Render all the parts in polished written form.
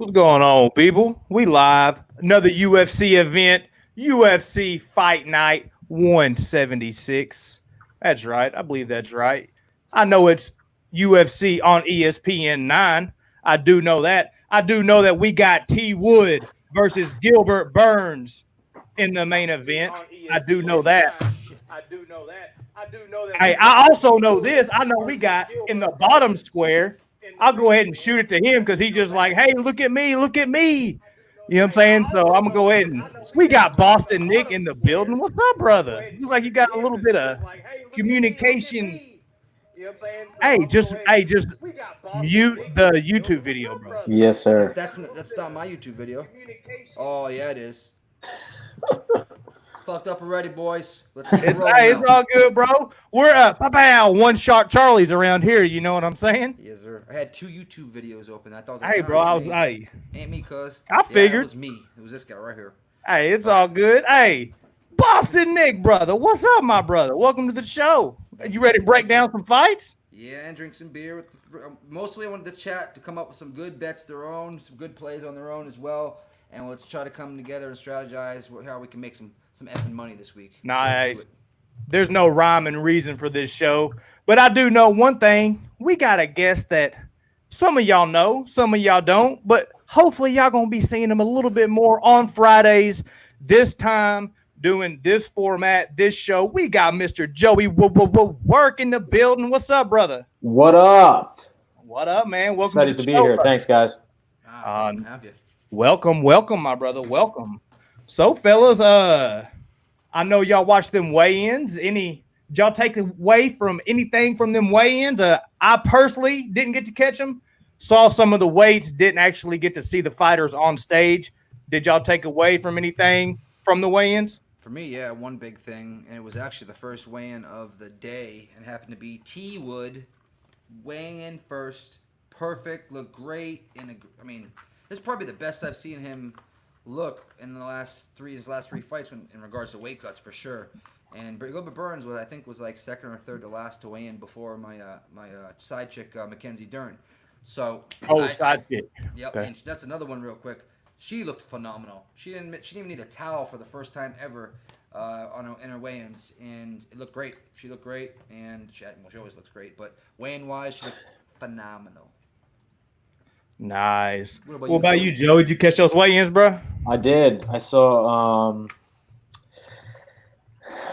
What's going on, people? We live. Another UFC event, UFC Fight Night 176. That's right. I believe that's right. I know it's UFC on ESPN 9. I do know that. I do know that we got T Wood versus Gilbert Burns in the main event. I do know that. Hey, I also know this. I know we got in the bottom square. I'll go ahead and shoot it to him because he just like, hey, look at me, look at me. You know what I'm saying? So I'm gonna go ahead and we got Boston Nick in the building. What's up, brother? Looks like you got a little bit of communication. Hey, just mute the YouTube video, bro. Yes, sir. That's not my YouTube video. Oh yeah, it is. Fucked up already, boys. Let's keep rolling It's now. all good, bro. We're pow, one shot Charlie's around here. You know what I'm saying? Yes, sir. I had two YouTube videos open. I thought, I was like, Hey, nah, bro, I was, ain't me. hey, Ain't me, cuz. I Yeah, figured. it was me. It was this guy right here. Hey, it's all good. Hey, Boston Nick, brother. What's up, my brother? Welcome to the show. You ready to break down some fights? Yeah, and drink some beer. Mostly, I wanted the chat to come up with some good bets their own, some good plays on their own as well, and let's try to come together and strategize how we can make some effing money this week. Nice. There's no rhyme and reason for this show, but I do know one thing. We got a guest that some of y'all know, some of y'all don't, but hopefully y'all going to be seeing him a little bit more on Fridays. This time, doing this format, this show, we got Mr. Joey Werk in the building. What's up, brother? What up? What up, man? Welcome Excited to to the be show, here. brother. Thanks, guys. Have you? Welcome, my brother. Welcome. So, fellas, I know y'all watched them weigh-ins. Did y'all take away from anything from them weigh-ins? I personally didn't get to catch them. Saw some of the weights, didn't actually get to see the fighters on stage. Did y'all take away from anything from the weigh-ins? For me, yeah, one big thing, and it was actually the first weigh-in of the day, and happened to be T Wood weighing in first. Perfect, looked great. I mean, this is probably the best I've seen him look in his last three fights in regards to weight cuts for sure. And Gilbert Burns was like second or third to last to weigh in before my side chick Mackenzie Dern. So Side chick. Yep, Okay. and that's another one real quick. She looked phenomenal. She didn't even need a towel for the first time ever in her weigh-ins, and it looked great. She looked great, and she always looks great. But weigh-in wise, she looked phenomenal. Nice. What about you, Joe? Did you catch those weigh-ins, bro? I did. I saw.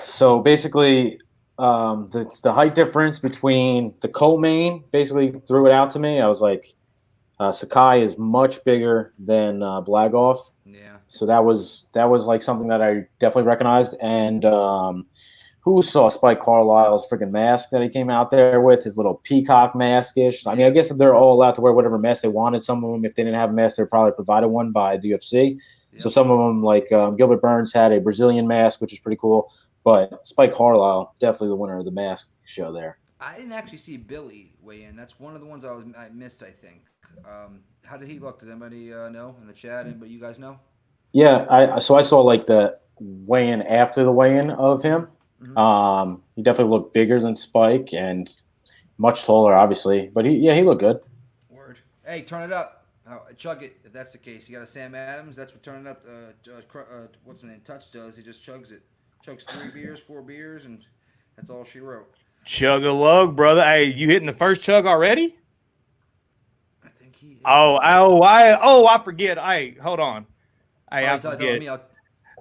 So basically, the height difference between the co-main basically threw it out to me. I was like, Sakai is much bigger than Blagoff. Yeah. So that was like something that I definitely recognized. And who saw Spike Carlisle's freaking mask that he came out there with, his little peacock mask-ish? I mean, I guess they're all allowed to wear whatever mask they wanted. Some of them, if they didn't have a mask, they're probably provided one by the UFC. Yep. So some of them, like Gilbert Burns, had a Brazilian mask, which is pretty cool. But Spike Carlisle, definitely the winner of the mask show there. I didn't actually see Billy weigh in. That's one of the ones I missed, I think. How did he look? Does anybody know in the chat? Anybody you guys know? Yeah, I saw like the weigh-in after the weigh-in of him. Mm-hmm. He definitely looked bigger than Spike and much taller, obviously. But he looked good. Word. Hey, turn it up. Chug it if that's the case. You got a Sam Adams. That's what turning up. What's his name? Touch does. He just chugs it. Chugs 3 beers, 4 beers, and that's all she wrote. Chug a lug, brother. Hey, you hitting the first chug already? I think he is. I forget. Hey, hold on. Hey, I forget.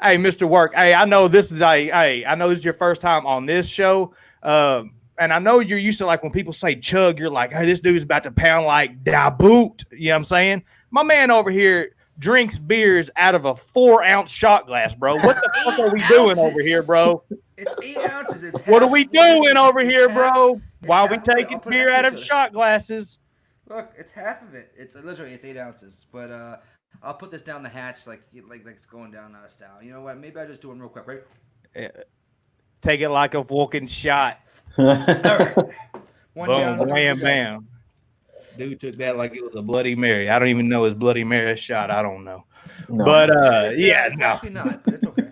Hey, Mr. Werk. Hey, I know this is I know this is your first time on this show. And I know you're used to like when people say chug, you're like, hey, this dude's about to pound like da boot. You know what I'm saying? My man over here drinks beers out of a 4-ounce shot glass, bro. What the fuck are we doing over here, bro? It's 8 ounces. It's what are we doing over here, bro? Why are we taking beer out of shot glasses? Look, it's half of it. It's 8 ounces. But I'll put this down the hatch like it's going down out of style. You know what? Maybe I just do them real quick, right? Take it like a walking shot. All right. Boom, bam, bam. Dude took that like it was a Bloody Mary. I don't even know his Bloody Mary shot. I don't know. No. But it's actually not, but it's okay.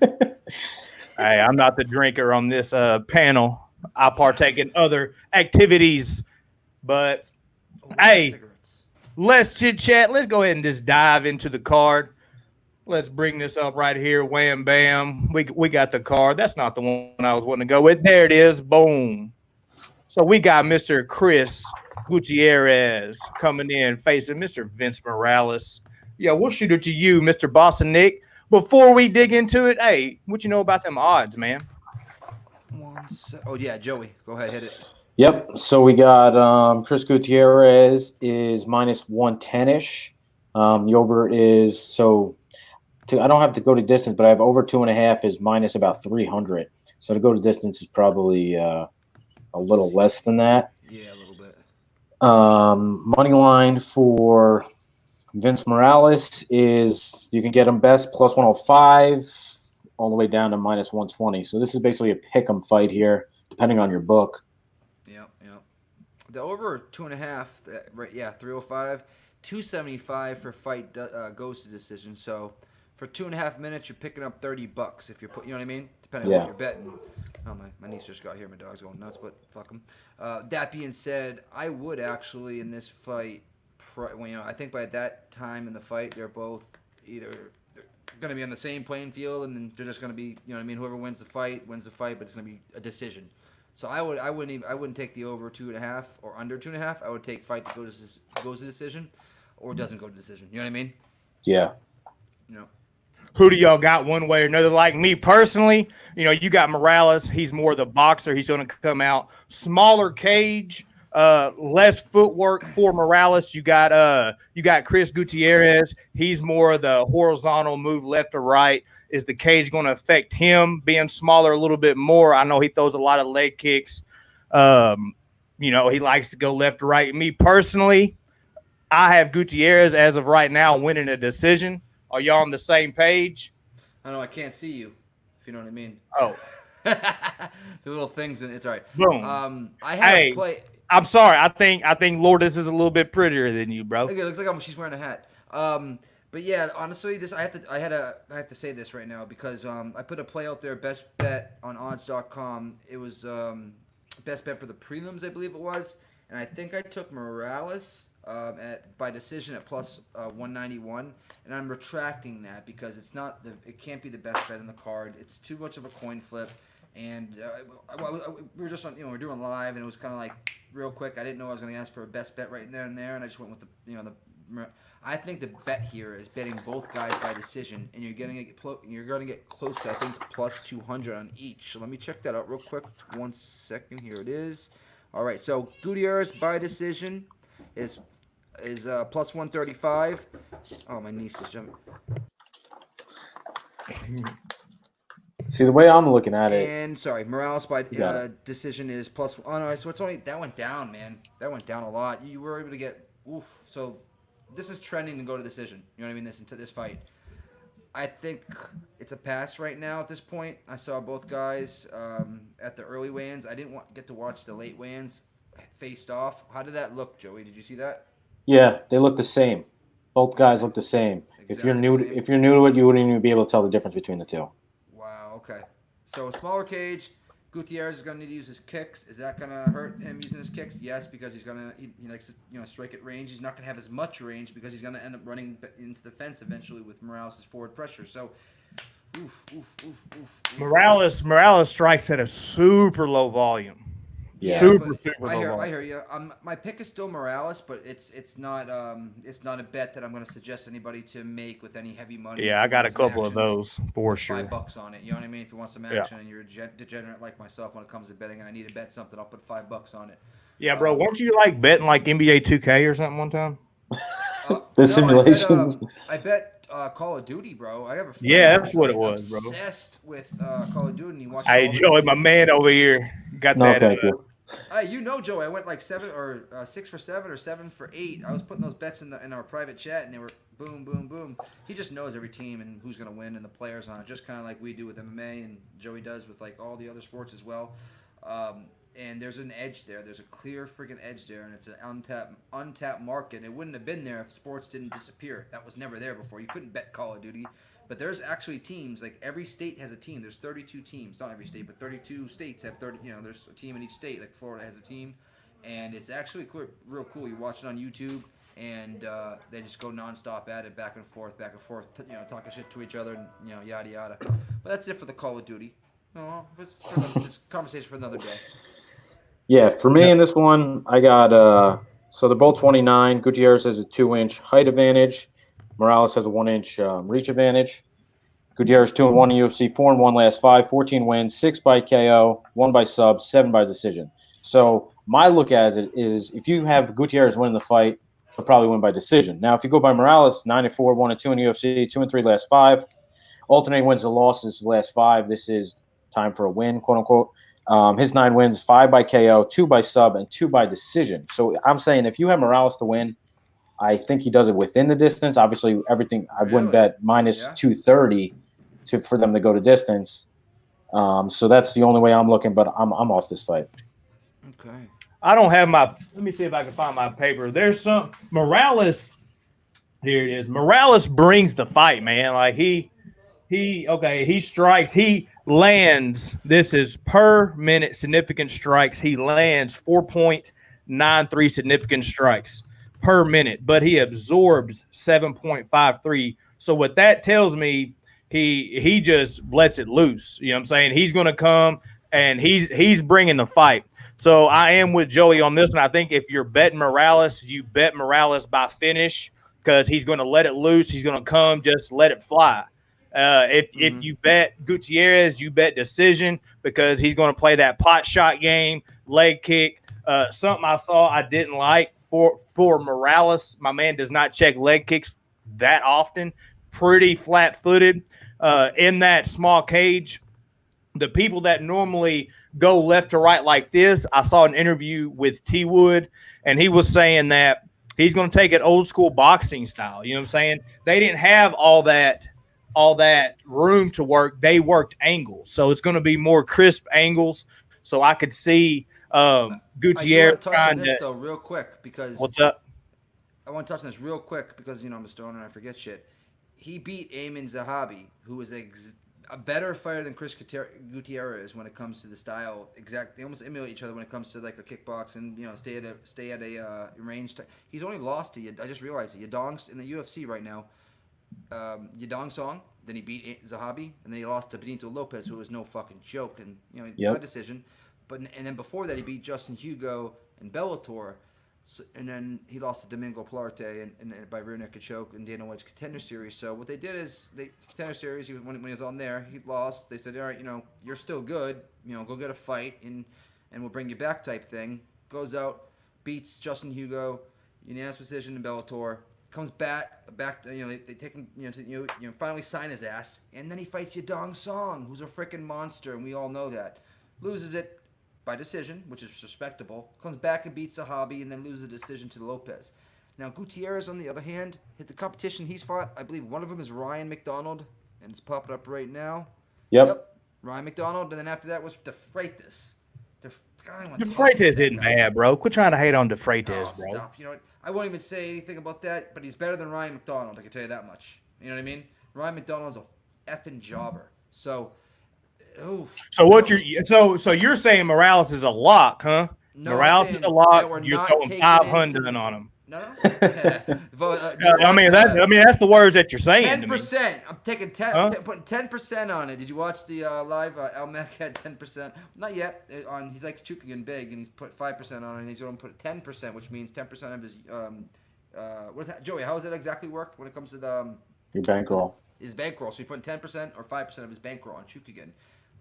Hey, I'm not the drinker on this panel. I partake in other activities. But hey, less chit chat. Let's go ahead and just dive into the card. Let's bring this up right here. Wham bam. We got the card. That's not the one I was wanting to go with. There it is. Boom. So we got Mr. Chris Gutierrez coming in facing Mr. Vince Morales. Yeah, we'll shoot it to you, Mr. Boston Nick. Before we dig into it, hey, what you know about them odds, man? Oh yeah, Joey, go ahead, hit it. Yep. So we got Chris Gutierrez is minus 110-ish. The over is I don't have to go to distance, but I have over 2.5 is minus about 300. So to go to distance is probably a little less than that. Yeah, a little bit. Money line for Vince Morales is you can get him best plus 105 all the way down to minus 120. So this is basically a pick 'em fight here, depending on your book. Yep. The over 2.5, right? Yeah, 305, 275 for fight goes to decision. So for 2.5 minutes, you're picking up $30 if you're you know what I mean? Depending on what you're betting. Oh, my niece just got here. My dog's going nuts, but fuck him. That being said, I would actually in this fight, I think by that time in the fight, they're both either going to be on the same playing field, and then they're just going to be, you know what I mean? Whoever wins the fight, but it's going to be a decision. So I wouldn't take the over 2.5 or under 2.5. I would take fight that goes to decision, or doesn't go to decision. You know what I mean? Yeah. You know. Who do y'all got one way or another? Like me personally, you got Morales. He's more the boxer. He's going to come out smaller cage, less footwork for Morales. You got Chris Gutierrez. He's more the horizontal move left or right. Is the cage going to affect him being smaller a little bit more? I know he throws a lot of leg kicks. He likes to go left or right. Me personally, I have Gutierrez as of right now winning a decision. Are y'all on the same page? I know I can't see you, if you know what I mean. Oh. The little things, and it's all right. Boom. I have a play. I'm sorry. I think Lourdes is a little bit prettier than you, bro. Okay, it looks like she's wearing a hat. But yeah, honestly, I have to say this right now because I put a play out there, best bet on odds.com. It was best bet for the prelims, I believe it was, and I think I took Morales by decision at plus 191, and I'm retracting that because it can't be the best bet in the card. It's too much of a coin flip, and we were just on, we're doing live, and it was kind of like real quick. I didn't know I was going to ask for a best bet right there and there, and I just went with the. I think the bet here is betting both guys by decision, and you're going to get close to, I think, plus 200 on each. So let me check that out real quick. 1 second. Here it is. All right. So Gutierrez by decision is plus 135. Oh, my niece is jumping. See, the way I'm looking at it. And sorry, Morales by decision is plus. Oh no, so it's only that went down, man. That went down a lot. You were able to get. Oof. So this is trending to go to decision. You know what I mean? This fight. I think it's a pass right now at this point. I saw both guys at the early weigh-ins. I didn't get to watch the late weigh-ins faced off. How did that look, Joey? Did you see that? Yeah, they look the same. Both guys look the same. Exactly if you're new to it, you wouldn't even be able to tell the difference between the two. Wow. Okay. So smaller cage. Gutierrez is going to need to use his kicks. Is that going to hurt him using his kicks? Yes, because he likes to strike at range. He's not going to have as much range because he's going to end up running into the fence eventually with Morales' forward pressure. So, Morales strikes at a super low volume. Yeah. Super low volume. I hear you. My pick is still Morales, but it's not a bet that I'm going to suggest anybody to make with any heavy money. Yeah, I got a couple of those for sure. $5 on it. You know what I mean? If you want some action and you're a degenerate like myself when it comes to betting, and I need to bet something, I'll put $5 on it. Yeah, bro. Weren't you betting like NBA 2K or something one time? Simulations. I bet Call of Duty, bro. I have a friend that's what it was, bro. Obsessed with Call of Duty, and he watched. Hey, Joey, my man over here got that. Thank you. Hey, Joey, I went like 6 for 7 or 7 for 8. I was putting those bets in our private chat, and they were boom, boom, boom. He just knows every team and who's gonna win and the players on it, just kind of like we do with MMA and Joey does with like all the other sports as well. And there's an edge there. There's a clear freaking edge there, and it's an untapped market. It wouldn't have been there if sports didn't disappear. That was never there before. You couldn't bet Call of Duty. But there's actually teams, like every state has a team. There's 32 teams. Not every state, but 32 states have 30, there's a team in each state. Like Florida has a team. And it's actually real cool. You watch it on YouTube. and they just go nonstop at it, back and forth, talking shit to each other, and yada yada. But that's it for the Call of Duty. No, it's conversation for another day. Yeah, for me in this one, I got so they're both 29. Gutierrez has a 2-inch height advantage. Morales has a 1-inch reach advantage. Gutierrez 2-1 in UFC, 4-1 last 5, 14 wins, 6 by KO, 1 by sub, 7 by decision. So my look at it is if you have Gutierrez winning the fight, he'll probably win by decision. Now, if you go by Morales, 9-4, 1-2 in UFC, 2-3 last 5, alternating wins and losses last 5. This is time for a win, quote unquote. His 9 wins, 5 by KO, 2 by sub, and 2 by decision. So I'm saying if you have Morales to win, I think he does it within the distance. Obviously, everything I wouldn't bet minus 230 for them to go to distance. So that's the only way I'm looking, but I'm off this fight. Okay. I don't have my – let me see if I can find my paper. There's some – Morales – here it is. Morales brings the fight, man. Like he strikes. He lands. This is per minute significant strikes. He lands 4.93 significant strikes per minute, but he absorbs 7.53. So what that tells me, he just lets it loose. You know what I'm saying? He's going to come and he's bringing the fight. So I am with Joey on this one. I think if you're betting Morales, you bet Morales by finish because he's going to let it loose. He's going to come, just let it fly. If you bet Gutierrez, you bet decision because he's going to play that pot shot game, leg kick. Something I saw I didn't like for Morales. My man does not check leg kicks that often. Pretty flat-footed in that small cage. The people that normally go left to right like this, I saw an interview with T. Wood, and he was saying that he's going to take it old school boxing style. You know what I'm saying? They didn't have all that room to work. They worked angles. So it's going to be more crisp angles. So I could see Gutierrez trying to – though, real quick, because – what's up? I want to touch on this real quick because, I'm a stoner and I forget shit. He beat Amin Zahabi, who is a better fighter than Chris Gutierrez when it comes to the style. They almost emulate each other when it comes to like a kickbox and stay at a range. He's only lost to I just realized it. Yadong's in the UFC right now. Yadong Song. Then he beat Zahabi, and then he lost to Benito Lopez, who was no fucking joke, and no decision. And then before that, he beat Justin Hugo and Bellator. So, and then he lost to Domingo Plarte and by rear naked choke in Dana White's Contender Series. So what they did is Contender Series, when he was on there, he lost. They said, all right, you're still good. Go get a fight and we'll bring you back type thing. Goes out, beats Justin Hugo, unanimous decision in Bellator. Comes back. They take him, to finally sign his ass, and then he fights Yadong Song, who's a freaking monster, and we all know that. Loses it by decision, which is respectable. Comes back and beats Zahabi, and then loses the decision to Lopez. Now Gutierrez, on the other hand, hit the competition he's fought. I believe one of them is Ryan McDonald, and it's popping up right now. Yep. Ryan McDonald, and then after that was De Freitas. De Freitas isn't bad, bro. Quit trying to hate on De Freitas, bro. Stop. You know what? I won't even say anything about that, but he's better than Ryan McDonald, I can tell you that much. You know what I mean? Ryan McDonald's a effing jobber. So, So you're saying Morales is a lock, huh? No, Morales is a lock. You're throwing 500 on him. No. But, that's the words that you're saying. 10%. I'm taking 10, putting 10% on it. Did you watch the live? Al Mac had 10%. Not yet. He's like Chukagan big, and he's put 5% on it. And he's going to put 10%, which means 10% of his. What's that, Joey? How does that exactly work when it comes to the your bankroll? His bankroll. So he's putting 10% or 5% of his bankroll on Chukagan.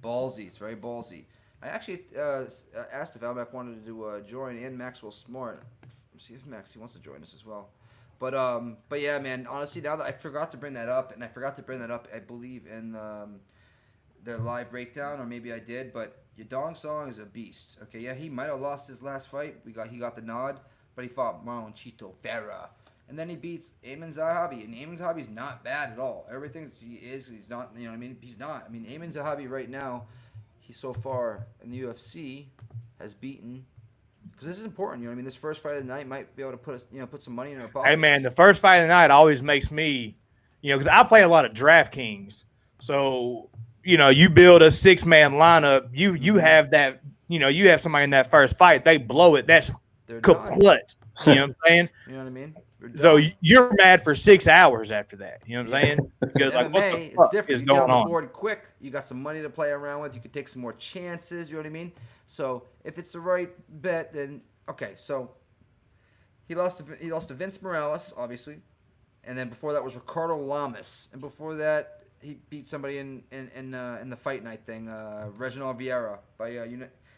Ballsy. It's very ballsy. I actually asked if Al Mac wanted to join, and Maxwell Smart. See if Max wants to join us as well. But yeah, man. Honestly, now that I forgot to bring that up, I believe in the live breakdown, or maybe I did. But Yadong Song is a beast. Okay, yeah, he might have lost his last fight. He got the nod, but he fought Marlon Chito Vera, and then he beats Amin Zahabi, and Amin Zahabi's not bad at all. Everything he's not. You know what I mean? He's not. I mean, Amin Zahabi right now, he so far in the UFC has beaten. Because this is important, you know what I mean? This first fight of the night might be able to put some money in our pocket. Hey, man, the first fight of the night always makes me, because I play a lot of DraftKings. So, you build a 6-man lineup. You have that, you have somebody in that first fight. They blow it. That's kaput. You know what I'm saying? You know what I mean? So you're mad for 6 hours after that. You know what I'm saying? Because MMA, what the fuck it's different. is You going get on the on? board quick. You got some money to play around with. You could take some more chances. You know what I mean? So if it's the right bet, then okay. So he lost to Vince Morales, obviously, and then before that was Ricardo Lamas, and before that he beat somebody in the Fight Night thing, Reginald Vieira by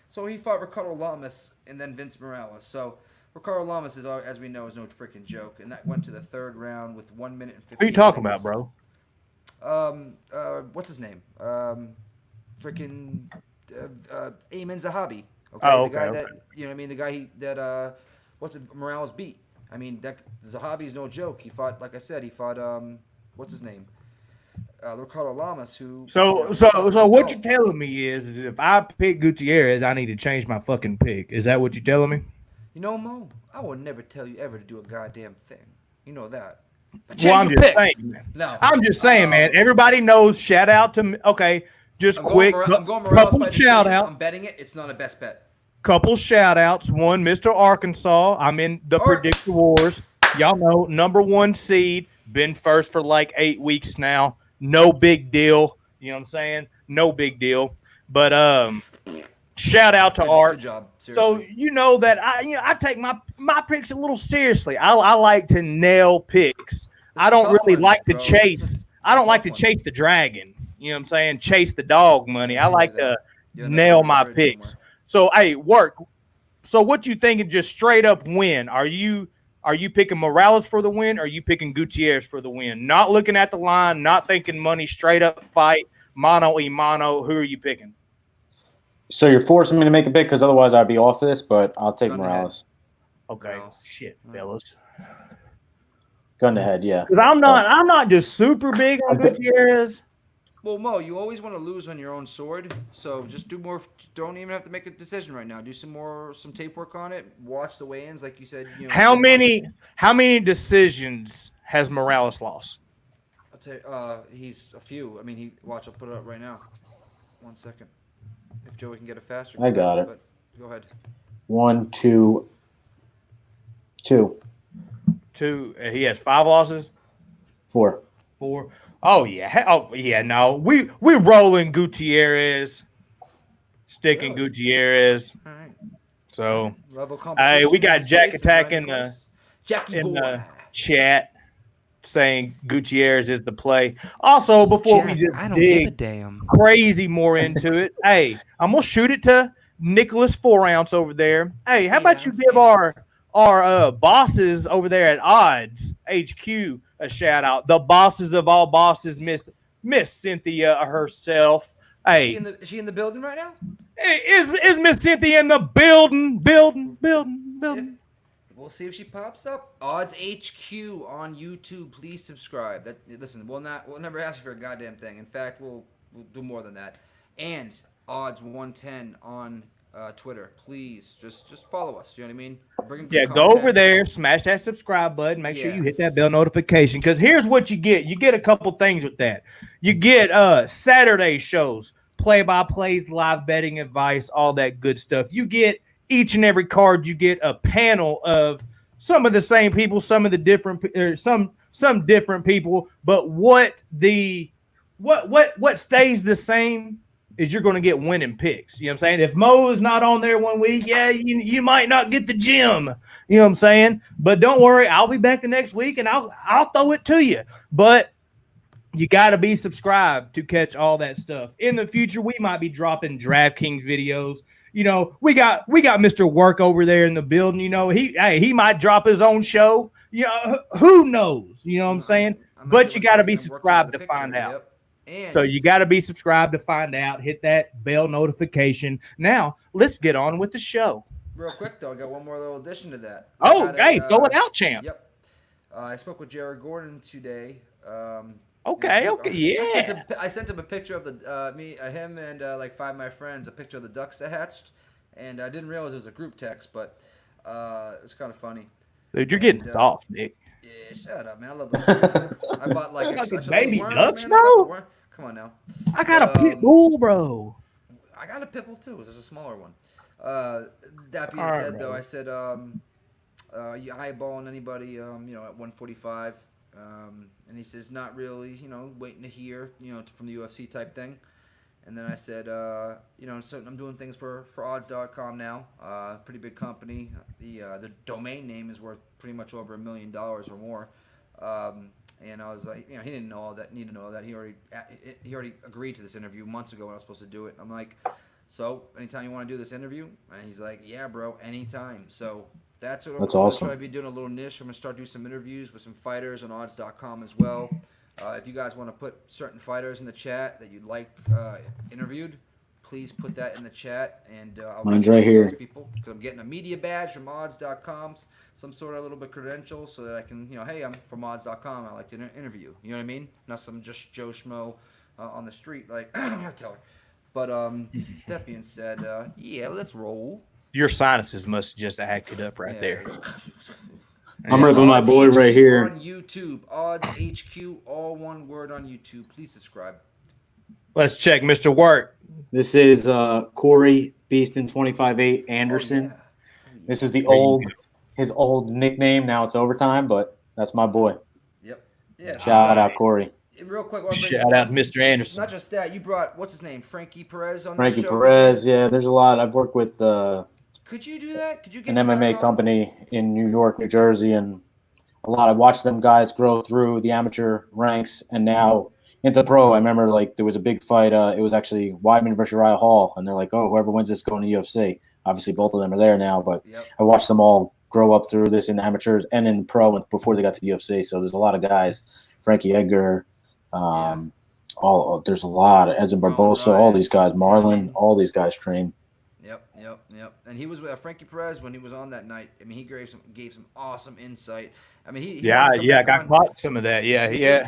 So he fought Ricardo Lamas and then Vince Morales. So Ricardo Lamas is, as we know, is no freaking joke, and that went to the third round with 1 minute and 50. Who are you talking about, bro? What's his name? Freaking Ayman Zahabi. Okay, Oh, the guy okay. that the guy that Morales beat. I mean, that Zahabi's no joke. He fought, like I said, what's his name? Ricardo Lamas, who. So what you're telling me is that if I pick Gutierrez, I need to change my fucking pick. Is that what you're telling me? You know, Mo, I will never tell you ever to do a goddamn thing. You know that. Well, I'm just saying, man. No, I'm just saying, man. Everybody knows. Shout out to me. Okay, just quick. I'm going Morales couple by shout decision. out. I'm betting it. It's not a best bet. Couple shout outs. One, Mr. Arkansas. I'm in the Predictor Wars. Y'all know, #1 seed. Been first for like 8 weeks now. No big deal. You know what I'm saying? No big deal. But shout out to Art. Good job. So you know that I take my picks a little seriously. I like to nail picks. I don't really like to chase. I don't like to chase the dragon. You know what I'm saying? Chase the dog money. I like to nail my picks. So hey, Werk. So what you thinking? Just straight up win? Are you picking Morales for the win? Or are you picking Gutierrez for the win? Not looking at the line, not thinking money. Straight up fight, mano y mano. Who are you picking? So you're forcing me to make a pick because otherwise I'd be off this, but I'll take Morales. Okay. Morales. Shit, fellas. Gun to head, yeah. Because I'm not just super big on Gutierrez. Well, Mo, you always want to lose on your own sword, so just do more. Don't even have to make a decision right now. Do some tape work on it. Watch the weigh-ins, like you said. How many decisions has Morales lost? I'll tell you, he's a few. I mean, I'll put it up right now. 1 second. If Joey can get it faster. I got it. But go ahead. 1, 2, 2. 2. He has 5 losses. 4. Oh yeah. No, we rolling Gutierrez, sticking Gutierrez. All right. So level competition. Hey, we got Jack Attack in the chat saying Gutierrez is the play. Also, before we just dig crazy more into it, hey, I'm gonna shoot it to Nicholas 4 ounce over there. Hey, how about you give our bosses over there at Odds HQ a shout out? The bosses of all bosses, Miss Cynthia herself. Hey, is she in the building right now? Is Miss Cynthia in the building? We'll see if she pops up. Odds HQ on YouTube. Please subscribe. Listen, we'll never ask you for a goddamn thing. In fact, we'll do more than that. And Odds 110 on Twitter. Please just follow us. You know what I mean? Go over there, smash that subscribe button. Make sure you hit that bell notification. Because here's what you get. You get a couple things with that. You get Saturday shows, play-by-plays, live betting advice, all that good stuff. You get each and every card. You get a panel of some of the same people, some of the different, some different people. But what stays the same is you're going to get winning picks. You know what I'm saying? If Mo is not on there one week, you might not get the gym. You know what I'm saying? But don't worry, I'll be back the next week and I'll throw it to you. But you got to be subscribed to catch all that stuff. In the future, we might be dropping DraftKings videos. You know, we got Mr. Werk over there in the building. You know, he might drop his own show. You know, who knows? You know what I'm saying? But you got to be subscribed to find out. Yep. And so you got to be subscribed to find out. Hit that bell notification. Now, let's get on with the show. Real quick, though, I got one more little addition to that. Throw it out, champ. Yep. I spoke with Jared Gordon today. Okay, yeah. I sent him a picture of him and like 5 of my friends, a picture of the ducks that hatched. And I didn't realize it was a group text, but it's kind of funny. Dude, you're getting soft, Nick. Yeah, shut up, man. I love those ducks. I bought like baby worms, ducks, man. bro. Come on now. I got a pit bull, bro. I got a pit bull too. There's a smaller one. That being said, though, I said you eyeballing anybody, at 145? And he says, not really, waiting to hear, from the UFC type thing. And then I said, so I'm doing things for odds.com now. Pretty big company. The domain name is worth pretty much over $1 million or more. And I was like, he didn't know all that, need to know all that. He already agreed to this interview months ago when I was supposed to do it. I'm like, so anytime you want to do this interview? And he's like, yeah, bro, anytime. So that's what I'm going to try to be doing, a little niche. I'm going to start doing some interviews with some fighters on odds.com as well. If you guys want to put certain fighters in the chat that you'd like interviewed, please put that in the chat, and I'll mine's right here. People, because I'm getting a media badge from odds.com, some sort of little bit credential, so that I can, hey, I'm from odds.com. I like to interview. You know what I mean? Not some just Joe Schmo on the street, like tell her. But that being said, yeah, let's roll. Your sinuses must have just acted up right there. I'm ripping my boy right here. On YouTube, Odds HQ, all one word on YouTube. Please subscribe. Let's check Mr. Werk. This is Corey Beaston 258 Anderson. Oh, yeah. This is his old nickname. Now it's Overtime, but that's my boy. Yep. Yeah. Shout out Corey. Real quick, shout out Mr. Anderson. Not just that, you brought what's his name, Frankie Perez on. Frankie the show. Perez, yeah. There's a lot. I've worked with. Could you do that? Could you get an MMA company in New York, New Jersey, and a lot. I've watched them guys grow through the amateur ranks and now into pro. I remember there was a big fight. It was actually Weidman versus Uriah Hall, and they're like, oh, whoever wins this going to UFC. Obviously, both of them are there now, but I watched them all grow up through this in amateurs and in pro before they got to the UFC. So there's a lot of guys, Frankie Edgar, there's a lot of Edson Barbosa, all these guys, Marlon, all these guys train. Yep. And he was with Frankie Perez when he was on that night. I mean, he gave some awesome insight. I mean, I got caught some of that. Yeah.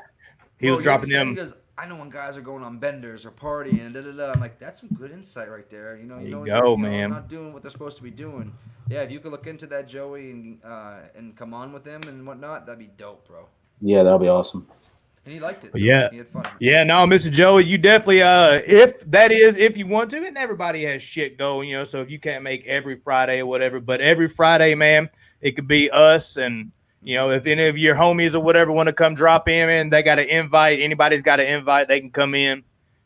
He was dropping them. He goes, I know when guys are going on benders or partying and da-da-da. I'm like, that's some good insight right there. There you go, man. Not doing what they're supposed to be doing. Yeah, if you could look into that, Joey, and come on with him and whatnot, that'd be dope, bro. Yeah, that'll be awesome. And he liked it. So yeah. He had fun. Yeah, no, Mr. Joey, you definitely, if you want to, and everybody has shit going, so if you can't make every Friday or whatever, but every Friday, man, it could be us. And, if any of your homies or whatever want to come drop in, and they got to invite, anybody's got to invite, they can come in,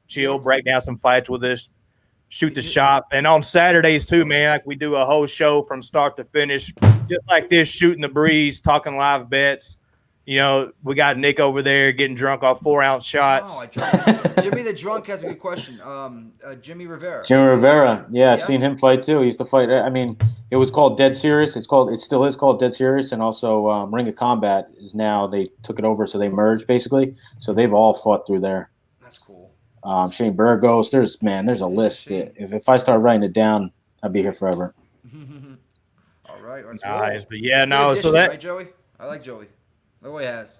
chill, break down some fights with us, shoot the shop. And on Saturdays too, man, like we do a whole show from start to finish, just like this, shooting the breeze, talking live bets. We got Nick over there getting drunk off 4-ounce shots. Jimmy the Drunk has a good question. Jimmy Rivera. Yeah, I've seen him fight too. He used to fight. I mean, it was called Dead Serious. It still is called Dead Serious, and also Ring of Combat is now, they took it over, so they merged basically. So they've all fought through there. That's cool. Shane Burgos. There's a list. If I start writing it down, I'd be here forever. All right. Nice, but yeah, no. So that, right, Joey? I like Joey. Always has.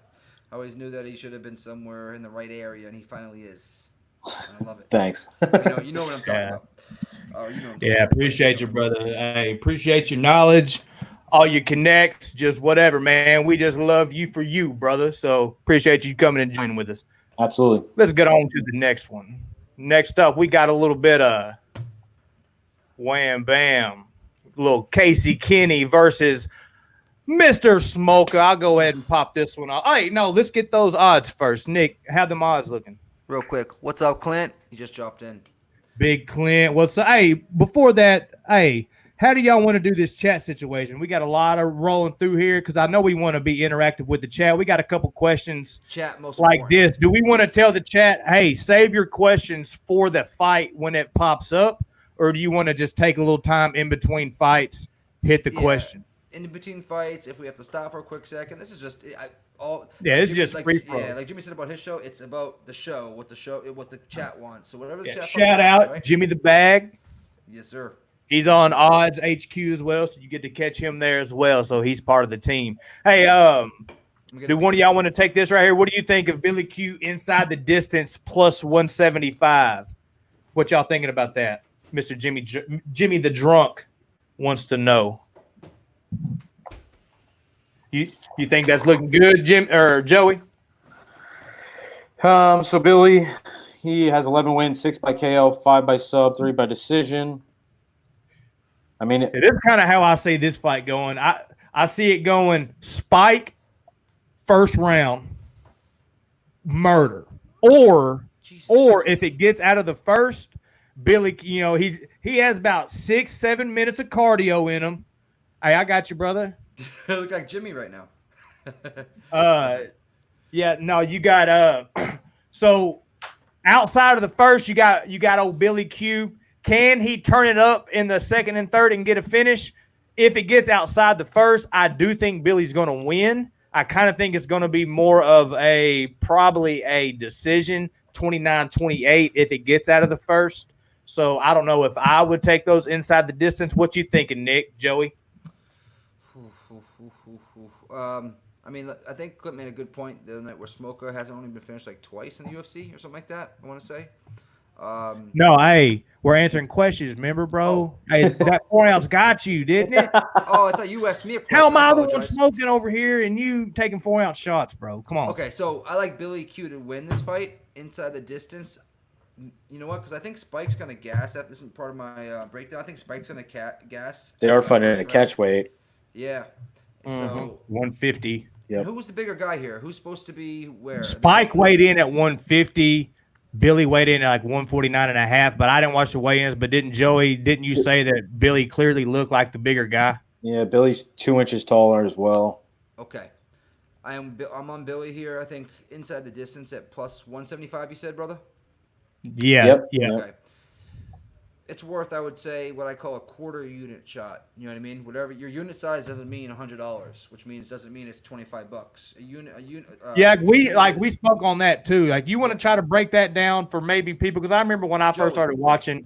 I always knew that he should have been somewhere in the right area, and he finally is. I love it. Thanks. You know what I'm talking about. Appreciate you, brother. I appreciate your knowledge, all your connects, just whatever, man. We just love you for you, brother. So appreciate you coming and joining with us. Absolutely. Let's get on to the next one. Next up, we got a little bit of wham bam, little Casey Kenny versus Mr. Smoker. I'll go ahead and pop this one off. Hey, no, let's get those odds first. Nick, how the odds looking? Real quick. What's up, Clint? He just dropped in. Big Clint. What's up? Hey, before that, how do y'all want to do this chat situation? We got a lot of rolling through here because I know we want to be interactive with the chat. We got a couple questions like this. Do we want to tell the chat, hey, save your questions for the fight when it pops up? Or do you want to just take a little time in between fights, hit the question? In between fights, if we have to stop for a quick second, this is just it's just free flow. Yeah, like Jimmy said about his show, it's about the show, what the chat wants. So whatever the chat. Shout out right? Jimmy the Bag. Yes, sir. He's on Odds HQ as well, so you get to catch him there as well. So he's part of the team. Hey, do one of y'all want to take this right here? What do you think of Billy Q inside the distance plus 175? What y'all thinking about that? Mr. Jimmy the Drunk wants to know. You think that's looking good, Jim or Joey? So Billy, he has 11 wins, 6 by KO, 5 by sub, 3 by decision. I mean, it is kind of how I see this fight going. I see it going Spike first round murder, or if it gets out of the first, Billy, he has about 6-7 minutes of cardio in him. Hey, I got you, brother. I look like Jimmy right now. Yeah, no, you got so outside of the first, you got old Billy Q. Can he turn it up in the second and third and get a finish? If it gets outside the first, I do think Billy's going to win. I kind of think it's going to be more of probably a decision, 29-28, if it gets out of the first. So I don't know if I would take those inside the distance. What you thinking, Nick, Joey? I mean, I think Clint made a good point the other night where Smoker hasn't only been finished like twice in the UFC or something like that, I want to say. No, hey, we're answering questions, remember, bro? Hey, that 4-ounce got you, didn't it? Oh, I thought you asked me a question. How am I the one smoking over here and you taking 4-ounce shots, bro? Come on. Okay, so I like Billy Q to win this fight inside the distance. You know what? Because I think Spike's going to gas. This is part of my breakdown. I think Spike's going to gas. They are fighting a catch weight. Yeah. So 150. Yep. Who's the bigger guy here? Who's supposed to be where? Spike weighed in at 150. Billy weighed in at like 149.5, but I didn't watch the weigh-ins. But didn't you say that Billy clearly looked like the bigger guy? Yeah, Billy's 2 inches taller as well. Okay. I'm on Billy here. I think inside the distance at plus 175, you said, brother? Yeah. Yep. Yeah. Okay. It's worth, I would say, what I call a quarter unit shot. You know what I mean? Whatever your unit size doesn't mean $100, which doesn't mean it's $25. A unit. Yeah, we spoke on that too. Like, you want to try to break that down for maybe people, because I remember when I first started watching,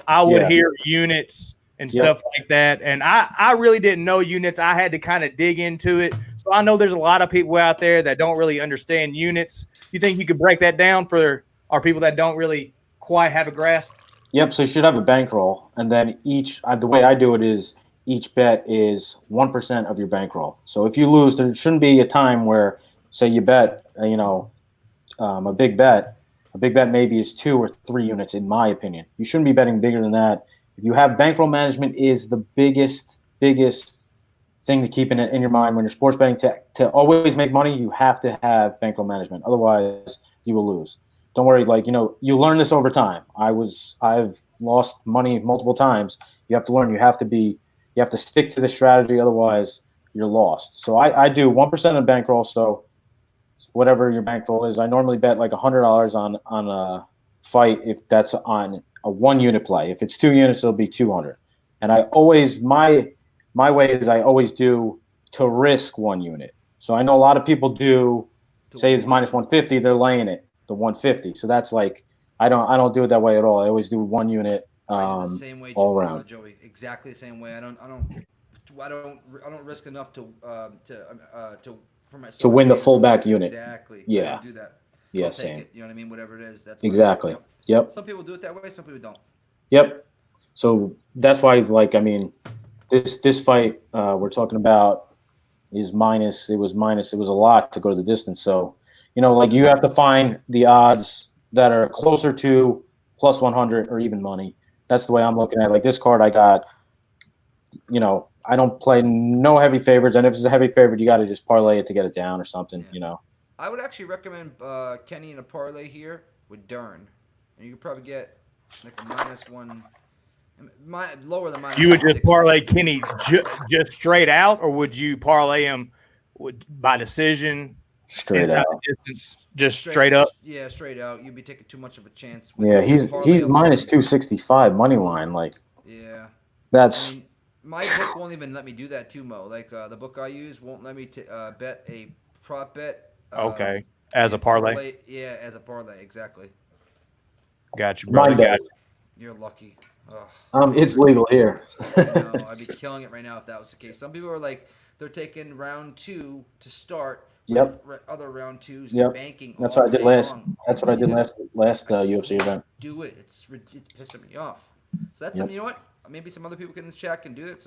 I would hear units and stuff like that, and I really didn't know units. I had to kind of dig into it. So I know there's a lot of people out there that don't really understand units. You think you could break that down for our people that don't really quite have a grasp? Yep, so you should have a bankroll, and then the way I do it is each bet is 1% of your bankroll. So if you lose, there shouldn't be a time where, say you bet, a big bet maybe is 2 or 3 units, in my opinion. You shouldn't be betting bigger than that. If you have bankroll management is the biggest thing to keep in your mind when you're sports betting. To always make money, you have to have bankroll management. Otherwise, you will lose. Don't worry, you learn this over time. I've lost money multiple times. You have to learn. You have to stick to the strategy. Otherwise, you're lost. So I do 1% of bankroll. So whatever your bankroll is, I normally bet like $100 on a fight if that's on a 1 unit play. If it's 2 units, it'll be 200. And I always my way is I always do to risk 1 unit. So I know a lot of people do say it's minus 150. They're laying it. The 150. So that's like I don't do it that way at all. I always do 1 unit the same way, all around. Joey, exactly the same way. I don't risk enough to for myself to win the full back unit. Exactly. Yeah. I don't do that. Yeah, I'll same. take it. You know what I mean? Whatever it is, that's exactly. Yep. Some people do it that way. Some people don't. Yep. So that's why, this fight we're talking about is minus. It was a lot to go to the distance. So, you have to find the odds that are closer to plus 100 or even money. That's the way I'm looking at it. Like this card I got, I don't play no heavy favorites. And if it's a heavy favorite, you got to just parlay it to get it down or something, I would actually recommend Kenny in a parlay here with Dern. And you could probably get like a -1, lower than minus. You would just parlay Kenny just straight out, or would you parlay him by decision? Straight out. Distance, just straight up. Yeah, straight out. You'd be taking too much of a chance. Yeah, he's minus 265 money line. Yeah, that's. My book won't even let me do that too, Mo. The book I use won't let me bet a prop bet. Okay, as a parlay. Yeah, as a parlay, exactly. Got you, brother. Got you. You're lucky. It's legal here. I know. I'd be killing it right now if that was the case. Some people are they're taking round 2 to start. Yep. Other round 2s. Yep. Banking. That's what I did last. That's what I did last UFC event. Do it. It's pissing me off. So that's something. You know what? Maybe some other people in this chat can do it.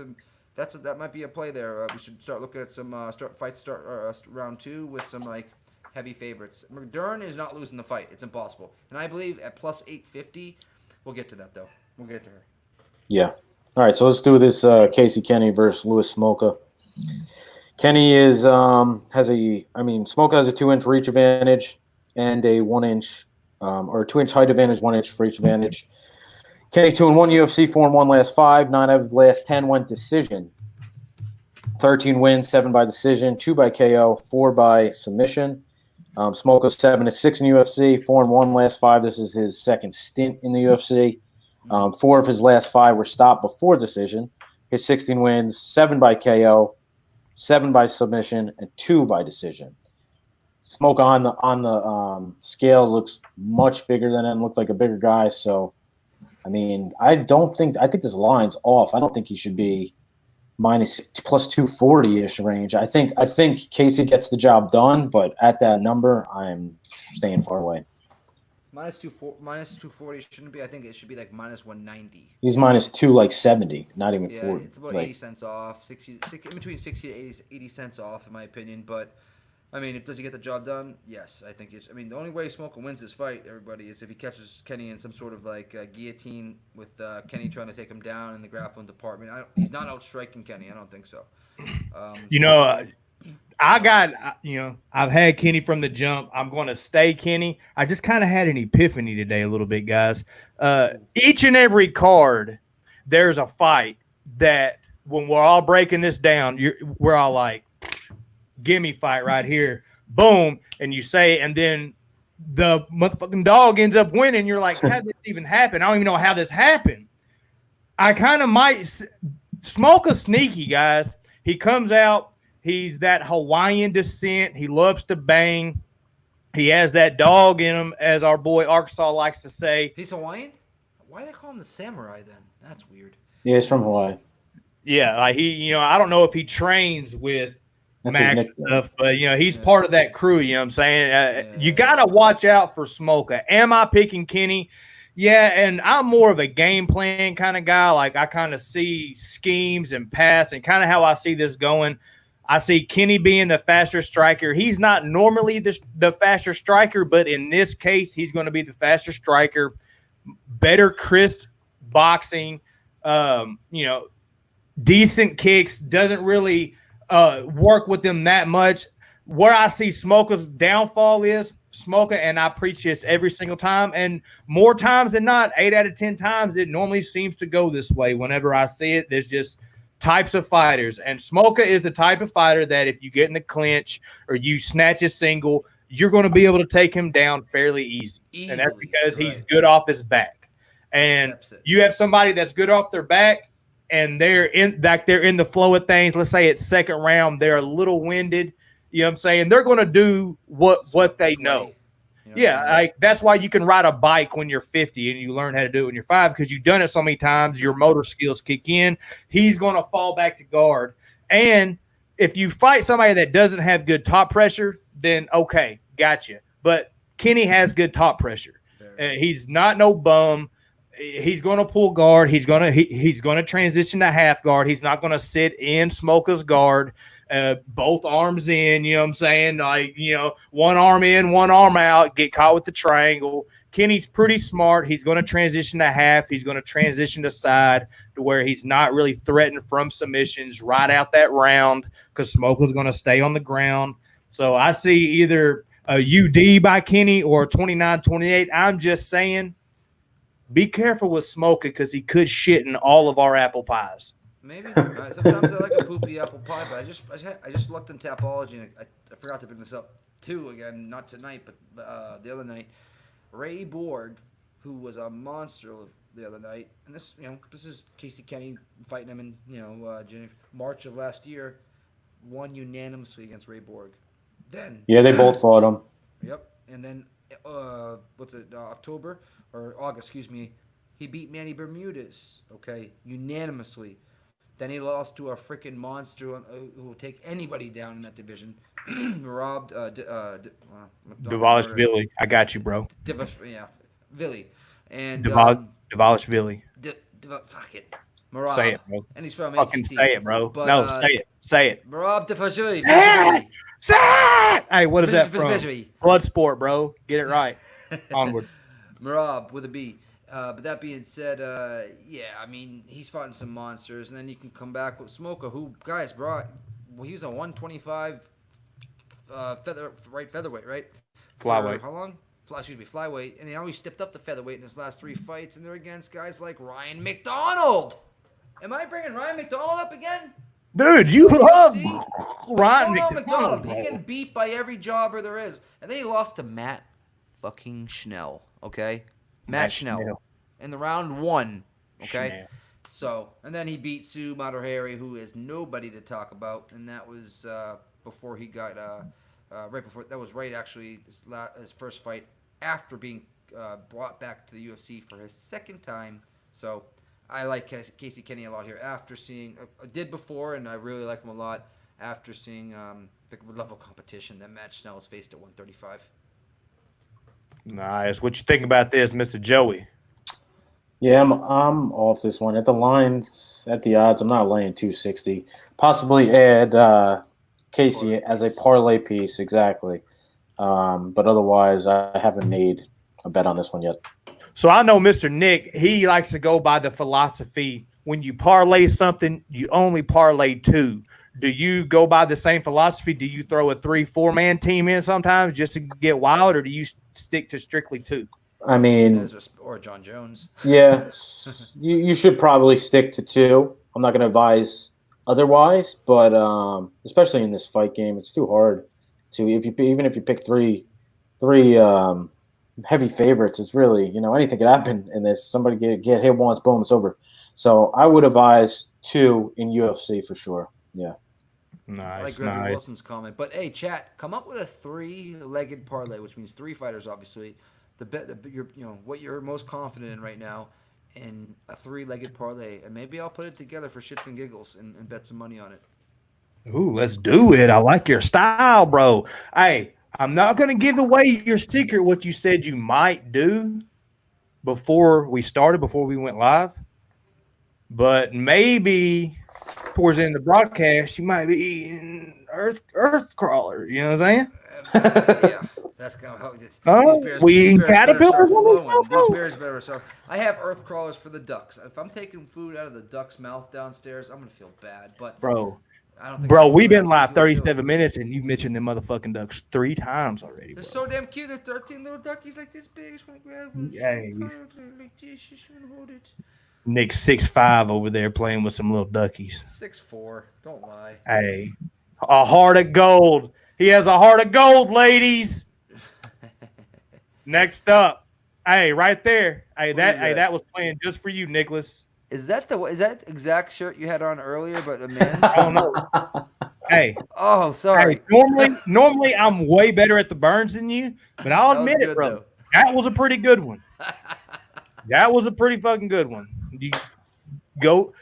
That might be a play there. We should start looking at some round 2 with some heavy favorites. Dern is not losing the fight. It's impossible. And I believe at plus 850, we'll get to that though. We'll get to her. Yeah. All right. So let's do this Casey Kenny versus Louis Smolka. Kenny is Smoke has a 2-inch reach advantage and a 1-inch or 2-inch height advantage, 1-inch reach advantage. Kenny 2-1 UFC 4-1 last 5, 9 of the last 10 went decision. 13 wins, 7 by decision, 2 by KO, 4 by submission. Smoke is 7-6 in UFC, 4-1 last 5. This is his second stint in the UFC. 4 of his last 5 were stopped before decision. His 16 wins, 7 by KO, 7 by submission, and 2 by decision. Smoke on the scale looks much bigger than him, looked like a bigger guy. So, I mean, I think this line's off. I don't think he should be plus 240-ish range. I think Casey gets the job done, but at that number, I'm staying far away. Minus 240 shouldn't be. I think it should be like minus 190. He's minus 270, not even 40. It's about 80 cents off. In between 60 to 80 cents off, in my opinion. But I mean, does he get the job done? Yes, I think it's. I mean, the only way Smoker wins this fight, everybody, is if he catches Kenny in some sort of like guillotine with Kenny trying to take him down in the grappling department. He's not outstriking Kenny. I don't think so. I've had Kenny from the jump. I'm going to stay Kenny. I just kind of had an epiphany today a little bit, guys. Each and every card, there's a fight that when we're all breaking this down, we're all like, gimme fight right here. Boom. And you say, and then the motherfucking dog ends up winning. You're like, how did this even happen? I don't even know how this happened. I kind of might Smoke a sneaky, guys. He comes out. He's that Hawaiian descent. He loves to bang. He has that dog in him, as our boy Arkansas likes to say. He's Hawaiian? Why do they call him the samurai then? That's weird. Yeah, he's from Hawaii. Yeah, like I don't know if he trains with Max stuff, but he's part of that crew. You know what I'm saying? You gotta watch out for Smoker. Am I picking Kenny? Yeah, and I'm more of a game plan kind of guy. Like I kind of see schemes and pass, and kind of how I see this going. I see Kenny being the faster striker. He's not normally the faster striker, but in this case, he's going to be the faster striker. Better crisp boxing. Decent kicks. Doesn't really work with them that much. Where I see Smoker's downfall is Smoker, and I preach this every single time, and more times than not, 8 out of 10 times, it normally seems to go this way. Whenever I see it, there's just types of fighters, and Smoker is the type of fighter that if you get in the clinch or you snatch a single, you're going to be able to take him down fairly easy. And that's because he's good off his back. And you have somebody that's good off their back, and they're in the flow of things. Let's say it's second round, they're a little winded. You know what I'm saying? They're going to do what they know. Like that's why you can ride a bike when you're 50 and you learn how to do it when you're 5, because you've done it so many times. Your motor skills kick in. He's going to fall back to guard. And if you fight somebody that doesn't have good top pressure, then okay, gotcha. But Kenny has good top pressure. He's not no bum. He's going to pull guard. He's going to transition to half guard. He's not going to sit in Smoker's guard. Both arms in, you know what I'm saying? Like, one arm in, one arm out, get caught with the triangle. Kenny's pretty smart. He's going to transition to half. He's going to transition to side to where he's not really threatened from submissions right out that round, because Smoker's going to stay on the ground. So I see either a UD by Kenny or a 29-28. I'm just saying, be careful with Smoker, because he could shit in all of our apple pies. Maybe. Sometimes I like a poopy apple pie, but I just looked in Tapology, and I forgot to bring this up too again, not tonight, but the other night. Ray Borg, who was a monster the other night, and this is Casey Kenny fighting him in March of last year, won unanimously against Ray Borg. Then they both fought him. Yep, and then October or August, excuse me, he beat Manny Bermudez, unanimously. Then he lost to a freaking monster who will take anybody down in that division. Robbed Devalishvili. I got you, bro. Vili. And Devalishvili. Fuck it. Marab. Say it, bro. And he's from fucking ATT. say it, bro. But, no, say it. Marab Devashvili. Say it! Hey, what is that from? Bloodsport, bro. Get it right. Onward. Marab with a B. But that being said, he's fighting some monsters, and then you can come back with Smoker, who, guys, bro, he was a 125 featherweight, right? Flyweight. For how long? Flyweight. And now he stepped up to featherweight in his last 3 fights, and they're against guys like Ryan McDonald. Am I bringing Ryan McDonald up again? Dude, you love Ryan McDonald. He's getting beat by every jobber there is. And then he lost to Matt fucking Schnell, okay? Matt Schnell. In the round 1, okay? Schnell. So, and then he beat Sue Madureira, who is nobody to talk about, and that was before he got actually his first fight after being brought back to the UFC for his second time. So I like Casey Kenny a lot here after seeing I did before, and I really like him a lot after seeing the level of competition that Matt Schnell has faced at 135. Nice. What you think about this, Mr. Joey? Yeah, I'm off this one. At the lines, at the odds, I'm not laying 260. Possibly add Casey as a parlay piece, exactly. But otherwise, I haven't made a bet on this one yet. So I know Mr. Nick, he likes to go by the philosophy, when you parlay something, you only parlay 2. Do you go by the same philosophy? Do you throw a 3-4-man team in sometimes just to get wild, or do you stick to strictly 2? I mean, or John Jones. Yeah, you should probably stick to 2. I'm not going to advise otherwise, but especially in this fight game, it's too hard to even if you pick three heavy favorites. It's really anything could happen in this. Somebody get hit once, boom, it's over. So I would advise 2 in UFC for sure. Yeah. Nice. I like Gregory Wilson's comment, but hey, chat, come up with a 3-legged parlay, which means 3 fighters, obviously. What you're most confident in right now in a 3-legged parlay, and maybe I'll put it together for shits and giggles and bet some money on it. Ooh, let's do it. I like your style, bro. Hey, I'm not going to give away your secret, what you said you might do before we went live, but maybe towards the end of the broadcast, you might be eating earth crawler. You know what I'm saying? Yeah. That's kind of how we eat caterpillars. These bears better. So I have earth crawlers for the ducks. If I'm taking food out of the duck's mouth downstairs, I'm gonna feel bad. But I don't think we've been live 37 minutes, and you've mentioned them motherfucking ducks 3 times already. They're so damn cute. There's 13 little duckies like this big. I just want to grab one. Nick's 6'5" over there playing with some little duckies. 6'4". Don't lie. Hey, a heart of gold. He has a heart of gold, ladies. Next up, right there. That was playing just for you, Nicholas. Is that exact shirt you had on earlier, but a men's? I don't know. Hey. Oh, sorry. Hey, normally I'm way better at the burns than you, but I'll admit it, bro. Though. That was a pretty good one. That was a pretty fucking good one. You go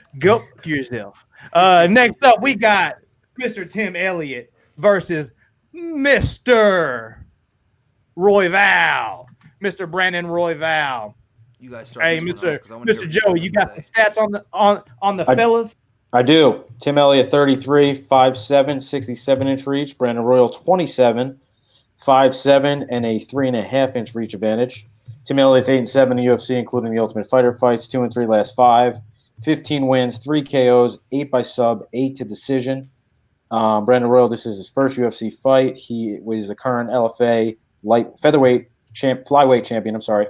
yourself. Next up, we got Mr. Tim Elliott versus Mr. Royval, Mr. Brandon Royval. You guys start. Hey, Mr. Joe, you got some stats on the fellas? I do. Tim Elliott 33, 5'7", 67-inch reach. Brandon Royal 27, 5'7", and a 3.5-inch reach advantage. Tim Elliott's 8-7 in the UFC, including the Ultimate Fighter fights, 2-3 last 5, 15 wins, 3 KOs, 8 by sub, 8 to decision. Brandon Royal, this is his first UFC fight. He was the current LFA flyweight champion. I'm sorry.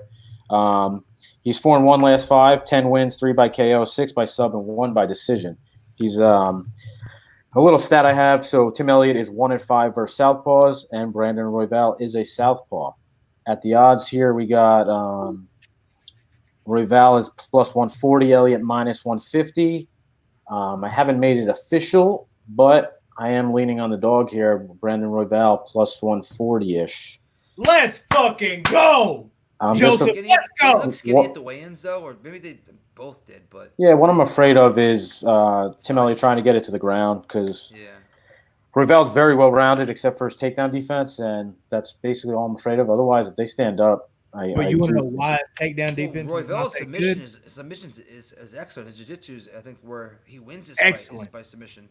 He's 4-1 last 5, 10 wins, 3 by KO, 6 by sub, and 1 by decision. He's a little stat I have. So Tim Elliott is 1-5 versus southpaws, and Brandon Royval is a southpaw. At the odds here, we got Royval is plus 140, Elliott minus 150. I haven't made it official, but I am leaning on the dog here. Brandon Royval plus 140-ish. Let's fucking go! Joseph, let's go! He looked skinny at the weigh-ins, though, or maybe they both did, but... Yeah, what I'm afraid of is Tim Elliott trying to get it to the ground, because Royval's very well-rounded except for his takedown defense, and that's basically all I'm afraid of. Otherwise, if they stand up, But you want to know why takedown defense Royval's submission is excellent. His jiu-jitsu is, I think, where he wins his fight is by submission.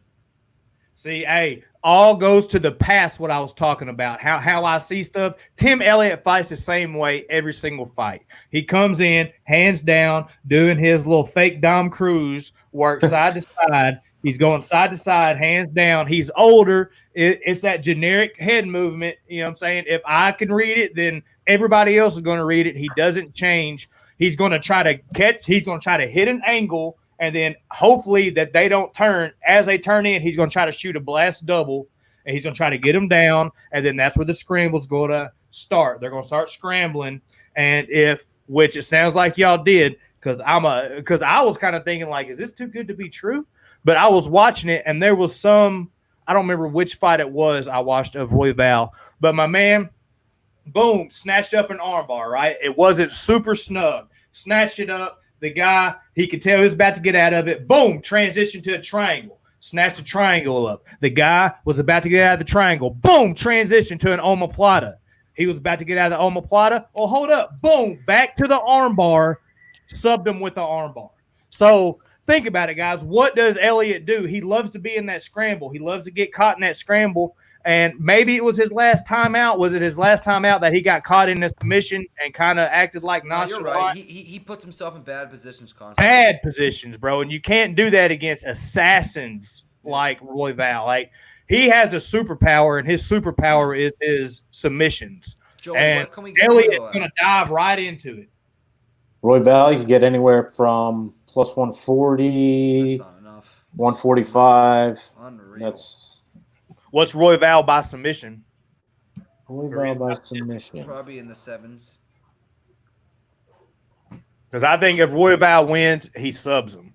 See, hey, all goes to the past, what I was talking about, how I see stuff. Tim Elliott fights the same way every single fight. He comes in, hands down, doing his little fake Dom Cruz work side to side, He's going side to side, hands down. He's older. It's that generic head movement. You know what I'm saying? If I can read it, then everybody else is going to read it. He doesn't change. He's going to try to catch. He's going to try to hit an angle, and then hopefully that they don't turn. As they turn in, he's going to try to shoot a blast double, and he's going to try to get them down, and then that's where the scramble's going to start. They're going to start scrambling, and which it sounds like y'all did, because I was kind of thinking like, is this too good to be true? But I was watching it, and there was some, I don't remember which fight it was I watched of Royval, but my man, boom, snatched up an armbar, right? It wasn't super snug. Snatched it up. The guy, he could tell he was about to get out of it. Boom, transition to a triangle. Snatched the triangle up. The guy was about to get out of the triangle. Boom, transition to an omoplata. He was about to get out of the omoplata. Oh, hold up. Boom, back to the armbar. Subbed him with the armbar. So think about it, guys. What does Elliott do? He loves to be in that scramble. He loves to get caught in that scramble. And maybe it was his last time out. Was it his last time out that he got caught in this submission and kind of acted like nonchalant? You're right. He puts himself in bad positions constantly. Bad positions, bro. And you can't do that against assassins like Royval. Like, he has a superpower, and his superpower is his submissions. Joey, and Elliott's going to dive right into it. Royval, you can get anywhere from plus 140, 145. Unreal. What's Royval by submission? Royval by submission. Probably in the 7s. Because I think if Royval wins, he subs him.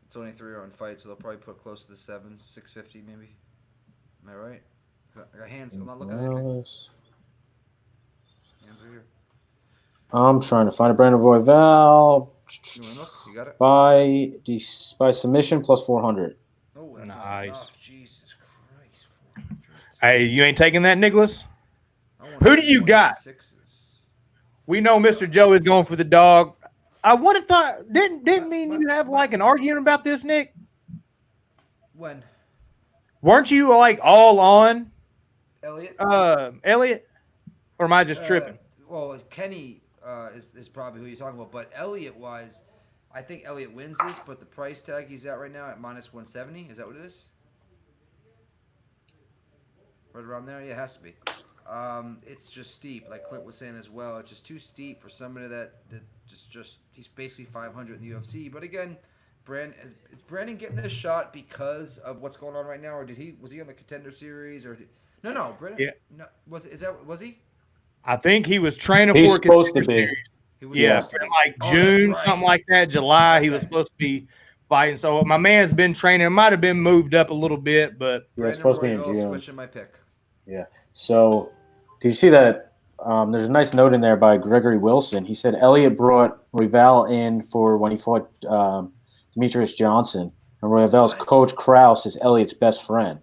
It's only 3-round fight, so they'll probably put close to the 7s, 650 maybe. Am I right? I got hands. I'm not looking at anything. Hands are here. I'm trying to find a Brandon Royval. You got it? By submission plus 400. Oh, that's nice. Enough. Jesus Christ. 400. Hey, you ain't taking that, Nicholas? Who do you got? We know Mr. Joe is going for the dog. I would have thought, didn't mean you have like an argument about this, Nick? When? Weren't you like all on Elliott? Elliott? Or am I just tripping? Well, Kenny is probably who you're talking about, but Elliott-wise, I think Elliott wins this, but the price tag he's at right now at minus 170, is that what it is? Right around there? Yeah, it has to be. It's just steep, like Clint was saying as well. It's just too steep for somebody that just he's basically 500 in the UFC. But again, is Brandon getting this shot because of what's going on right now, or was he on the Contender Series, or no, Brandon? Yeah. No, was he? I think he was training He's for supposed to be. Yeah, like June, something like that, July. Okay. He was supposed to be fighting. So my man's been training. It might have been moved up a little bit, but yeah, it's supposed to be in June. Switching my pick. Yeah. So, do you see that? There's a nice note in there by Gregory Wilson. He said Elliott brought Royval in for when he fought Demetrius Johnson, and Royval's coach Krause is Elliott's best friend.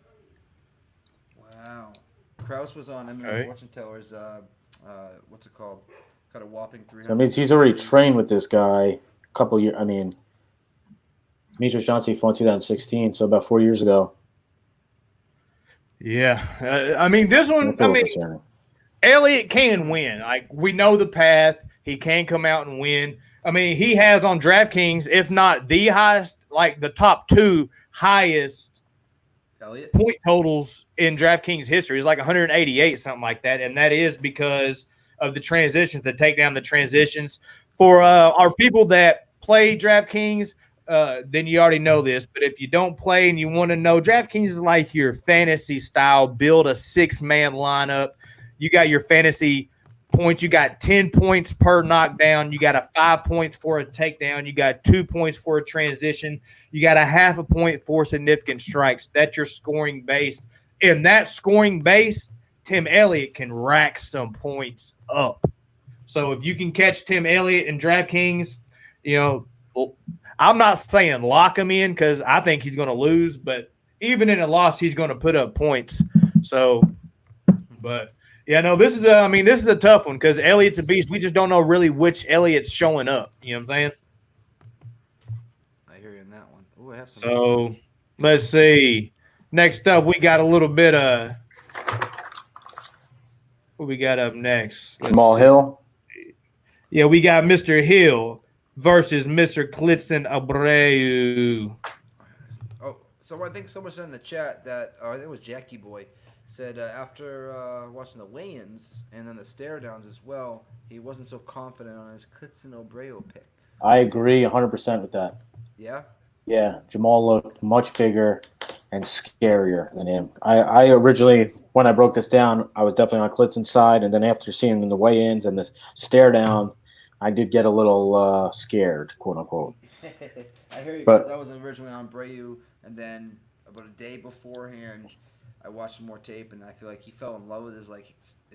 Wow. Krause was on MMA Fortune Teller's. What's it called? Got a whopping 300. So that means he's already trained with this guy a couple years. I mean, Demetrius Johnson fought in 2016, so about 4 years ago. Yeah, I mean this one. I mean, Elliott can win. Like, we know the path. He can come out and win. I mean, he has on DraftKings, if not the highest, like the top 2 highest Elliott point totals in DraftKings history. It's like 188, something like that, and that is because of the transitions, the takedown, the transitions. For our people that play DraftKings, then you already know this. But if you don't play and you want to know, DraftKings is like your fantasy style. Build a 6-man lineup. You got your fantasy points. You got 10 points per knockdown. You got a 5 points for a takedown. You got 2 points for a transition. You got a half a point for significant strikes. That's your scoring base. In that scoring base, Tim Elliott can rack some points up. So if you can catch Tim Elliott in DraftKings, you know, I'm not saying lock him in because I think he's going to lose, but even in a loss, he's going to put up points. So, but yeah, no, this is a tough one because Elliott's a beast. We just don't know really which Elliott's showing up. You know what I'm saying? I hear you in that one. Ooh, I have some. So let's see. Next up, we got a little bit of what we got up next. Jamal Hill. Yeah, we got Mr. Hill versus Mr. Klitzen Abreu. So I think someone said in the chat that, or I think it was Jackie Boy, said after watching the weigh-ins and then the stare downs as well, he wasn't so confident on his Clitson Obreo pick. I agree 100% with that. Yeah? Yeah, Jamal looked much bigger and scarier than him. I originally, when I broke this down, I was definitely on Clitson's side, and then after seeing him in the weigh-ins and the stare down, I did get a little scared, quote unquote. I hear you, But because I was originally on Breu, and then about a day beforehand, I watched some more tape, and I feel like he fell in love with his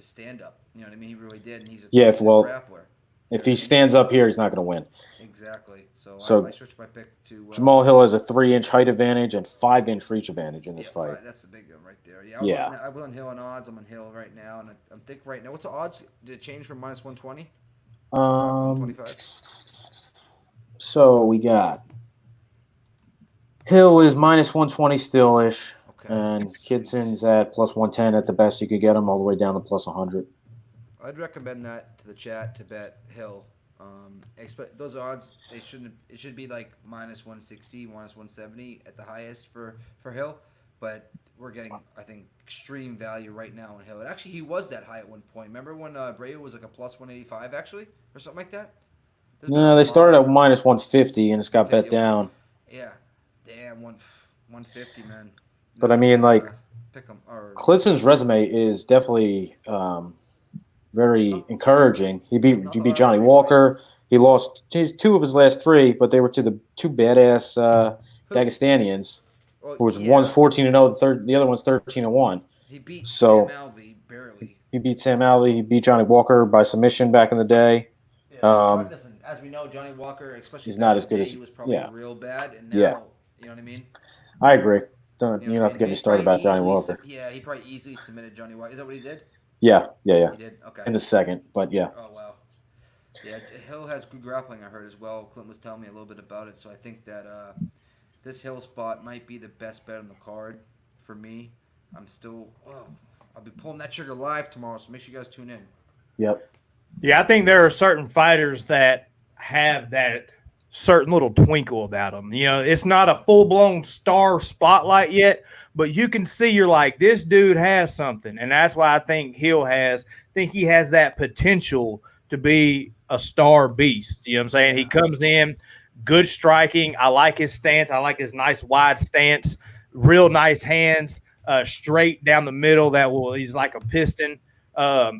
stand-up. You know what I mean? He really did, and he's a grappler. If he stands up here, he's not going to win. Exactly. So I switched my pick to Jamal Hill has a 3-inch height advantage and 5-inch reach advantage in this fight. That's the big one right there. I was on Hill on odds. I'm on Hill right now, and I'm thinking right now. What's the odds? Did it change from minus 120? 125. So we got Hill is minus 120 still-ish, and Kidson's at plus 110 at the best you could get him, all the way down to plus 100. I'd recommend that to the chat to bet Hill. Those odds, it should be like minus 160, minus 170 at the highest for Hill, but we're getting, I think, extreme value right now in Hill. And actually, he was that high at one point. Remember when Breu was like a plus 185 actually, or something like that? No, they started at minus 150 and it's got bet down. Yeah, damn, 150, man. But I mean, like, Clitson's resume is definitely very encouraging. He beat Johnny Walker. He lost two of his last three, but they were to the two badass Dagestanians. One's 14-0, the other one's 13-1. He beat Sam Alvey barely. He beat Sam Alvey. He beat Johnny Walker by submission back in the day. Yeah, listen, as we know, Johnny Walker, especially he's not as good as he was probably real bad, and now you know what I mean. I agree. You don't have to get me started about Johnny Walker. He probably easily submitted Johnny Walker. Is that what he did? Yeah. He did. Okay. In the second, but yeah. Oh wow. Yeah, Hill has good grappling. I heard as well. Clint was telling me a little bit about it, so I think that this Hill spot might be the best bet on the card for me. I'll be pulling that trigger live tomorrow, so make sure you guys tune in. Yep. Yeah, I think there are certain fighters that have that certain little twinkle about them. You know, it's not a full-blown star spotlight yet, but you can see you're like, this dude has something. And that's why I think he has that potential to be a star beast. You know what I'm saying? He comes in, good striking. I like his stance. I like his nice wide stance, real nice hands, straight down the middle. He's like a piston.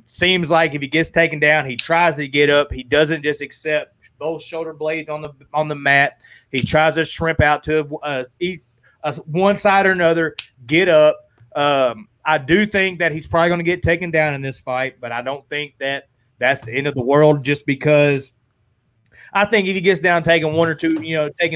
Seems like if he gets taken down, he tries to get up. He doesn't just accept both shoulder blades on the mat. He tries to shrimp out to one side or another, get up. I do think that he's probably going to get taken down in this fight, but I don't think that that's the end of the world, just because I think if he gets down taken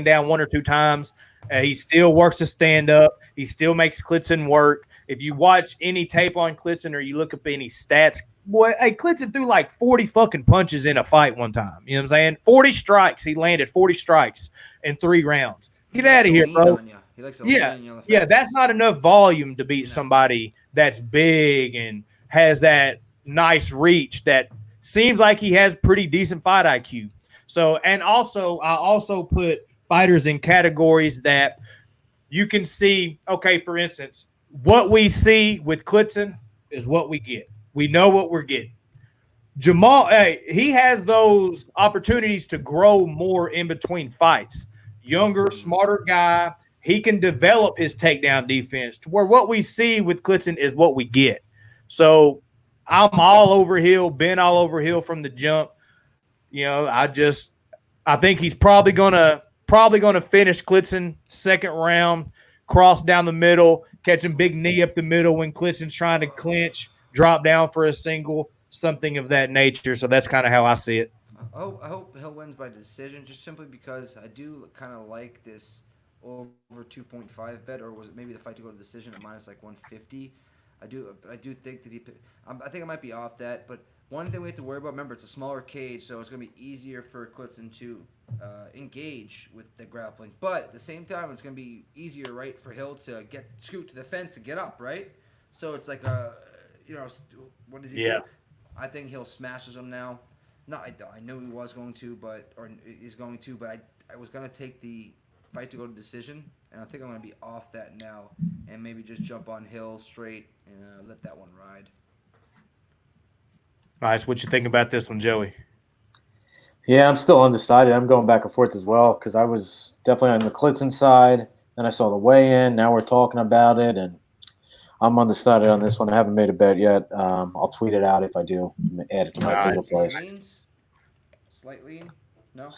down one or two times, he still works to stand up. He still makes Clitson work. If you watch any tape on Clitson or you look up any stats, boy, hey, Clitson threw like 40 fucking punches in a fight one time. You know what I'm saying? 40 strikes. He landed 40 strikes in 3 rounds. Get out of here, bro. He likes to lean on you on the fence. Yeah, that's not enough volume to beat somebody that's big and has that nice reach that seems like he has pretty decent fight IQ. So, and also, I also put fighters in categories that you can see, okay, for instance, what we see with Clitson is what we get. We know what we're getting. Jamal, he has those opportunities to grow more in between fights. Younger, smarter guy. He can develop his takedown defense to where what we see with Clitson is what we get. So I'm all over Hill, been all over Hill from the jump. You know, I think he's probably gonna finish Clitson second round, cross down the middle, catch him big knee up the middle when Clitson's trying to clinch, drop down for a single, something of that nature. So that's kind of how I see it. I hope Hill wins by decision, just simply because I do kind of like this over 2.5 bet, or was it maybe the fight to go to decision at minus like 150? I do think that I think I might be off that, but one thing we have to worry about, remember, it's a smaller cage, so it's going to be easier for Clitson to engage with the grappling. But at the same time, it's going to be easier, right, for Hill to scoot to the fence and get up, right? So it's like what does he do? I think Hill smashes him now. I knew he was going to, but I was going to take the fight to go to decision, and I think I'm going to be off that now and maybe just jump on Hill straight and let that one ride. All right, so what you think about this one, Joey? Yeah, I'm still undecided. I'm going back and forth as well because I was definitely on the Klitzen side. Then I saw the weigh-in. Now we're talking about it, and I'm undecided on this one. I haven't made a bet yet. I'll tweet it out if I do. Add it to my favorite place. Slight lean? No?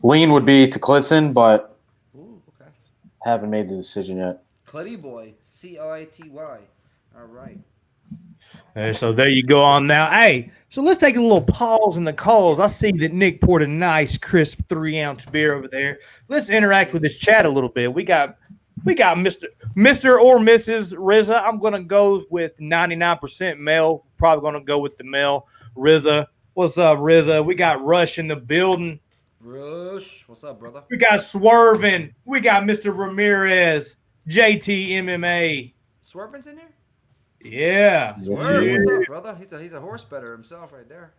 Lean would be to Klitzen, but okay. Haven't made the decision yet. Clitty boy. City. All right. So there you go on now. Hey, so let's take a little pause in the calls. I see that Nick poured a nice, crisp 3-ounce beer over there. Let's interact with this chat a little bit. We got Mr. or Mrs. Rizza. I'm gonna go with 99% male. Probably gonna go with the male. Rizza, what's up, Rizza? We got Rush in the building. Rush, what's up, brother? We got Swervin. We got Mr. Ramirez. JT MMA. Swervin's in here? Yeah. Swerve, what's up, brother? He's a horse better himself right there.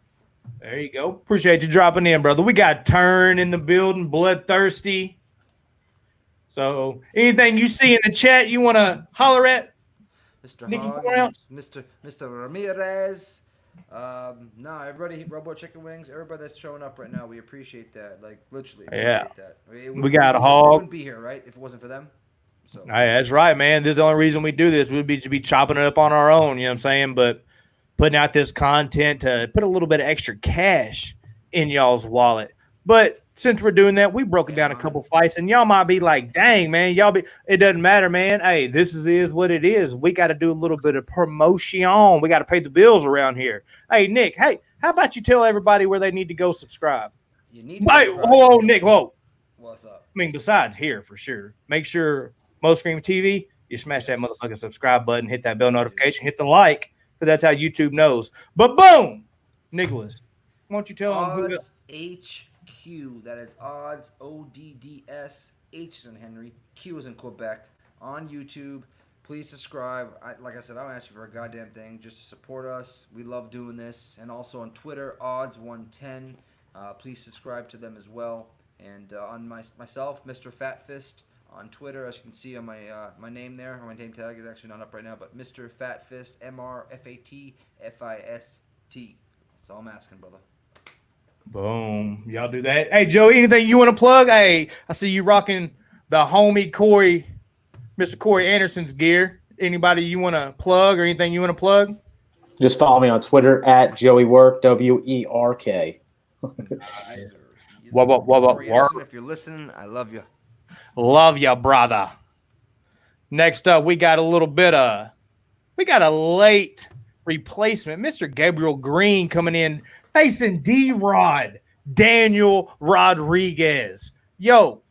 There you go. Appreciate you dropping in, brother. We got Turn in the building, Bloodthirsty. So anything you see in the chat you want to holler at? Mr. Nicky Hogg, 4 ounce? Mr. Ramirez. No, everybody, Robo Chicken Wings, everybody that's showing up right now, we appreciate that. Like, literally appreciate that. We got a Hog. We wouldn't be here, right, if it wasn't for them. So. Hey, that's right, man. This is the only reason we do this. We'd be chopping it up on our own, you know what I'm saying? But putting out this content to put a little bit of extra cash in y'all's wallet. But since we're doing that, we broke down a couple fights, and y'all might be like, dang, man, it doesn't matter, man. Hey, this is what it is. We got to do a little bit of promotion. We got to pay the bills around here. Hey, Nick, how about you tell everybody where they need to go subscribe? You need to whoa, Nick, whoa. What's up? I mean, besides here, for sure. Make sure Mo Scream TV, you smash that motherfucking subscribe button, hit that bell notification, hit the like, because that's how YouTube knows. But boom, Nicholas, why don't you tell them who HQ, that is odds, ODDS, H is in Henry, Q is in Quebec, on YouTube. Please subscribe. Like I said, I don't ask you for a goddamn thing. Just support us. We love doing this. And also on Twitter, odds110. Please subscribe to them as well. And on myself, Mr. Fat Fist, on Twitter, as you can see on my name there, my name tag is actually not up right now, but Mr. Fat Fist, MrFatFist. That's all I'm asking, brother. Boom. Y'all do that. Hey, Joe, anything you want to plug? Hey, I see you rocking the homie Mr. Corey Anderson's gear. Anybody you want to plug or anything you want to plug? Just follow me on Twitter at Joey Werk, WERK. What? If you're listening, I love you. Love ya, brother. Next up, we got a late replacement. Mr. Gabriel Green coming in, facing D-Rod, Daniel Rodriguez. Yo,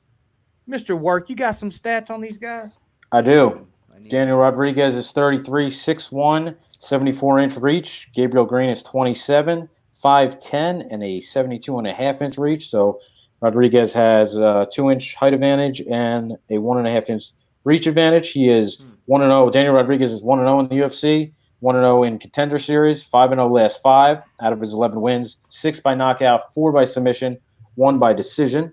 Mr. Werk, you got some stats on these guys? I do. Daniel Rodriguez is 33, 6'1", 74-inch reach. Gabriel Green is 27, 5'10", and a 72.5-inch reach. So Rodriguez has a 2-inch height advantage and a 1.5-inch reach advantage. He is 1-0. Daniel Rodriguez is 1-0 in the UFC, 1-0 in Contender Series, 5-0 last 5 out of his 11 wins, 6 by knockout, 4 by submission, 1 by decision.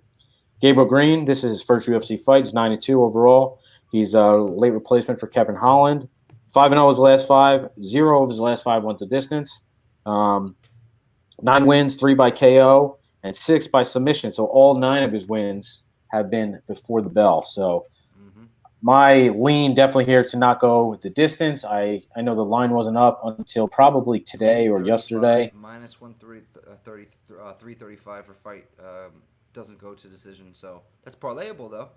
Gabriel Green, this is his first UFC fight. He's 9-2 overall. He's a late replacement for Kevin Holland. 5-0 his last 5. 0 of his last 5 went the distance. 9 wins, 3 by KO, and 6 by submission. So all 9 of his wins have been before the bell. So my lean definitely here to not go the distance. I know the line wasn't up until probably today or yesterday. Minus 335 for fight. Doesn't go to decision. So that's parlayable, though.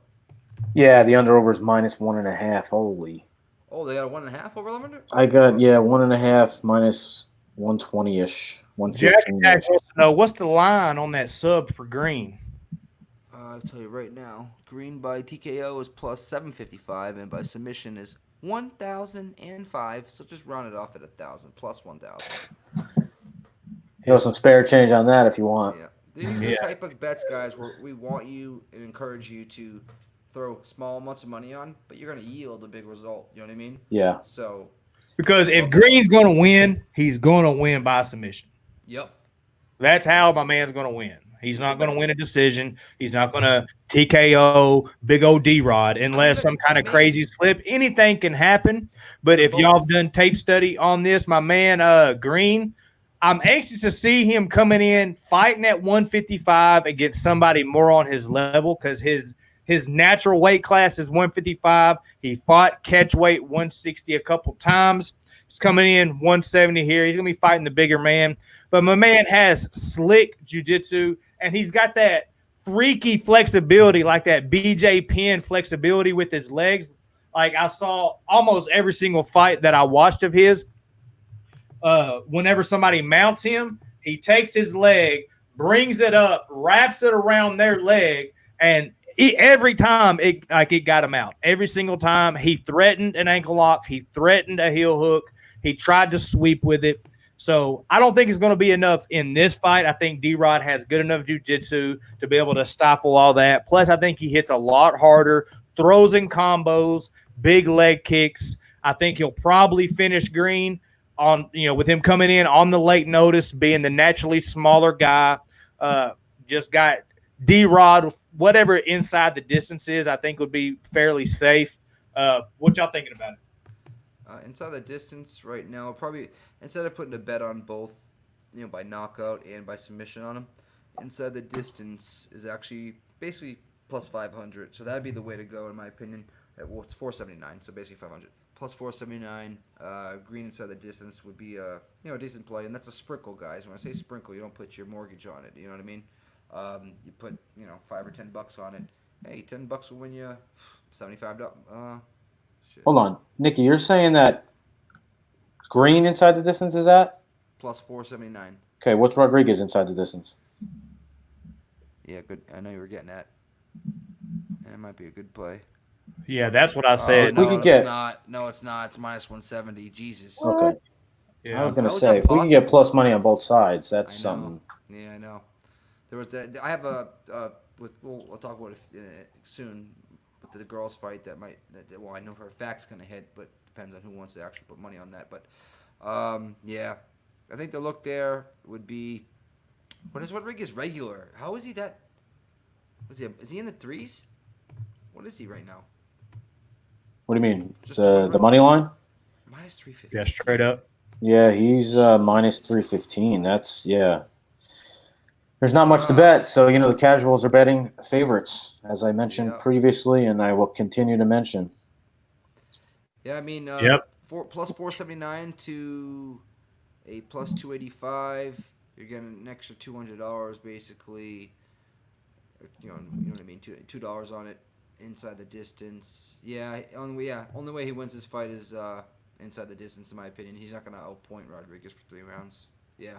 Yeah, the under over is minus 1.5. Holy. Oh, they got a 1.5 over limit? I got, 1.5 minus 120-ish. Jack wants to know, what's the line on that sub for Green? I'll tell you right now. Green by TKO is plus 755, and by submission is 1,005. So just round it off at 1,000 plus 1,000. Have some spare change on that if you want. Yeah. These are the type of bets, guys, where we want you and encourage you to throw small amounts of money on, but you're going to yield a big result. You know what I mean? Yeah. So, because if Green's going to win, he's going to win by submission. Yep. That's how my man's going to win. He's not going to win a decision. He's not going to TKO Big O D-Rod unless some kind of crazy slip. Anything can happen. But if y'all have done tape study on this, my man Green, I'm anxious to see him coming in fighting at 155 against somebody more on his level because his natural weight class is 155. He fought catch weight 160 a couple times. He's coming in 170 here. He's going to be fighting the bigger man. But my man has slick jiu-jitsu, and he's got that freaky flexibility, like that BJ Penn flexibility with his legs. Like I saw almost every single fight that I watched of his. Whenever somebody mounts him, he takes his leg, brings it up, wraps it around their leg, and every time it got him out. Every single time he threatened an ankle lock, he threatened a heel hook, he tried to sweep with it. So I don't think it's going to be enough in this fight. I think D-Rod has good enough jiu-jitsu to be able to stifle all that. Plus, I think he hits a lot harder, throws in combos, big leg kicks. I think he'll probably finish Green on, with him coming in on the late notice, being the naturally smaller guy. Just got D-Rod, whatever inside the distance is, I think would be fairly safe. What y'all thinking about it? Inside the distance right now, probably instead of putting a bet on both, by knockout and by submission on him, inside the distance is actually basically plus 500. So that'd be the way to go, in my opinion. Well, it's 479, so basically 500 plus 479. Green inside the distance would be a decent play, and that's a sprinkle, guys. When I say sprinkle, you don't put your mortgage on it. You know what I mean? You put $5 or $10 on it. Hey, $10 will win you $75. Hold on, Nikki, you're saying that Green inside the distance is at? Plus 479. Okay, what's Rodriguez inside the distance? Yeah, good. I know you were getting at. And it might be a good play. Yeah, that's what I said. It's not. It's minus 170. Jesus. Okay. Yeah. I was going to say, if we can get plus money on both sides, that's something. Yeah, I know. There was I have we'll talk about it soon. The girls fight I know for a fact it's going to hit, but depends on who wants to actually put money on that. But yeah, I think the look there would be, what is Rodriguez regular? How is he that? Is he in the threes? What is he right now? What do you mean? The money line? Minus 350. Yeah, straight up. Yeah, he's minus 315. There's not much to bet, so the casuals are betting favorites, as I mentioned previously, and I will continue to mention. Yeah, I mean, plus 479 to a plus 285, you're getting an extra $200 basically. You know what I mean? $2 on it inside the distance. Yeah, only way he wins this fight is inside the distance, in my opinion. He's not gonna outpoint Rodriguez for 3 rounds. Yeah.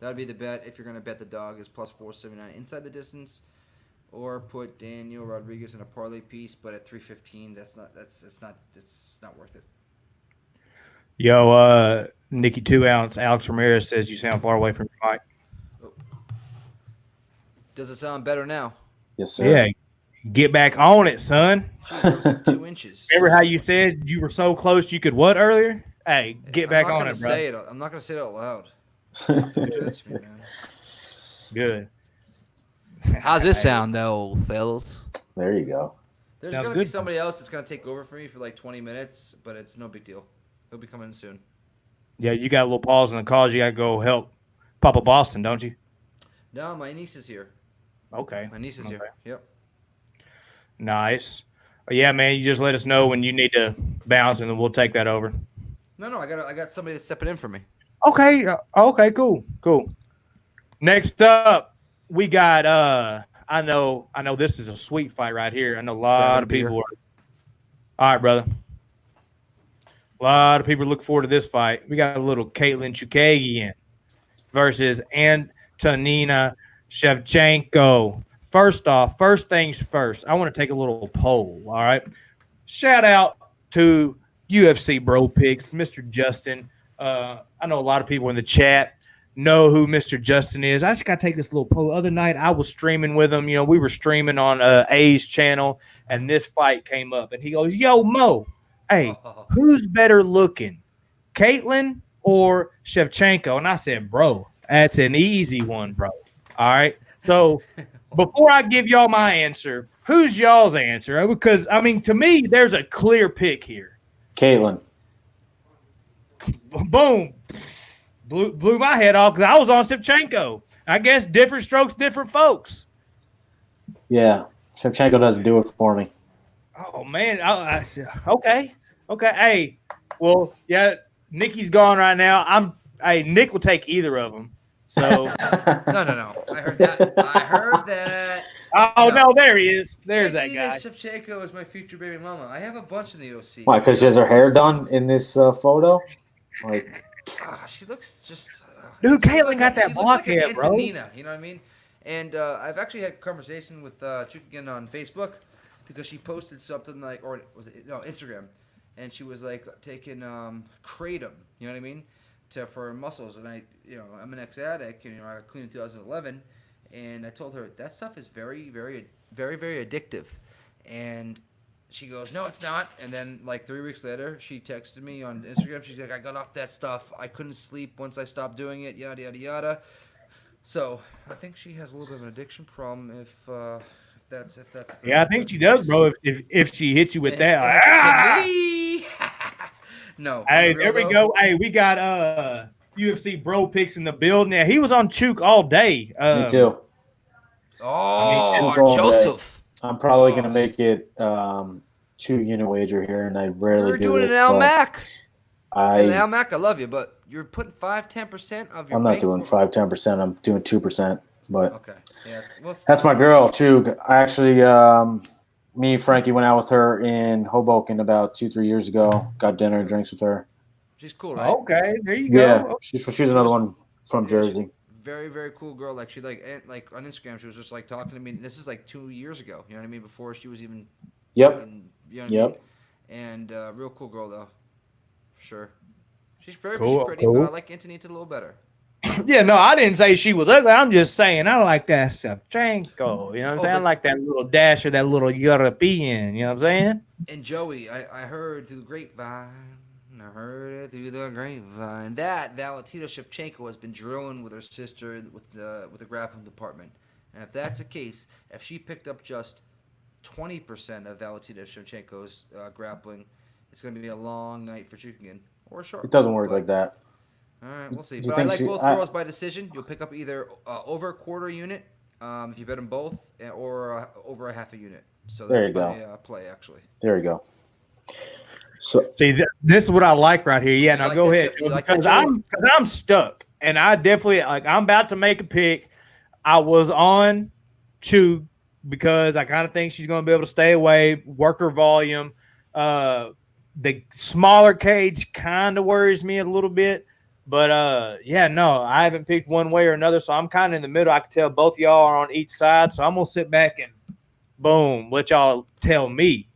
That'd be the bet if you're gonna bet the dog is plus 479 inside the distance, or put Daniel Rodriguez in a parlay piece, but at 315, it's not worth it. Yo, Nikki 2 ounce Alex Ramirez says you sound far away from your mic. Oh. Does it sound better now? Yes, sir. Yeah, get back on it, son. Jeez, that was like 2 inches. Remember how you said you were so close you could what earlier? Hey, get back on it, bro. I'm not gonna say it out loud. Judge me, man. Good. How's this sound, though, fellas? There you go. There's going to be somebody else that's going to take over for me for like 20 minutes, but it's no big deal. He'll be coming soon. Yeah, you got a little pause in the calls. You got to go help Papa Boston, don't you? No, my niece is here. Okay. My niece is here. Yep. Nice. Yeah, man, you just let us know when you need to bounce, and then we'll take that over. No, I got somebody that's stepping in for me. Okay. Okay. Cool. Next up, we got. I know. This is a sweet fight right here. I know a lot of people are. All right, brother. A lot of people look forward to this fight. We got a little Caitlin Chukagian versus Antonina Shevchenko. First things first, I want to take a little poll. All right. Shout out to UFC Bro Picks, Mr. Justin. I know a lot of people in the chat know who Mr. Justin is. I just got to take this little poll. The other night, I was streaming with him. We were streaming on A's channel, and this fight came up. And he goes, yo, Mo, hey, who's better looking, Caitlin or Shevchenko? And I said, bro, that's an easy one, bro. All right. So before I give y'all my answer, who's y'all's answer? Because, I mean, to me, there's a clear pick here. Caitlin. Boom. Blew my head off because I was on Shevchenko. I guess different strokes, different folks. Yeah. Shevchenko doesn't do it for me. Oh, man. Okay. Hey, well, yeah, Nikki's gone right now. Nick will take either of them. So no. I heard that. Oh no, there he is. There's that guy. Shevchenko is my future baby mama. I have a bunch in the OC. Why? Because she has her hair done in this photo. Like, she looks just. Dude, Caitlin got that block hair, bro. Nina, you know what I mean? And I've actually had a conversation with Chukigan on Facebook because she posted something like, or was it Instagram, and she was like taking kratom. You know what I mean? For her muscles, and I'm an ex-addict, and I cleaned in 2011, and I told her that stuff is very, very, very, very addictive, and she goes, no, it's not, and then like 3 weeks later, she texted me on Instagram, she's like, I got off that stuff, I couldn't sleep once I stopped doing it, yada, yada, yada, so I think she has a little bit of an addiction problem if that's I think she does, bro, if she hits you with that. No. Hey, there we go. Hey, we got UFC bro picks in the building. Yeah, he was on Chuk all day. Me too. Joseph. I'm probably gonna make it 2-unit wager here, and I rarely You're doing an Al Mac. Al Mac, I love you, but you're putting 5-10% of your. I'm not doing 5-10%. I'm doing 2%. But okay, yeah, that's my girl, Chug. I actually. Me and Frankie went out with her in Hoboken about 2-3 years ago. Got dinner and drinks with her. She's cool, right? Okay, there you go. Yeah, she's another one from Jersey. Very, very cool girl. Like she like on Instagram, she was just like talking to me. This is like 2 years ago. You know what I mean? Before she was even. Yep. You know what I mean? And real cool girl though, for sure. She's very pretty, but I like Antonita a little better. Yeah, no, I didn't say she was ugly. I'm just saying I like that Shevchenko. You know what I'm saying? I like that little dash of that little European. You know what I'm saying? And Joey, I heard through the grapevine. That Valentina Shevchenko has been drilling with her sister with the grappling department. And if that's the case, if she picked up just 20% of Valentina Shevchenko's grappling, it's going to be a long night for Chukigan or a short. It doesn't work like that. All right, we'll see. But I like both girls by decision. You'll pick up either over a quarter unit if you bet them both, or over a half a unit. So that's my play, actually. There you go. So see, this is what I like right here. Yeah, now go ahead, because I'm stuck, and I definitely I'm about to make a pick. I was on Chu because I kind of think she's going to be able to stay away, work her volume. The smaller cage kind of worries me a little bit. But, I haven't picked one way or another, so I'm kind of in the middle. I can tell both y'all are on each side, so I'm going to sit back and, boom, let y'all tell me.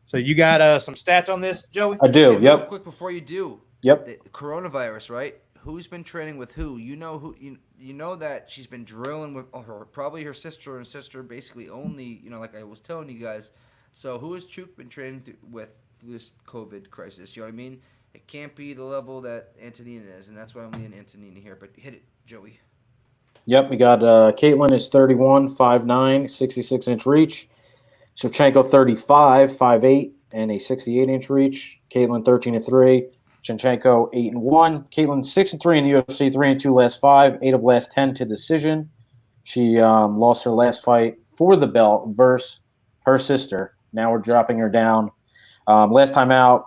So you got some stats on this, Joey? I do, yep. Real quick before you do. Yep. The coronavirus, right? Who's been training with who? You know you know that she's been drilling with probably her sister and sister basically only, like I was telling you guys. So who has Chuk been training with through this COVID crisis? You know what I mean? It can't be the level that Antonina is, and that's why I'm leaning Antonina here. But hit it, Joey. Yep, we got Caitlin is 31, 5'9", 66-inch reach. Shevchenko 35, 5'8", and a 68-inch reach. Caitlin 13-3. Shevchenko 8-1. Caitlin 6-3 in the UFC, 3-2 last 5, 8 of last 10 to decision. She lost her last fight for the belt versus her sister. Now we're dropping her down. Last time out.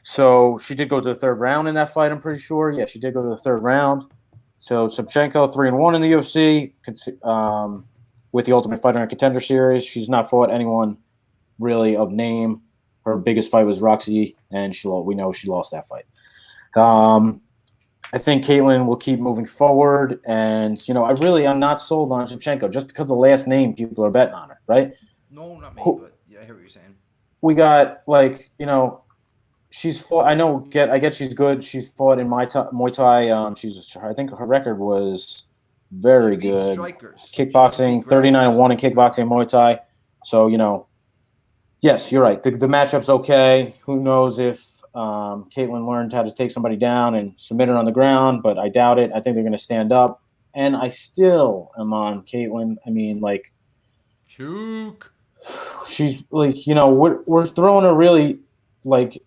So she did go to the third round in that fight, I'm pretty sure. Yeah, she did go to the third round. So Shevchenko 3-1 in the UFC with the Ultimate Fighter and Contender Series. She's not fought anyone really of name. Her biggest fight was Roxy, and we know she lost that fight. I think Caitlin will keep moving forward, and I'm not sold on Shevchenko just because the last name people are betting on her, right? No, not me, but yeah, I hear what you're saying. We got she's fought. I get she's good. She's fought in Muay Thai. I think her record was very good. Strikers. Kickboxing, 39-1 in kickboxing and Muay Thai. So yes, you're right. The matchup's okay. Who knows if Caitlin learned how to take somebody down and submit her on the ground, but I doubt it. I think they're going to stand up. and I still am on Caitlyn. I mean, like, Chook. she's like, we're throwing a really like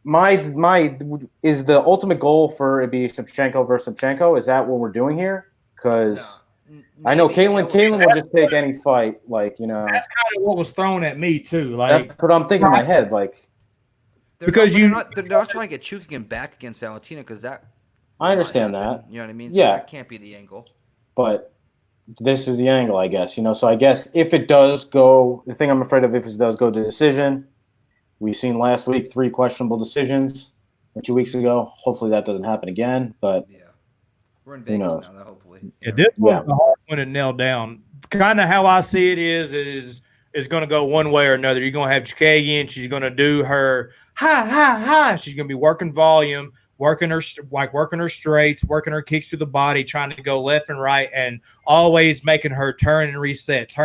my is the ultimate goal for it be Shevchenko versus Shevchenko? Is that what we're doing here? Because I know Caitlyn will just take any fight, like, That's kind of what was thrown at me too. Like that's what I'm thinking in my head, like. They're not trying to get Chuk again back against Valentina because that. I understand that. You know what I mean? Yeah. So that can't be the angle. But this is the angle, I guess. So I guess if it does go, the thing I'm afraid of if it does go to decision, we've seen last week 3 questionable decisions, or 2 weeks ago. Hopefully that doesn't happen again. But yeah, we're in Vegas now. Hopefully. Yeah, this one's a hard one to nail down. Kind of how I see it is going to go one way or another. You're going to have Chikagian. She's going to do her ha. She's going to be working volume, working her straights, working her kicks to the body, trying to go left and right, and always making her turn and reset.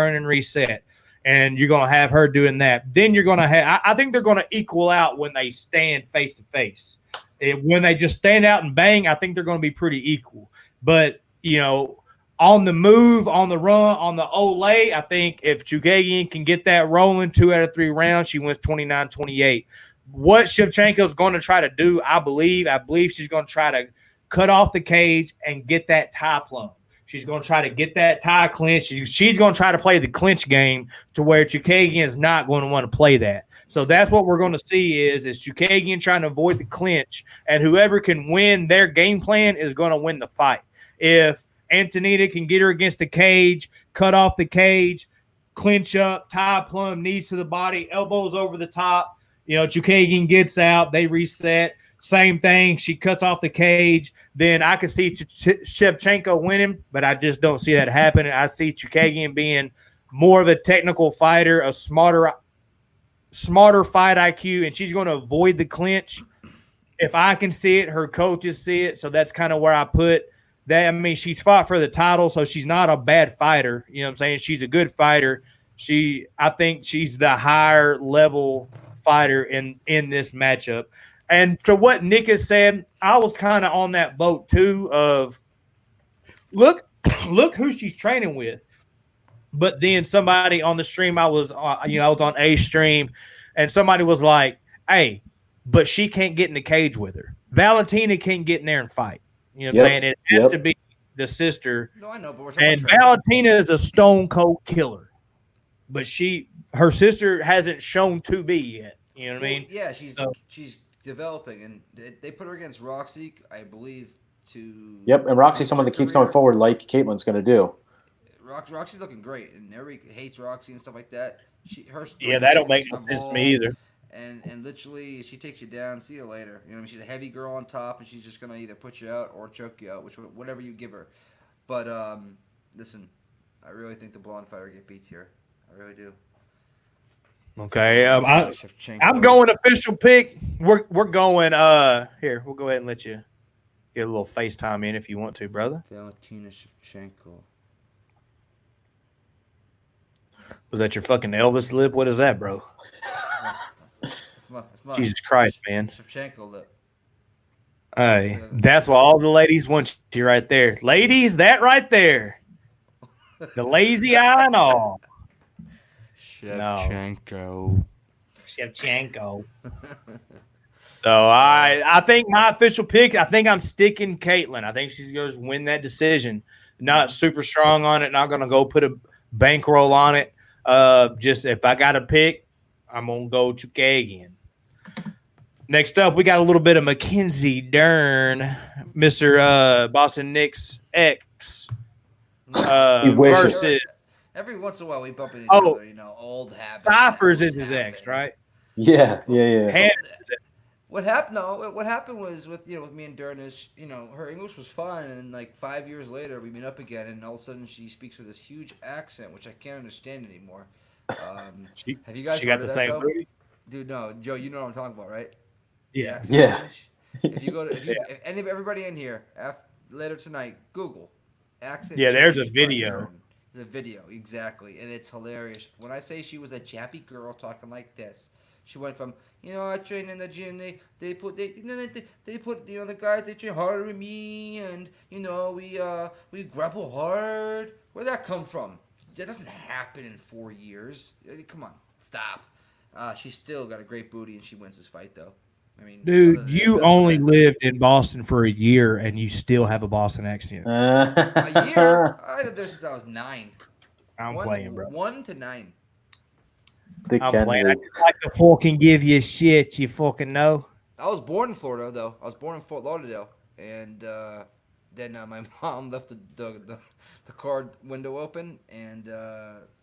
And you're going to have her doing that. Then you're going to have – I think they're going to equal out when they stand face-to-face. When they just stand out and bang, I think they're going to be pretty equal. But, on the move, on the run, on the Olay, I think if Chookagian can get that rolling 2 out of 3 rounds, she wins 29-28. What Shevchenko's going to try to do, I believe she's going to try to cut off the cage and get that tie plum. She's going to try to get that tie clinch. She's going to try to play the clinch game to where Chookagian is not going to want to play that. So that's what we're going to see is Chookagian trying to avoid the clinch, and whoever can win their game plan is going to win the fight. If Antonita can get her against the cage, cut off the cage, clinch up, tie plum, knees to the body, elbows over the top, Chookagian gets out, they reset. Same thing. She cuts off the cage. Then I could see Shevchenko winning, but I just don't see that happening. I see Chookagian being more of a technical fighter, a smarter fight IQ, and she's going to avoid the clinch. If I can see it, her coaches see it. So that's kind of where I put that. I mean, she's fought for the title, so she's not a bad fighter. You know what I'm saying? She's a good fighter. I think she's the higher level fighter in this matchup. And to what Nick has said, I was kind of on that boat too of look who she's training with. But then somebody on the stream, I was on a stream, and somebody was like, hey, but she can't get in the cage with her. Valentina can't get in there and fight. You know what I'm saying? It has to be the sister. No, I know, but and Valentina is a stone cold killer. But her sister hasn't shown to be yet. You know what I mean? Yeah, she's developing, and they put her against Roxy, I believe, to. Yep, and Roxy's someone that keeps coming forward like Caitlyn's going to do. Roxy's looking great, and everybody hates Roxy and stuff like that. That don't make no sense to me either. And literally, she takes you down. See you later. You know, she's a heavy girl on top, and she's just gonna either put you out or choke you out, whatever you give her. But listen, I really think the blonde fighter get beats here. I really do. Okay, I'm going official pick. We're going. Here, we'll go ahead and let you get a little FaceTime in if you want to, brother. Valentina Shevchenko. Was that your fucking Elvis lip? What is that, bro? Jesus Christ, man. Shevchenko lip. Hey, that's why all the ladies want you right there. Ladies, that right there. The lazy eye and all. Shevchenko. So I think my official pick, I think I'm sticking Caitlyn. I think she's going to win that decision. Not super strong on it. Not going to go put a bankroll on it. Just if I got to pick, I'm going to go Chookagian. Next up, we got a little bit of Mackenzie Dern, Mr. Boston Knicks X versus. Every once in a while, we bump into each other, old habits. Cyphers is his ex, right? Yeah. What happened? No, what happened was with me and Dern is her English was fine, and like 5 years later we meet up again, and all of a sudden she speaks with this huge accent, which I can't understand anymore. Have you guys? She got the same booty? Dude, no, Joe, you know what I'm talking about, right? Yeah. If you go to, if everybody in here later tonight, Google accent. Yeah, there's a video. There's a video, exactly, and it's hilarious. When I say she was a jappy girl talking like this, She went from, I train in the gym. They put the guys, they train harder than me, and we grapple hard. Where'd that come from? That doesn't happen in 4 years. Come on, stop. She's still got a great booty, and she wins this fight though. I mean, dude, you only lived in Boston for a year, and you still have a Boston accent. A year? I lived there since I was 9. I'm playing, bro. 1 to 9. I'm playing. I just like to fucking give you shit, you fucking know. I was born in Florida, though. I was born in Fort Lauderdale, and then my mom left the car window open, and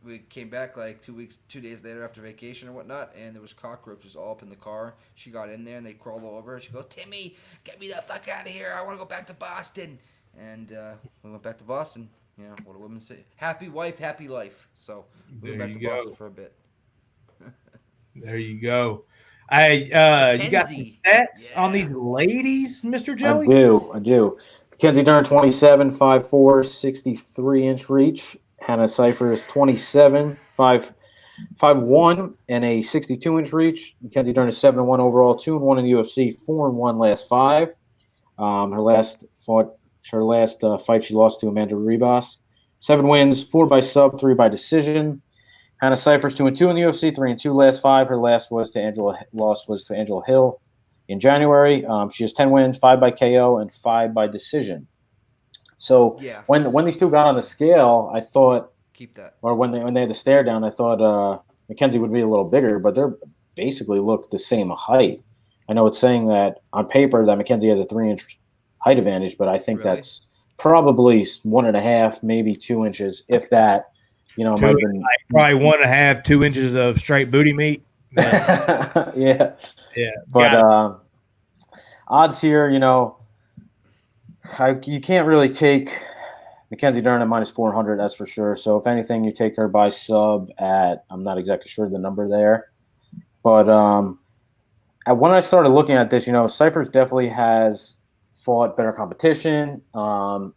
we came back like 2 days later after vacation or whatnot, and there was cockroaches all up in the car. She got in there, and they crawled all over her. She goes, "Timmy, get me the fuck out of here. I want to go back to Boston." And we went back to Boston. What do women say? Happy wife, happy life. So we went back to Boston for a bit. There you go. You got some stats on these ladies, Mr. Joey? I do. Mackenzie Dern, 27, 5'4", 63-inch reach. Hannah Cipher is 27, 5'1", and a 62-inch reach. Mackenzie Dern is 7-1 overall, 2-1 in the UFC, 4-1 last 5. Her last fight she lost to Amanda Ribas. 7 wins, 4 by sub, 3 by decision. Hannah Cipher's 2-2 in the UFC, 3-2 last 5. Her loss was to Angela Hill in January. She has 10 wins, 5 by KO, and 5 by decision. So when these two got on the scale, I thought keep that. Or when they had the stare down, I thought Mackenzie would be a little bigger, but they're basically look the same height. I know it's saying that on paper that Mackenzie has a 3-inch height advantage, but I think that's probably 1.5, maybe 2 inches, if that. Might have been probably 1.5, 2 inches of straight booty meat. Yeah. But odds here, you can't really take Mackenzie Dern at -400, that's for sure. So if anything, you take her by sub at, I'm not exactly sure the number there. But when I started looking at this, Cyphers definitely has fought better competition.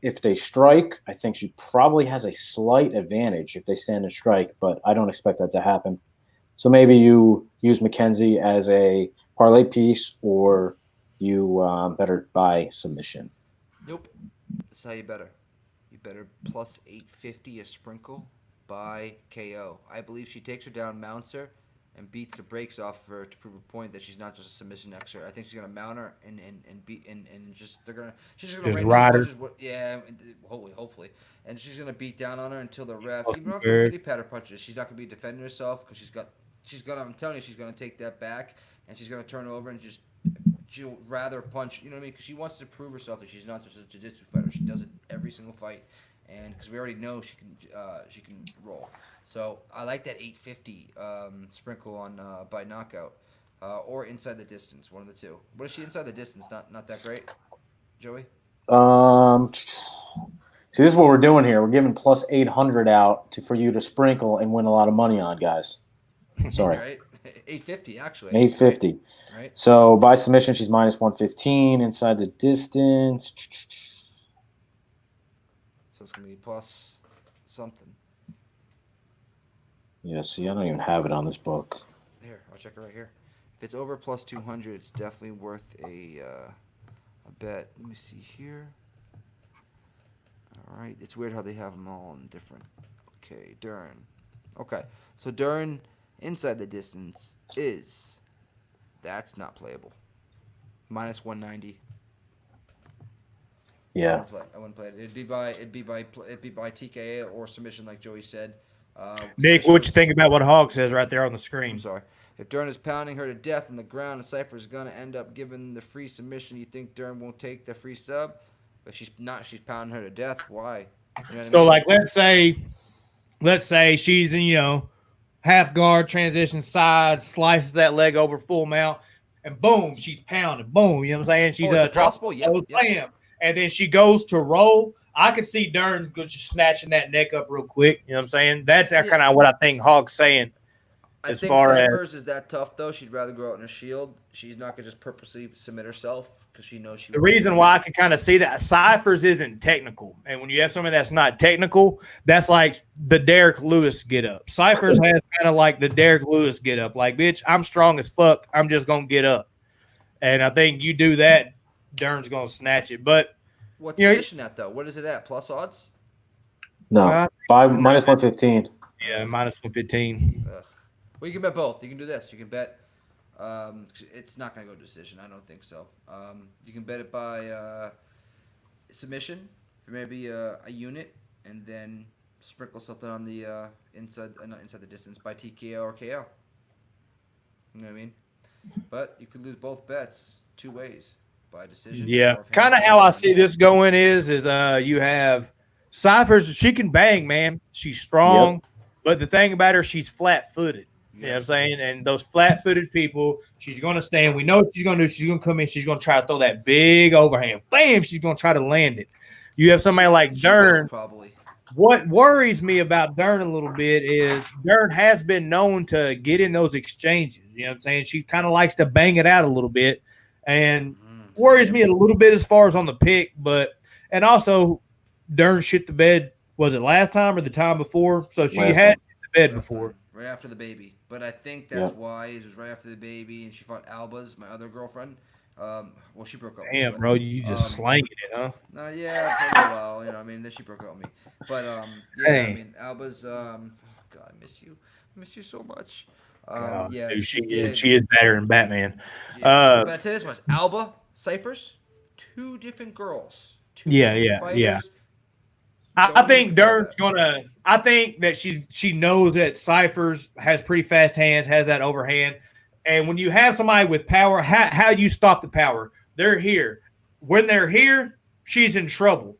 If they strike, I think she probably has a slight advantage if they stand and strike, but I don't expect that to happen. So maybe you use Mackenzie as a parlay piece, or you better by submission. Nope. That's how you better. You better plus 850 a sprinkle by KO. I believe she takes her down, mounts her, and beats the brakes off of her to prove a point that she's not just a submission expert. I think she's gonna mount her and beat and just she's just gonna ride her. Hopefully, and she's gonna beat down on her until the ref. Even if her kitty patter punches, she's not gonna be defending herself because I'm telling you, she's gonna take that back and she's gonna turn over and she'll rather punch. You know what I mean? Because she wants to prove herself that she's not just a jiu-jitsu fighter. She does it every single fight, and because we already know she can roll. So I like that 850 sprinkle on by knockout or inside the distance, one of the two. What is she inside the distance? Not that great, Joey. See, this is what we're doing here. We're giving plus 800 out for you to sprinkle and win a lot of money on, guys. Sorry. Right? 850 actually. 850. Right. So by submission, she's -115 inside the distance. So it's gonna be plus something. Yeah, see, I don't even have it on this book. Here, I'll check it right here. If it's over plus 200, it's definitely worth a bet. Let me see here. All right, it's weird how they have them all in different. Okay, Dern. Okay, so Dern inside the distance that's not playable. -190. Yeah, I wouldn't play it. It'd be by TKA or submission, like Joey said. Nick, what you think about what Hog says right there on the screen? I'm sorry. If Dern is pounding her to death on the ground, the Cypher is going to end up giving the free submission. You think Dern won't take the free sub? But she's not. She's pounding her to death. Why? You know what I mean? Like, let's say she's in, half guard, transition side, slices that leg over full mount, and boom, she's pounding. Boom, you know what I'm saying? She's possible. Yep. Bam. And then she goes to roll. I could see Dern just snatching that neck up real quick. You know what I'm saying? That's kind of what I think Hog's saying. I think Cyphers is that tough, though. She'd rather go out in a shield. She's not going to just purposely submit herself because she knows she. The reason why I can kind of see that Cyphers isn't technical, and when you have somebody that's not technical, that's like the Derek Lewis get up. Cyphers has kind of like the Derek Lewis get up. Like, bitch, I'm strong as fuck. I'm just gonna get up, and I think you do that, Dern's gonna snatch it. But what's submission at though? What is it at? Plus odds? No, minus 115. Yeah, minus 115. Well, you can bet both. You can do this. You can bet. It's not going to go to decision. I don't think so. You can bet it by submission for maybe a unit, and then sprinkle something on the inside the distance by TKO or KO. You know what I mean? But you could lose both bets 2 ways by decision. Yeah, kind of how I see this going is you have Cyphers. She can bang, man. She's strong, but the thing about her, she's flat-footed. You know what I'm saying? And those flat-footed people, she's going to stand. We know what she's going to do. She's going to come in. She's going to try to throw that big overhand. Bam! She's going to try to land it. You have somebody like Dern. Probably. What worries me about Dern a little bit is Dern has been known to get in those exchanges. You know what I'm saying? She kind of likes to bang it out a little bit. And worries me a little bit as far as on the pick. And also, Dern shit the bed. Was it last time or the time before? So she had shit the bed before. Right after the baby. But I think that's why it was right after the baby, and she fought Alba's, my other girlfriend. Well, she broke up. Damn, bro, you just slanging it, huh? No, yeah, for a while, you know. I mean, then she broke up with me. But I mean, Alba's. God, I miss you. I miss you so much. Yeah, dude, she is better than Batman. Yeah, but I tell you this much: Alba, Cyphers, 2 different girls. 2 different fighters. I think Dern's gonna. I think that she knows that Cyphers has pretty fast hands, has that overhand, and when you have somebody with power, how do you stop the power? They're here. When they're here, she's in trouble.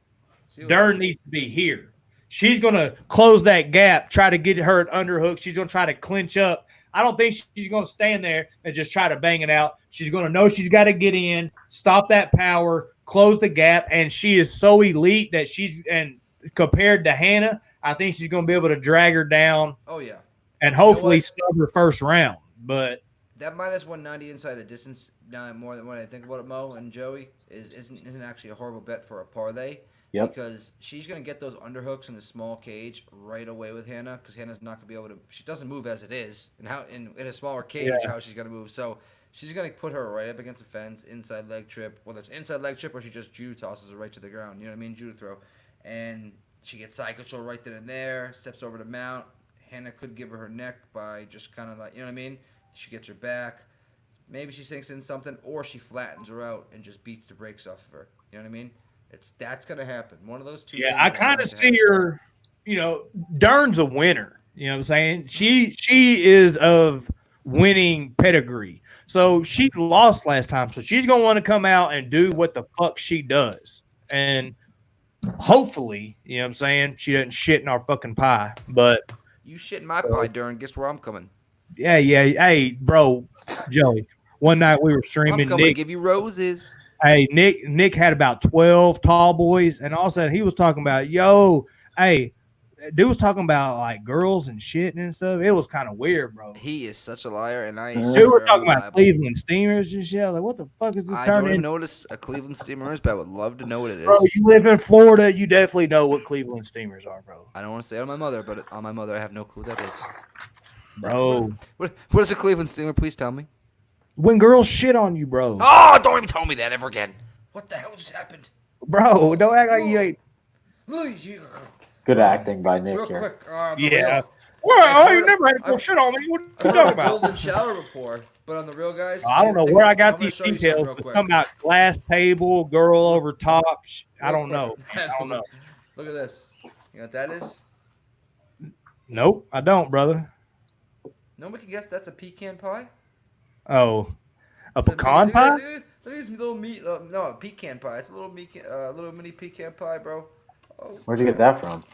Dern needs to be here. She's gonna close that gap, try to get her at underhook. She's gonna try to clinch up. I don't think she's gonna stand there and just try to bang it out. She's gonna know she's got to get in, stop that power, close the gap, and she is so elite that compared to Hannah, I think she's going to be able to drag her down. Oh, yeah. And hopefully stop her first round. But that minus 190 inside the distance, now more than when I think about it, Mo and Joey, isn't actually a horrible bet for a parlay. Yep. Because she's going to get those underhooks in the small cage right away with Hannah, because Hannah's not going to be able to. She doesn't move as it is, and how in a smaller cage how she's going to move. So she's going to put her right up against the fence, inside leg trip, whether it's inside leg trip or she just judo tosses her right to the ground. You know what I mean? Judo throw. And she gets side control right then and there, steps over to mount. Hannah could give her neck by just kind of like, you know what I mean? She gets her back. Maybe she sinks in something, or she flattens her out and just beats the brakes off of her. You know what I mean? That's going to happen. One of those two. Yeah, I kind of see her, Dern's a winner. You know what I'm saying? She is of winning pedigree. So she lost last time. So she's going to want to come out and do what the fuck she does. And hopefully, you know what I'm saying, she doesn't shit in our fucking pie. But you shit in my pie, Dern. Guess where I'm coming? Yeah. Hey, bro, Joey. One night we were streaming. I'm coming to give you roses. Hey, Nick had about 12 tall boys, and all of a sudden he was talking about, dude was talking about like girls and shit and stuff. It was kind of weird, bro. He is such a liar, and I. Dude was talking about Cleveland Steamers and shit. Like, what the fuck is this? I don't even know what a Cleveland Steamer is, but I would love to know what it is. Bro, you live in Florida, you definitely know what Cleveland Steamers are, bro. I don't want to say it on my mother, but on my mother, I have no clue what that is. Bro, what is a Cleveland Steamer? Please tell me. When girls shit on you, bro. Oh, don't even tell me that ever again. What the hell just happened? Bro, don't act like you ain't. Good acting by Nick real here. Quick, yeah. Well, you never had to shit on me. What are you talking about? I've shower before, but on the real guys. I don't know where I got these details. Talking about glass table, girl over top. I don't know. Look at this. You know what that is? Nope, I don't, brother. Nobody can guess that's a pecan pie? Oh, a pecan pie? Look at this little meat. No, a pecan pie. It's a little mini pecan pie, bro. Oh. Where'd you get that from?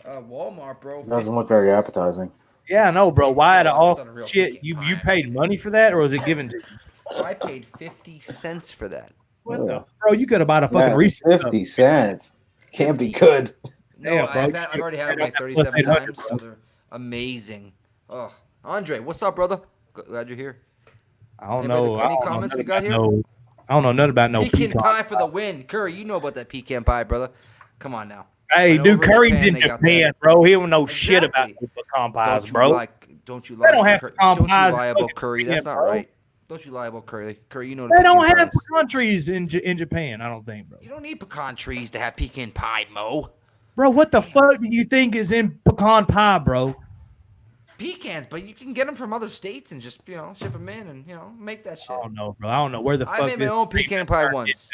Walmart, bro. Doesn't look very appetizing. Yeah, I know, bro. Why out of all shit you paid money for that, or was it given to you? I paid 50 cents for that. What the? Bro, you could have bought a fucking Reese's. 50 cents. Can't be good. No, yeah, I've already had them like 37 times, so they're amazing. Oh, Andre, what's up, brother? Glad you're here. I don't know. Any comments we got here? I don't know nothing about no pecan pie for the win. Curry, you know about that pecan pie, brother. Come on now. Hey, dude, Curry's in Japan, bro. He don't know shit about pecan pies, bro. Don't you lie about Curry. That's not right. Don't you lie about Curry. Curry, you know they don't have pecan trees in Japan, I don't think, bro. You don't need pecan trees to have pecan pie, Mo. Bro, what the fuck do you think is in pecan pie, bro? Pecans, but you can get them from other states and just, ship them in and, make that shit. I don't know, bro. I don't know where the fuck. I made my own pecan pie once.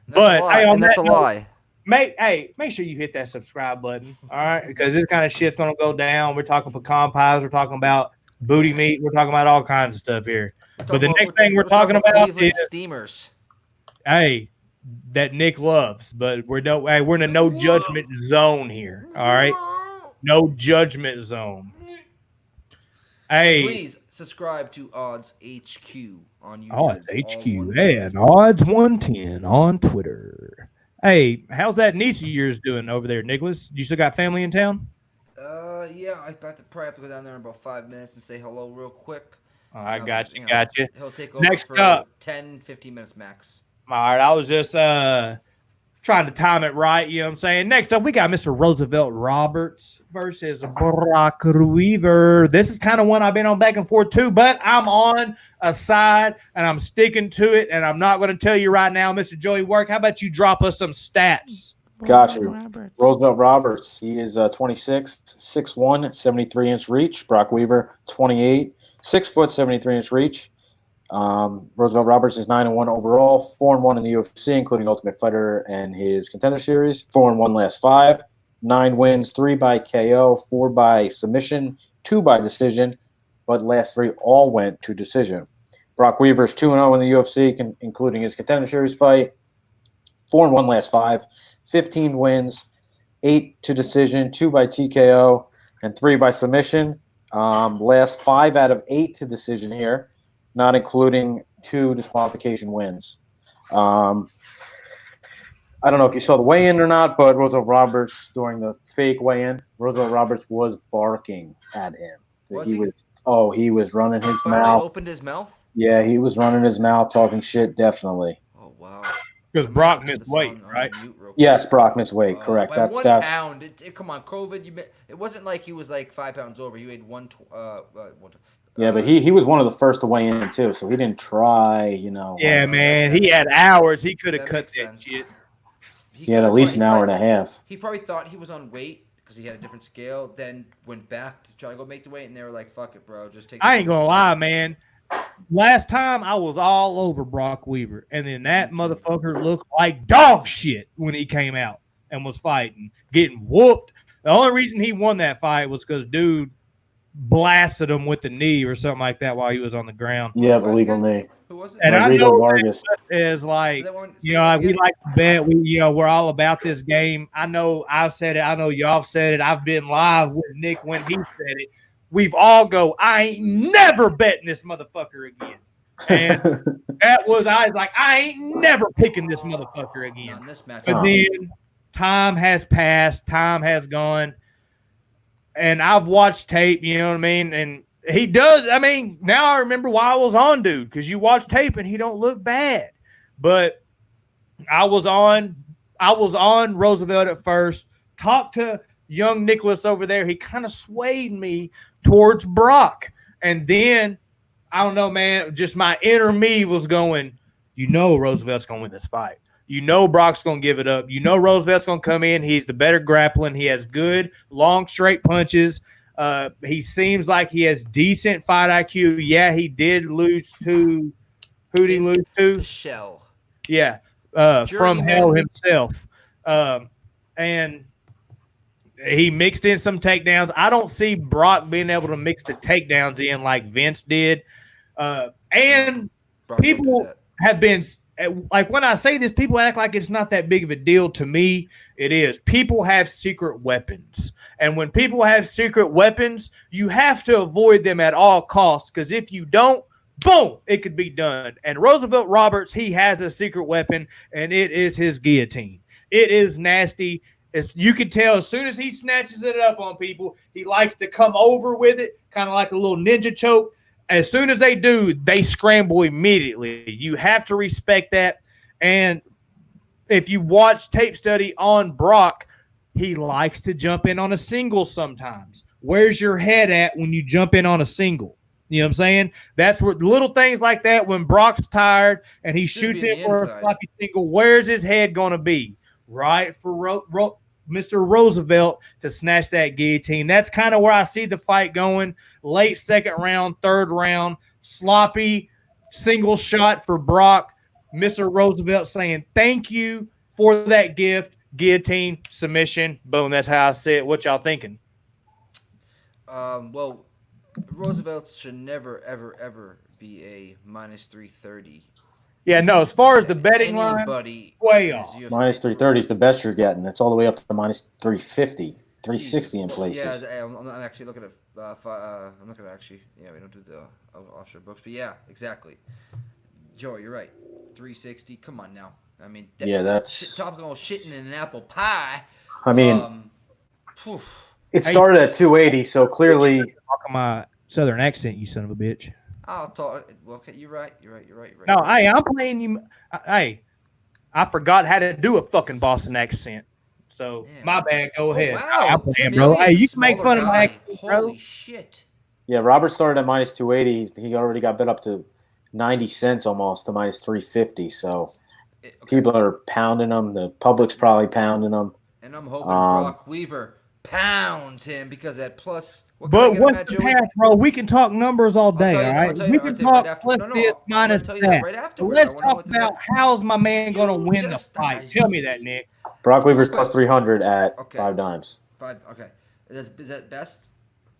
But that's a lie. Make sure you hit that subscribe button, all right? Because this kind of shit's gonna go down. We're talking pecan pies. We're talking about booty meat. We're talking about all kinds of stuff here. But the next thing we're talking about is steamers. Hey, that Nick loves, but we're in a no judgment zone here. All right, no judgment zone. Hey, please subscribe to Odds HQ on YouTube. Odds HQ and Odds 110 on Twitter. Hey, how's that niece of yours doing over there, Nicholas? You still got family in town? Yeah, I probably have to go down there in about 5 minutes and say hello real quick. Oh, I got you. He'll take over Next for up, 10, 15 minutes max. All right, I was just trying to time it right, you know what I'm saying? Next up, we got Mr. Roosevelt Roberts versus Brock Weaver. This is kind of one I've been on back and forth too, but I'm on a side and I'm sticking to it, and I'm not going to tell you right now, Mr. Joey Werk. How about you drop us some stats? Got you. Roosevelt Roberts, he is 26, 6'1", 73-inch reach. Brock Weaver, 28, 6 foot, 73-inch reach. Roosevelt Roberts is 9-1 overall, 4-1 in the UFC, including Ultimate Fighter and his Contender Series. 4-1 last 5, 9 wins, 3 by KO, 4 by submission, 2 by decision, but last 3 all went to decision. Brock Weaver is 2-0 in the UFC, including his Contender Series fight. 4-1 last 5, 15 wins, 8 to decision, 2 by TKO, and 3 by submission. Last 5 out of 8 to decision here, not including 2 disqualification wins. I don't know if you saw the weigh-in or not, but Roosevelt Roberts, during the fake weigh-in, Roosevelt Roberts was barking at him. He was running his mouth. Opened his mouth? Yeah, he was running his mouth, talking shit, definitely. Oh, wow. Because Brock missed weight, right? Yes, Brock missed weight, correct. By 1 pound. Come on, COVID. It wasn't like he was like 5 pounds over. He weighed yeah, but he was one of the first to weigh in too, so he didn't try, Yeah, man, he had hours. He could have cut that shit. He had at least an hour and a half. He probably thought he was on weight because he had a different scale. Then went back to try to go make the weight, and they were like, "Fuck it, bro, just take." I ain't gonna lie, man. Last time I was all over Brock Weaver, and then that motherfucker looked like dog shit when he came out and was fighting, getting whooped. The only reason he won that fight was because dude blasted him with the knee or something like that while he was on the ground. Yeah, the legal knee. Who was it? And I know Vargas is like, we like to bet. We're all about this game. I know I've said it. I know y'all said it. I've been live with Nick when he said it. We've all go, I ain't never betting this motherfucker again. And I was like, I ain't never picking this motherfucker again. But then time has passed, time has gone, and I've watched tape, you know what I mean? And he does, now I remember why I was on dude, because you watch tape and he don't look bad. But I was on Roosevelt at first, talked to young Nicholas over there. He kind of swayed me towards Brock. And then, I don't know, man, just my inner me was going, Roosevelt's going to win this fight. Brock's going to give it up. Roosevelt's going to come in. He's the better grappling. He has good, long, straight punches. He seems like he has decent fight IQ. Yeah, he did lose to – who did he lose to? Shell. Yeah, from Hell himself. And – he mixed in some takedowns. I don't see Brock being able to mix the takedowns in like Vince did. And Brock people have been like, when I say this, people act like it's not that big of a deal. To me, it is. People have secret weapons. And when people have secret weapons, you have to avoid them at all costs, because if you don't, boom, it could be done. And Roosevelt Roberts, he has a secret weapon, and it is his guillotine. It is nasty. You can tell as soon as he snatches it up on people, he likes to come over with it, kind of like a little ninja choke. as soon as they do, they scramble immediately. You have to respect that. And if you watch tape study on Brock, he likes to jump in on a single sometimes. Where's your head at when you jump in on a single? You know what I'm saying? That's where little things like that when Brock's tired and he shoots in for a sloppy single, where's his head going to be? Right for Mr. Roosevelt to snatch that guillotine. That's kind of where I see the fight going. Late second round, third round, sloppy single shot for Brock. Mr. Roosevelt saying thank you for that gift. Guillotine, submission, boom. That's how I see it. What y'all thinking? Well, Roosevelt should never, ever, ever be a minus 330. Yeah, no, as far as the betting line, way off. Minus 330 is the best you're getting. It's all the way up to minus 350, 360 in places. Yeah, I'm actually looking at I'm looking at yeah, we don't do the offshore books, but yeah, exactly. Joe, you're right. 360. Come on now. I mean, that's topical shitting in an apple pie. I mean, it started at 280, so clearly. Talking my southern accent, you son of a bitch. I'll talk. Well, okay, you're right. No, hey, I'm playing you. Hey, I forgot how to do a fucking Boston accent. So my bad. Go ahead. Wow, I'm playing, bro. Hey, you can make fun of my accent, bro. Holy shit. Yeah, Robert started at minus 280. He already got bet up to 90 cents almost to minus 350. So people are pounding him. The public's probably pounding him. And I'm hoping Brock Weaver pounds him because that plus. But what's the path, bro? We can talk numbers all day, all right? We can talk plus this minus that. Let's talk about how's my man going to win the fight. Tell me that, Nick. Brock Weaver's plus 300 at 5 dimes. Okay. Is that best?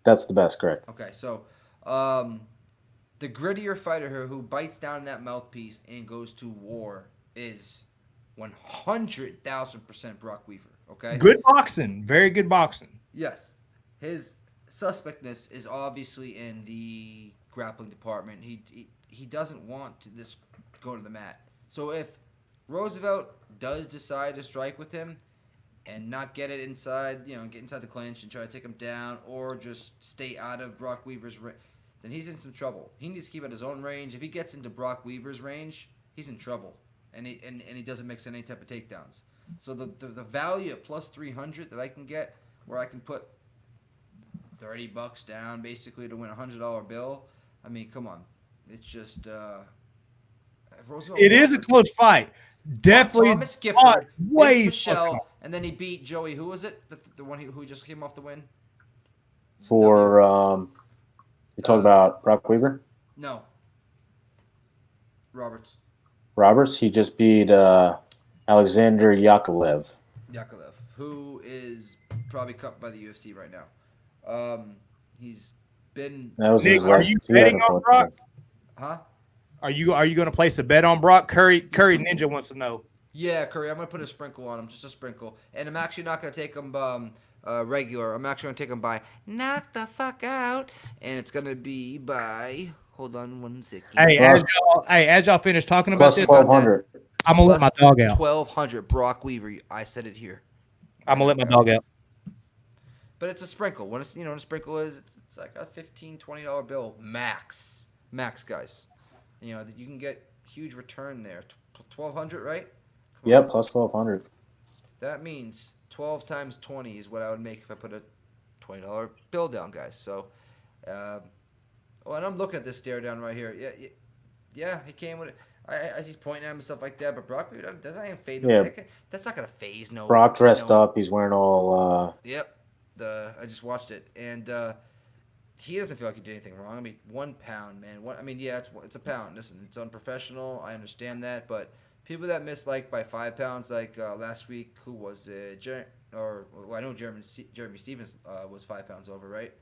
That's the best, correct. Okay, so the grittier fighter here who bites down that mouthpiece and goes to war is 100,000% Brock Weaver, okay? Good boxing. Very good boxing. Yes. His suspectness is obviously in the grappling department. He doesn't want to this go to the mat. So if Roosevelt does decide to strike with him and not get it inside, get inside the clinch and try to take him down or just stay out of Brock Weaver's range, then he's in some trouble. He needs to keep at his own range. If he gets into Brock Weaver's range, he's in trouble. And he doesn't mix any type of takedowns. So the value at plus 300 that I can get where I can put $30 down basically to win a $100 bill. I mean, come on. It's just it is a close fight. Definitely Thomas Gifford, way Michelle, and then he beat Joey. Who was it? The one who just came off the win? For you talking about Brock Weaver? No. Roberts, he just beat Alexander Yakovlev, who is probably cut by the UFC right now. He's been. Nick, are you betting on Brock? Huh? Are you going to place a bet on Brock? Curry Ninja wants to know. Yeah, Curry. I'm going to put a sprinkle on him, just a sprinkle, and I'm actually not going to take him regular. I'm actually going to take him by knock the fuck out, and it's going to be by. Hold on 1 second. Hey, as y'all finish talking about this, 1,200. I'm gonna let my dog out. 1,200 Brock Weaver. I said it here. I'm gonna let my dog out. But it's a sprinkle. When it's a sprinkle is it's like a $15-$20 bill max, guys. You can get huge return there. 1,200, right? Yep, plus 1,200. That means 12 times 20 is what I would make if I put a $20 bill down, guys. So. And I'm looking at this stare down right here. Yeah, he came with it. He's pointing at him and stuff like that, but Brock, that's not even fade. Yeah. That's not gonna phase no. Brock dressed up. He's wearing all. Yep. I just watched it, and he doesn't feel like he did anything wrong. I mean, 1 pound, man. It's a pound. Listen, it's unprofessional. I understand that, but people that missed by 5 pounds, last week, who was it? I know Jeremy Stevens was 5 pounds over, right?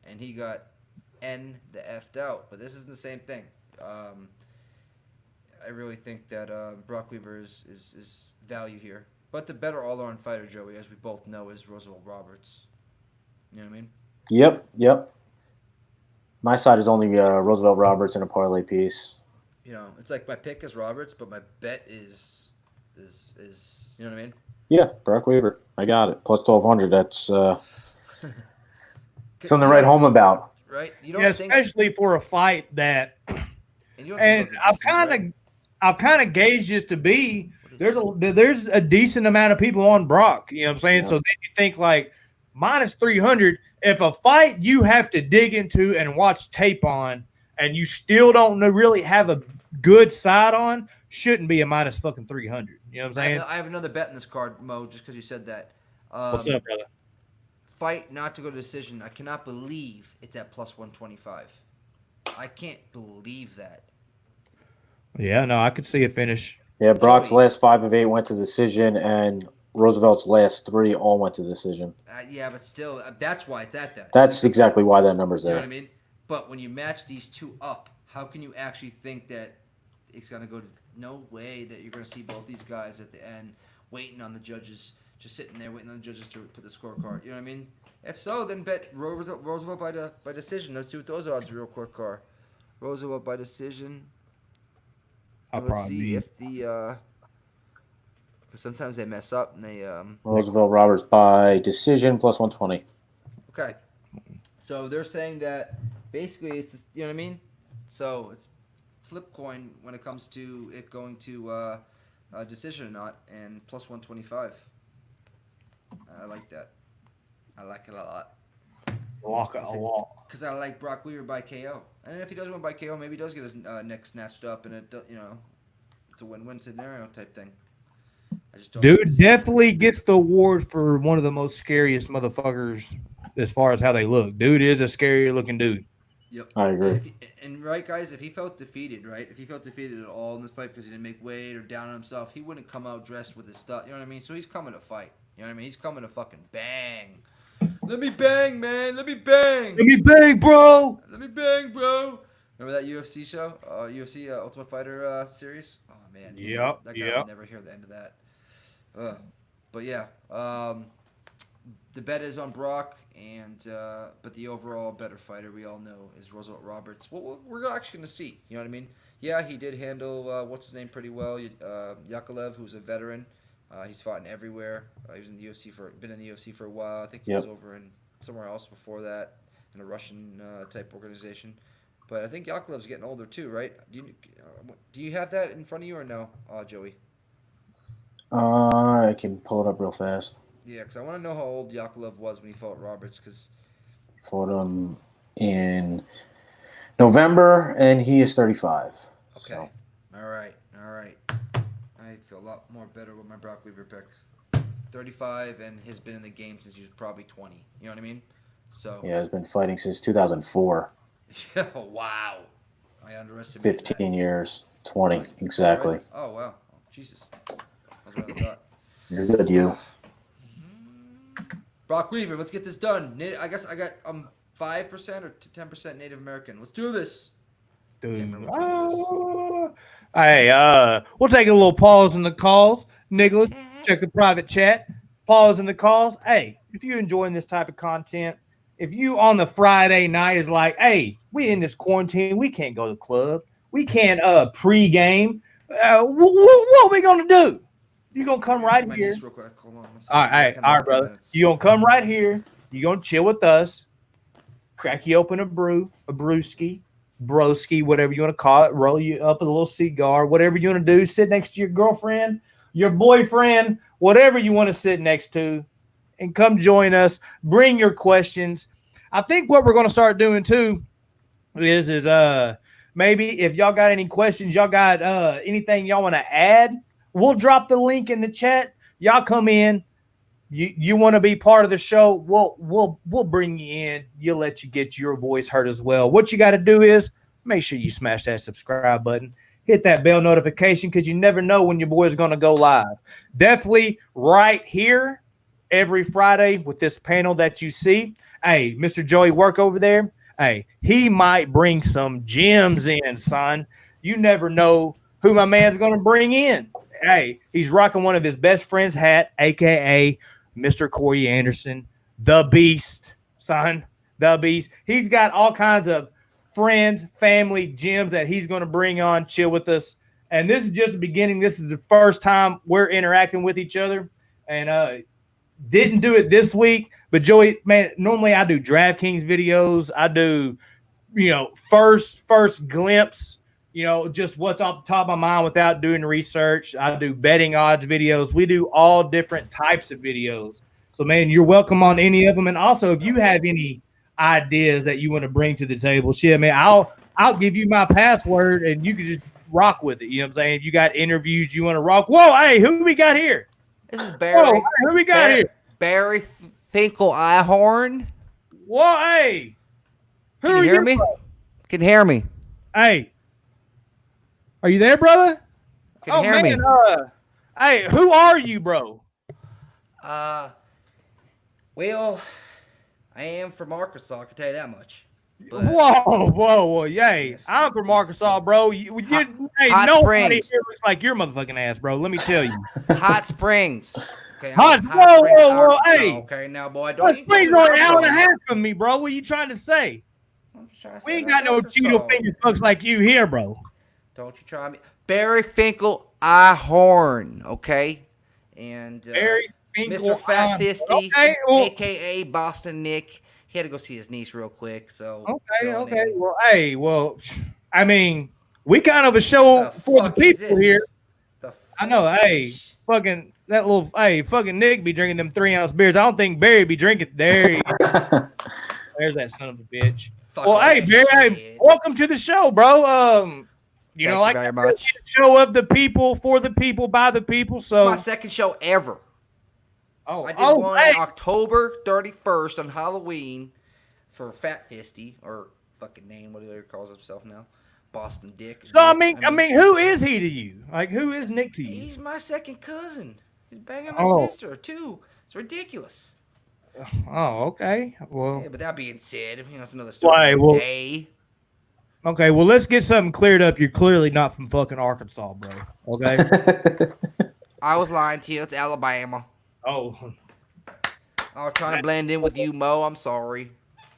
And he got the effed out, but this isn't the same thing. I really think that Brock Weaver is value here, but the better all-around fighter, Joey, as we both know, is Roosevelt Roberts. You know what I mean? Yep. My side is only Roosevelt Roberts and a parlay piece. It's like my pick is Roberts, but my bet is you know what I mean? Yeah, Brock Weaver. I got it. Plus 1,200. That's something to write home about. right? You don't think, especially for a fight that. And I've kind of gauged this to be there's a decent amount of people on Brock. You know what I'm saying? Yeah. So then you think like minus 300. If a fight you have to dig into and watch tape on, and you still don't really have a good side on, shouldn't be a minus fucking 300. You know what I'm saying? I have another bet in this card, Mo, just because you said that. What's up, brother? Fight not to go to decision. I cannot believe it's at plus 125. I can't believe that. Yeah, no, I could see a finish. Yeah, Brock's last 5 of 8 went to decision, and Roosevelt's last 3 all went to decision. Yeah, but still, that's why it's at that. That's exactly why that number's there. You know what I mean? But when you match these two up, how can you actually think that it's going to go to no way that you're going to see both these guys at the end waiting on the judges, just sitting there waiting on the judges to put the scorecard. You know what I mean? If so, then bet Roosevelt by decision. Let's see what those odds are real quick are. Roosevelt by decision. Let's see if the because sometimes they mess up and they Roosevelt Roberts by decision plus 120. Okay, so they're saying that basically it's, you know what I mean. So it's flip coin when it comes to it going to a decision or not, and plus 125. I like that. I like it a lot. Like it a lot. Because I like Brock Weaver by KO. And if he does win by KO, maybe he does get his neck snatched up, and it, you know, it's a win-win scenario type thing. I just don't Dude definitely gets the award for one of the most scariest motherfuckers as far as how they look. Dude is a scary looking dude. Yep. I agree. And right, guys, if he felt defeated, right? If he felt defeated at all in this fight because he didn't make weight or down on himself, he wouldn't come out dressed with his stuff. You know what I mean? So he's coming to fight. You know what I mean? He's coming to fucking bang. Let me bang, man. Let me bang. Let me bang, bro. Let me bang, bro. Remember that UFC show? UFC Ultimate Fighter series? Oh, man. Yep. That guy would never hear the end of that. But, yeah. The bet is on Brock, and but the overall better fighter we all know is Roosevelt Roberts. Well, we're actually going to see. You know what I mean? Yeah, he did handle, what's his name, pretty well. Yakovlev, who's a veteran. He's fought in everywhere. He was in the UFC been in the UFC for a while. I think he was over in somewhere else before that, in a Russian type organization. But I think Yakovlev's getting older too, right? Do you have that in front of you or no, Joey? I can pull it up real fast. Yeah, because I want to know how old Yakovlev was when he fought Roberts. Because fought him in November, and he is 35. Okay. So. All right. I feel a lot more better with my Brock Weaver pick. 35, and has been in the game since he was probably 20. You know what I mean? So yeah, he's been fighting since 2004. Yeah, wow. I underestimated 15 years, 20, exactly. Right. Oh, wow. Oh, Jesus. That's what I thought. You're good, you. Brock Weaver, let's get this done. I guess I got 5% or 10% Native American. Let's do this. Dude. Hey, we'll take a little pause in the calls. Nicholas, check the private chat. Pause in the calls. Hey, if you're enjoying this type of content, if you on the Friday night is like, hey, we in this quarantine, we can't go to the club, we can't pregame. What are we gonna do? You gonna come right here? All right, brother. You gonna come right here? You gonna chill with us? Crack you open a brewski, broski, whatever you want to call it. Roll you up a little cigar, whatever you want to do. Sit next to your girlfriend, your boyfriend, whatever you want to sit next to, and come join us. Bring your questions. I think what we're going to start doing too is maybe if y'all got any questions, y'all got anything y'all want to add, we'll drop the link in the chat. Y'all come in. You want to be part of the show, we'll bring you in. You'll let you get your voice heard as well. What you got to do is make sure you smash that subscribe button. Hit that bell notification because you never know when your boy is going to go live. Definitely right here every Friday with this panel that you see. Hey, Mr. Joey Werk over there. Hey, he might bring some gems in, son. You never know who my man's going to bring in. Hey, he's rocking one of his best friend's hat, a.k.a. Mr. Corey Anderson, the Beast, son, the Beast. He's got all kinds of friends, family, gems that he's going to bring on, chill with us. And this is just the beginning. This is the first time we're interacting with each other. And Didn't do it this week, but Joey, man, normally I do DraftKings videos. I do, first glimpse, just what's off the top of my mind without doing research. I do betting odds videos. We do all different types of videos. So, man, you're welcome on any of them. And also, if you have any ideas that you want to bring to the table, shit, man, I'll give you my password and you can just rock with it. You know what I'm saying? If you got interviews you want to rock. Whoa, hey, who we got here? This is Barry. Whoa, hey, who we got here? Barry Finkel Ihorn. Whoa, hey. Who Can you hear me? Bro? Can you hear me? Hey. Are you there, brother? Can you hear me? Hey, who are you, bro? Well, I am from Arkansas, I can tell you that much. But, whoa, yay. I'm from Arkansas, bro. Nobody Springs. here looks like your motherfucking ass, bro. Let me tell you. Hot Springs. Okay, whoa, hey. Okay, now, boy, Hot Springs are an hour and a half from me, bro. What are you trying to say? We ain't got no Cheeto finger fucks like you here, bro. Don't you try me. Barry Finkel Ihorn, okay? And Barry Finkel, Mr. Fat Fisty, a.k.a. Boston Nick. He had to go see his niece real quick, so. Okay. Well, I mean, we kind of a show for the people here. I know, fucking that little, fucking Nick be drinking them 3-ounce beers. I don't think Barry be drinking. There's that son of a bitch. Barry, welcome to the show, bro. Thank you very much. Show of the people, for the people, by the people. So it's my second show ever. I did one October 31st on Halloween for Fat Fisty, or fucking name, what he calls himself now, Boston Dick. So I mean, who is he to you? Like, who is Nick to you? He's my second cousin. He's banging my sister too. It's ridiculous. Oh, okay. Well, yeah, but that being said, it's another story. Okay, well, let's get something cleared up. You're clearly not from fucking Arkansas, bro. Okay. I was lying to you. It's Alabama. Oh. I was trying to blend in with you, Mo. I'm sorry.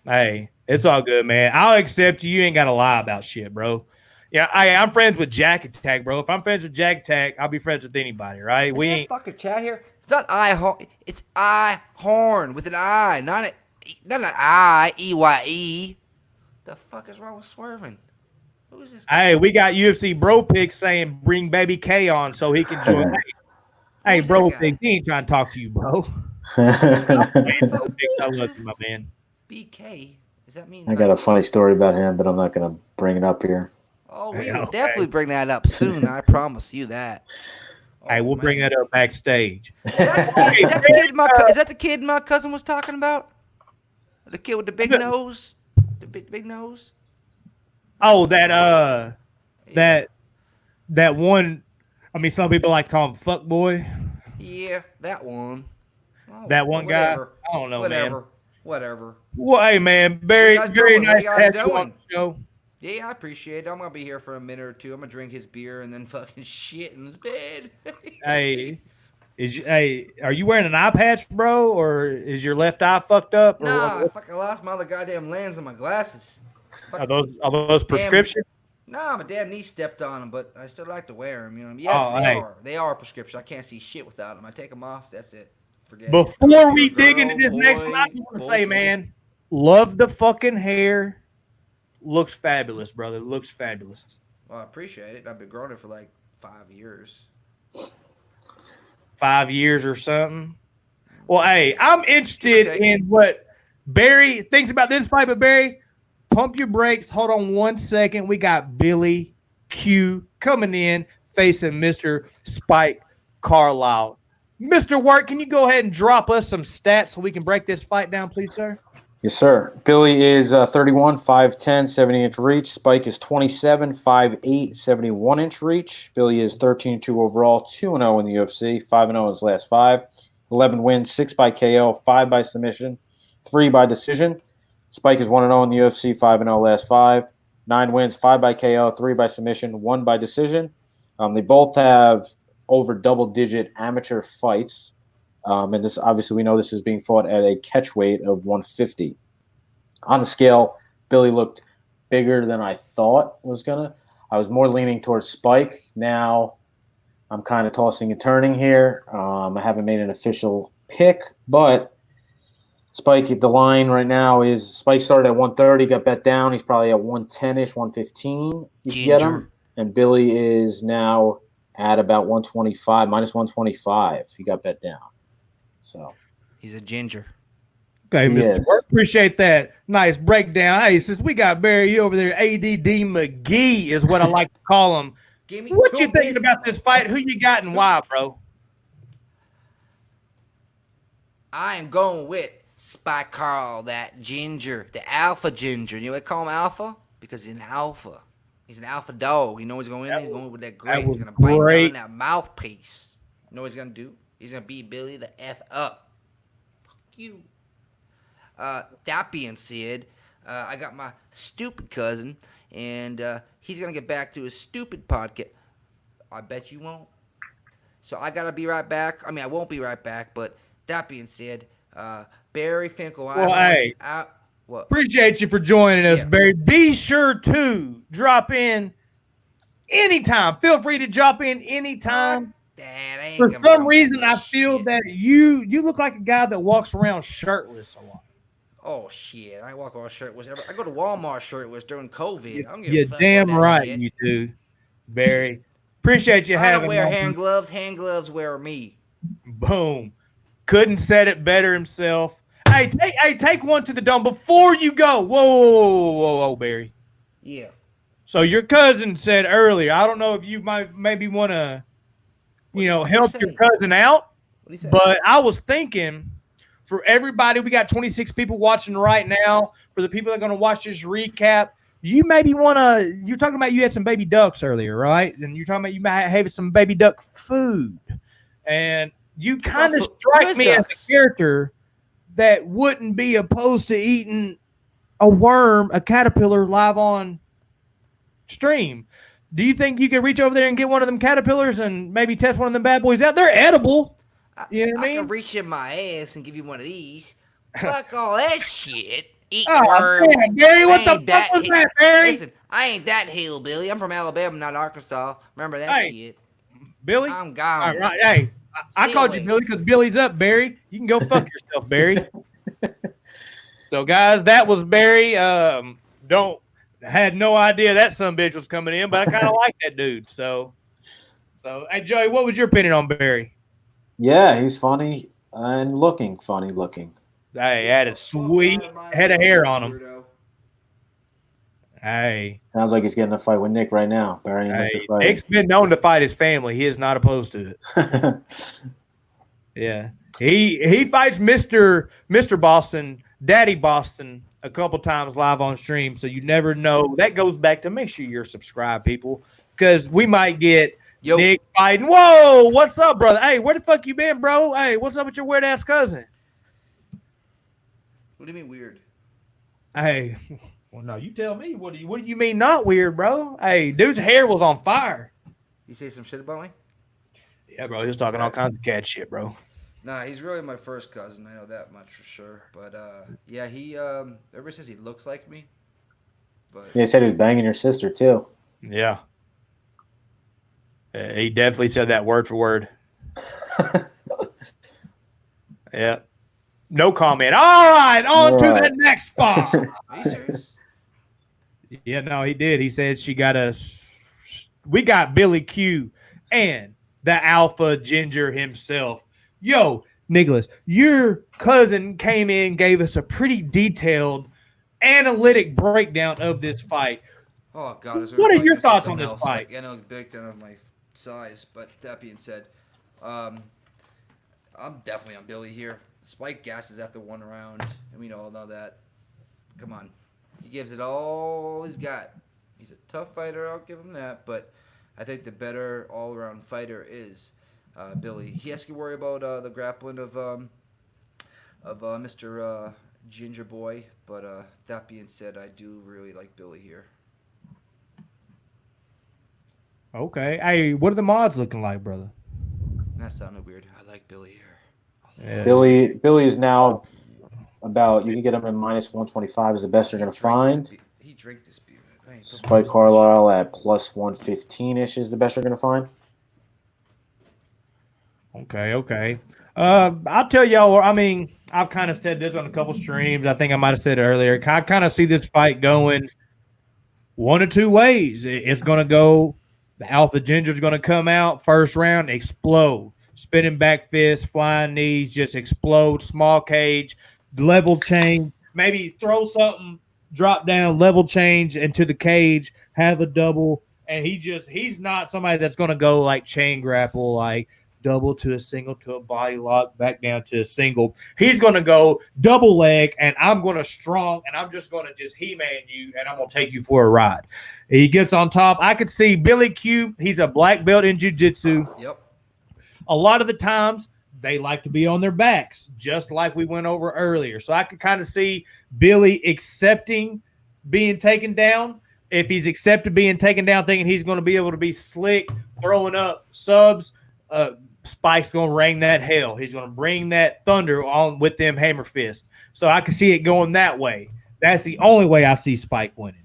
Hey, it's all good, man. I'll accept you. You ain't got to lie about shit, bro. Yeah, I'm friends with Jack Attack, bro. If I'm friends with Jack Attack, I'll be friends with anybody, right? We ain't fucking chat here. It's not Ihorn. It's Ihorn with an I, not an I, E-Y-E. The fuck is wrong with swerving? Who is this guy? Hey, we got UFC Bro Pig saying bring Baby K on so he can join. Hey, Bro Pig, he ain't trying to talk to you, bro. I love you, my man. BK? Does that mean? I got a funny story about him, but I'm not going to bring it up here. Oh, we will definitely bring that up soon. I promise you that. Hey, we'll bring that up backstage. Is that the kid my cousin was talking about? The kid with the big nose? The big nose? Oh, that one. I mean, some people like to call him fuck boy. Yeah, that one. Oh, that one guy. I don't know, man. Whatever. Well, hey, man, very nice to have you on the show. Yeah, I appreciate it. I'm gonna be here for a minute or two. I'm gonna drink his beer and then fucking shit in his bed. Are you wearing an eye patch, bro, or is your left eye fucked up? Nah, I fucking lost my other goddamn lens in my glasses. Are those prescription? Nah, my damn niece stepped on them, but I still like to wear them. You know, yes, they are prescription. I can't see shit without them. I take them off. That's it. Forget. Before we dig into this next one, I just want to say, man, love the fucking hair. Looks fabulous, brother. Looks fabulous. Well, I appreciate it. I've been growing it for like 5 years. 5 years or something. Well, hey, I'm interested in what Barry thinks about this fight, but Barry, pump your brakes. Hold on 1 second. We got Billy Q coming in facing Mr. Spike Carlisle. Mr. Werk, can you go ahead and drop us some stats so we can break this fight down, please, sir? Yes, sir. Billy is 31, 5'10", 70-inch reach. Spike is 27, 5'8", 71-inch reach. Billy is 13-2 overall, 2-0 in the UFC, 5-0 in his last 5. 11 wins, 6 by KO, 5 by submission, 3 by decision. Spike is 1-0 in the UFC, 5-0 last 5. 9 wins, 5 by KO, 3 by submission, 1 by decision. They both have over double-digit amateur fights. And this, obviously, we know this is being fought at a catch weight of 150. On the scale, Billy looked bigger than I thought was gonna. I was more leaning towards Spike. Now I'm kind of tossing and turning here. I haven't made an official pick, but Spike at the line right now is Spike started at 130, got bet down. He's probably at 110-ish, 115. You can get him. And Billy is now at about 125, minus 125. He got bet down. So he's a ginger. Okay, Mr. Werk, appreciate that nice breakdown. Hey, since we got Barry over there, ADD McGee is what I like to call him. What you thinking about this fight? Who you got and why, bro? I am going with Spike Carl, that ginger, the alpha ginger. You know what they call him alpha? Because he's an alpha. He's an alpha dog. You know what he's going in? He's going with that great. He's going to bite down that mouthpiece. You know what he's going to do? He's going to beat Billy the F up. Fuck you. That being said, I got my stupid cousin, and he's going to get back to his stupid podcast. I bet you won't. So I got to be right back. I mean, I won't be right back, but that being said, Barry Finkel. Well, hey, what? Appreciate you for joining us, Barry. Be sure to drop in anytime. Feel free to drop in anytime. For some reason, I feel that you look like a guy that walks around shirtless a lot. Oh shit! I walk around shirtless. I go to Walmart shirtless during COVID. You're damn right you do, Barry. Appreciate you having me. I don't wear hand gloves. Hand gloves wear me. Boom. Couldn't said it better himself. Hey, take one to the dome before you go. Whoa, Barry. Yeah. So your cousin said earlier, I don't know if you might maybe want to, help your cousin out. But I was thinking, for everybody, we got 26 people watching right now. For the people that are going to watch this recap, you maybe want to. You're talking about you had some baby ducks earlier, right? And you're talking about you might have some baby duck food, and you kind of strike me as a character that wouldn't be opposed to eating a caterpillar live on stream. Do you think you could reach over there and get one of them caterpillars and maybe test one of them bad boys out? They're edible. You know what I mean? I can reach in my ass and give you one of these. Fuck all that shit. Eat worm. Man, Barry, what the fuck was that, Barry? Listen, I ain't that hillbilly. I'm from Alabama, not Arkansas. Remember that shit. Billy? I'm gone. All right. Hey, I called you Billy because Billy's up, Barry. You can go fuck yourself, Barry. So, guys, that was Barry. Had no idea that sumbitch was coming in, but I kind of like that dude. So, hey, Joey, what was your opinion on Barry? Yeah, he's funny and funny looking. Hey, had a sweet head of hair on him. Hey. Sounds like he's getting a fight with Nick right now. Barry and Nick are fighting. Nick's been known to fight his family. He is not opposed to it. Yeah. He fights Mr. Boston, Daddy Boston, a couple times live on stream, so you never know. That goes back to make sure you're subscribed, people, because we might get Nick fighting. Whoa, what's up, brother? Hey, where the fuck you been, bro? Hey, what's up with your weird-ass cousin? What do you mean weird? Hey, well, no, you tell me. What do you mean not weird, bro? Hey, dude's hair was on fire. You say some shit about me? Yeah, bro, he was talking all kinds of cat shit, bro. Nah, he's really my first cousin. I know that much for sure. But yeah, he ever since he looks like me. But yeah, he said he was banging your sister too. Yeah. He definitely said that word for word. Yeah. No comment. All right, on to the next fight. Are you serious? Yeah, no, he did. He said we got Billy Q and the alpha ginger himself. Yo, Nicholas, your cousin came in, gave us a pretty detailed, analytic breakdown of this fight. Oh, God. What are your thoughts on this fight? I know it's breakdown of my size, but that being said, I'm definitely on Billy here. Spike gasses after one round, and we all know that. Come on. He gives it all he's got. He's a tough fighter, I'll give him that, but I think the better all-around fighter is Billy. He has to worry about the grappling of Mr. Ginger Boy, but that being said, I do really like Billy here. Okay. Hey, what are the mods looking like, brother? That sounded weird. I like Billy here. Yeah. Billy is now about, you can get him at minus 125 is the best you're going to find. He drank this beer. Spike Carlisle at plus 115-ish is the best you're going to find. Okay. I'll tell y'all. I mean, I've kind of said this on a couple streams. I think I might have said it earlier. I kind of see this fight going one of two ways. It's going to go. The Alpha Ginger's going to come out first round, explode, spinning back fist, flying knees, just explode. Small cage, level change, maybe throw something, drop down, level change into the cage, have a double. And he's not somebody that's going to go like chain grapple, like double to a single to a body lock, back down to a single. He's going to go double leg, and I'm going to strong, and I'm just going to just He-Man you, and I'm going to take you for a ride. He gets on top. I could see Billy Q. He's a black belt in jiu-jitsu. Yep. A lot of the times, they like to be on their backs, just like we went over earlier. So I could kind of see Billy accepting being taken down. If he's accepted being taken down, thinking he's going to be able to be slick, throwing up subs, Spike's going to ring that hell. He's going to bring that thunder on with them hammer fists. So I can see it going that way. That's the only way I see Spike winning.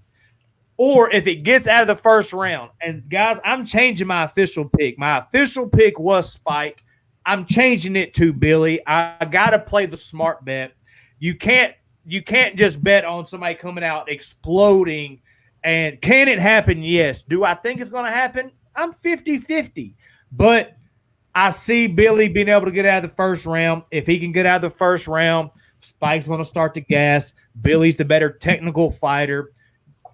Or if it gets out of the first round, and guys, I'm changing my official pick. My official pick was Spike. I'm changing it to Billy. I got to play the smart bet. You can't just bet on somebody coming out exploding. And can it happen? Yes. Do I think it's going to happen? I'm 50-50. But I see Billy being able to get out of the first round. If he can get out of the first round, Spike's going to start to gas. Billy's the better technical fighter.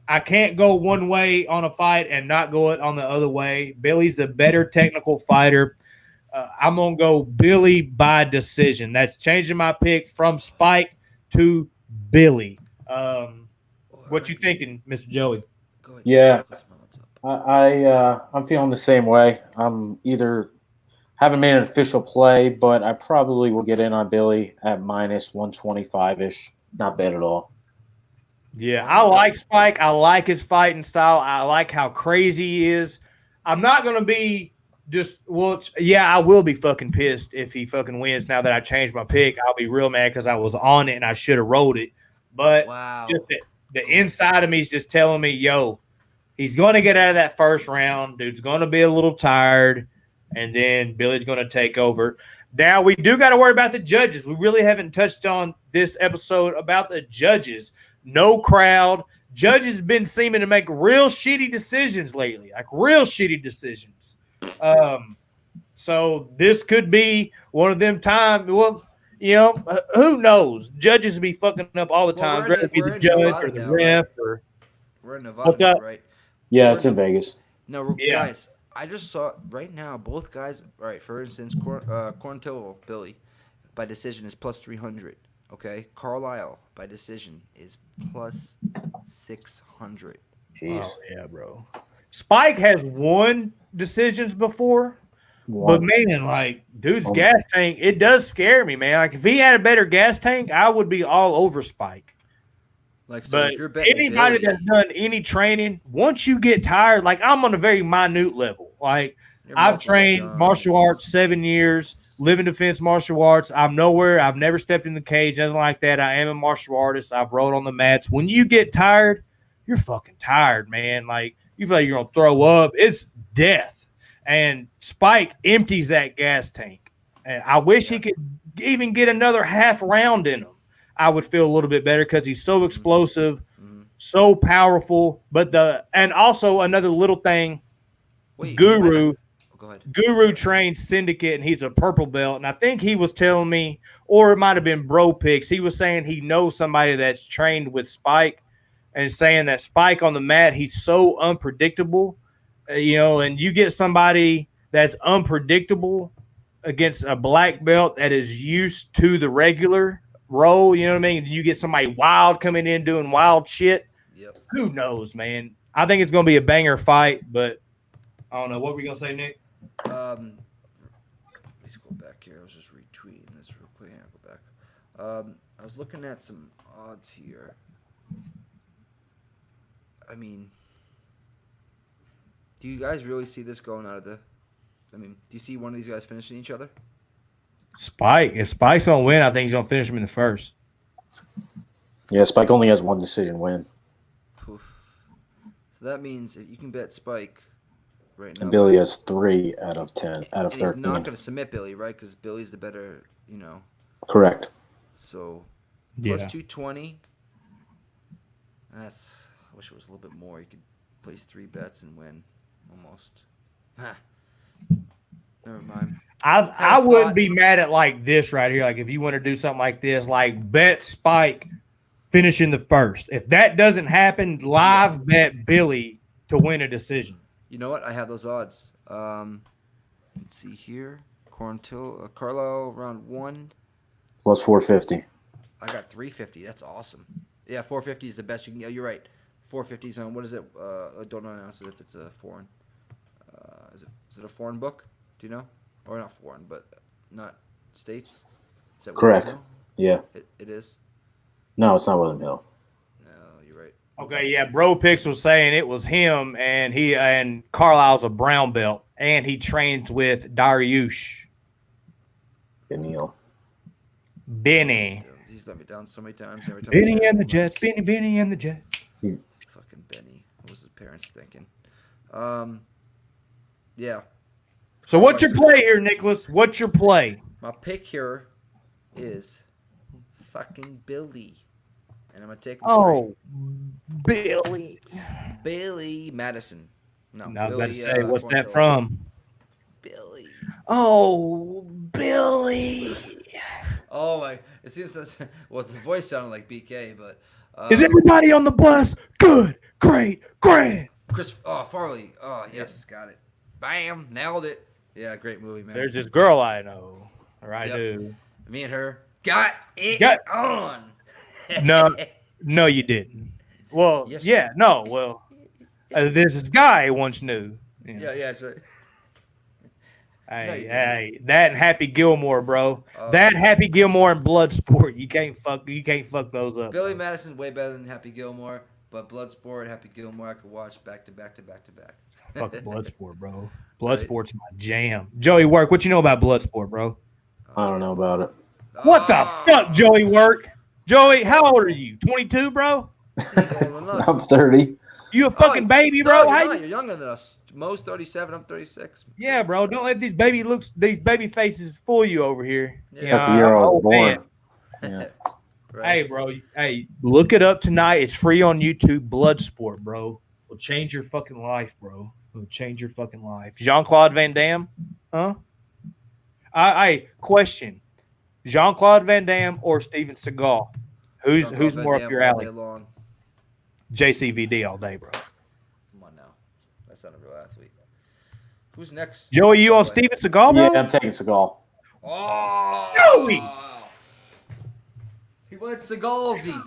I can't go one way on a fight and not go it on the other way. Billy's the better technical fighter. I'm going to go Billy by decision. That's changing my pick from Spike to Billy. What you thinking, Mr. Joey? Go ahead. Yeah, I'm feeling the same way. I'm either haven't made an official play, but I probably will get in on Billy at minus 125-ish. Not bad at all. Yeah, I like Spike. I like his fighting style. I like how crazy he is. I'm not going to be I will be fucking pissed if he fucking wins now that I changed my pick. I'll be real mad because I was on it and I should have rolled it. But just the inside of me is just telling me, yo, he's going to get out of that first round. Dude's going to be a little tired, and then Billy's going to take over. Now, we do got to worry about the judges. We really haven't touched on this episode about the judges. No crowd. Judges been seeming to make real shitty decisions lately, like real shitty decisions. So this could be one of them times. Well, you know, who knows? Judges be fucking up all the time. Whether it be the judge or the ref or. We're in Nevada, right? Yeah, it's in Vegas. No, guys, I just saw right now both guys. All right, for instance, Corntillo Billy by decision is plus 300. Okay, Carlisle by decision is plus 600. Jeez. Oh yeah, bro. Spike has won decisions before. But man, like, dude's gas tank, it does scare me, man. Like, if he had a better gas tank, I would be all over Spike. Like, so but if you're betting anybody Billy, that's done any training, once you get tired, like, I'm on a very minute level. Like, I've trained martial arts 7 years, live in defense martial arts. I'm nowhere. I've never stepped in the cage, nothing like that. I am a martial artist. I've rolled on the mats. When you get tired, you're fucking tired, man. Like, you feel like you're going to throw up. It's death. And Spike empties that gas tank. And I wish he could even get another half round in him. I would feel a little bit better because he's so explosive, so powerful. And also another little thing, Guru trained Syndicate, and he's a purple belt. And I think he was telling me, or it might have been Bro Picks, he was saying he knows somebody that's trained with Spike and saying that Spike on the mat, he's so unpredictable. You know, and you get somebody that's unpredictable against a black belt that is used to the regular role, you know what I mean? You get somebody wild coming in doing wild shit. Yep. Who knows, man? I think it's going to be a banger fight, but I don't know. What were you going to say, Nick? Let's go back here. I was just retweeting this real quick. I'll go back. I was looking at some odds here. I mean, do you guys really see this going out of the? I mean, do you see one of these guys finishing each other? Spike. If Spike's gonna win, I think he's gonna finish him in the first. Yeah, Spike only has one decision win. Oof. So that means if you can bet Spike right now. And Billy has 3 out of 10 out of 13. He's not going to submit Billy, right? Because Billy's the better, Correct. So plus 220. I wish it was a little bit more. You could place 3 bets and win almost. Never mind. I wouldn't be mad at like this right here. Like if you want to do something like this, like bet Spike finishing the first. If that doesn't happen, live bet Billy to win a decision. You know what? I have those odds. Let's see here. Carlo round 1. Plus 450. I got 350. That's awesome. Yeah, 450 is the best you can get. You're right. 450 is on, what is it? I don't know if it's a foreign. Is it a foreign book? Do you know? Or not foreign, but not States? Is that correct? Yeah. It is? No, it's not William Hill. No, you're right. Okay, yeah. Bro Pix was saying it was him, and Carlisle's a brown belt, and he trains with Dariush. Benny. He's let me down so many times. Every time Benny and the Jets. Benny and the Jets. Fucking Benny. What was his parents thinking? Yeah. So what's your play here, Nicholas? What's your play? My pick here is fucking Billy. And I'm going to take him. Oh, Billy Madison. No, I was Billy, about to say, what's that Cornfield. from? Billy. Oh, Billy. Oh, it seems well, the voice sounded like BK, but Is everybody on the bus? Good, great, grand. Farley. Oh, yes, got it. Bam, nailed it. Yeah, great movie, man. There's this girl I know, or I do. Me and her got it on. No, you didn't. Well, yes, no. Well, this guy I once knew. Yeah, that's right. Hey, that and Happy Gilmore, bro. That Happy Gilmore and Bloodsport. You can't fuck those up. Billy Madison way better than Happy Gilmore, but Bloodsport, Happy Gilmore, I could watch back to back to back to back. Fuck Bloodsport, bro. Bloodsport's my jam. Joey Werk, what you know about Bloodsport, bro? I don't know about it. What the fuck, Joey Werk? Joey, how old are you? 22, bro? I'm 30. You a fucking baby, bro? No, you're younger than us. Mo's 37. I'm 36. Yeah, bro. Don't let these baby faces fool you over here. Yeah. That's the year I was born. Yeah. Right. Hey, bro. Hey, look it up tonight. It's free on YouTube. Bloodsport, bro. Will change your fucking life, bro. Will change your fucking life. Jean-Claude Van Damme? Huh? I question. Jean-Claude Van Damme or Steven Seagal? Who's more up your alley? JCVD all day, bro. Come on now. That's not a real athlete. Who's next? Joey, you on Steven Seagal, bro? Yeah, I'm taking Seagal. Oh! Joey! He went Seagalsy.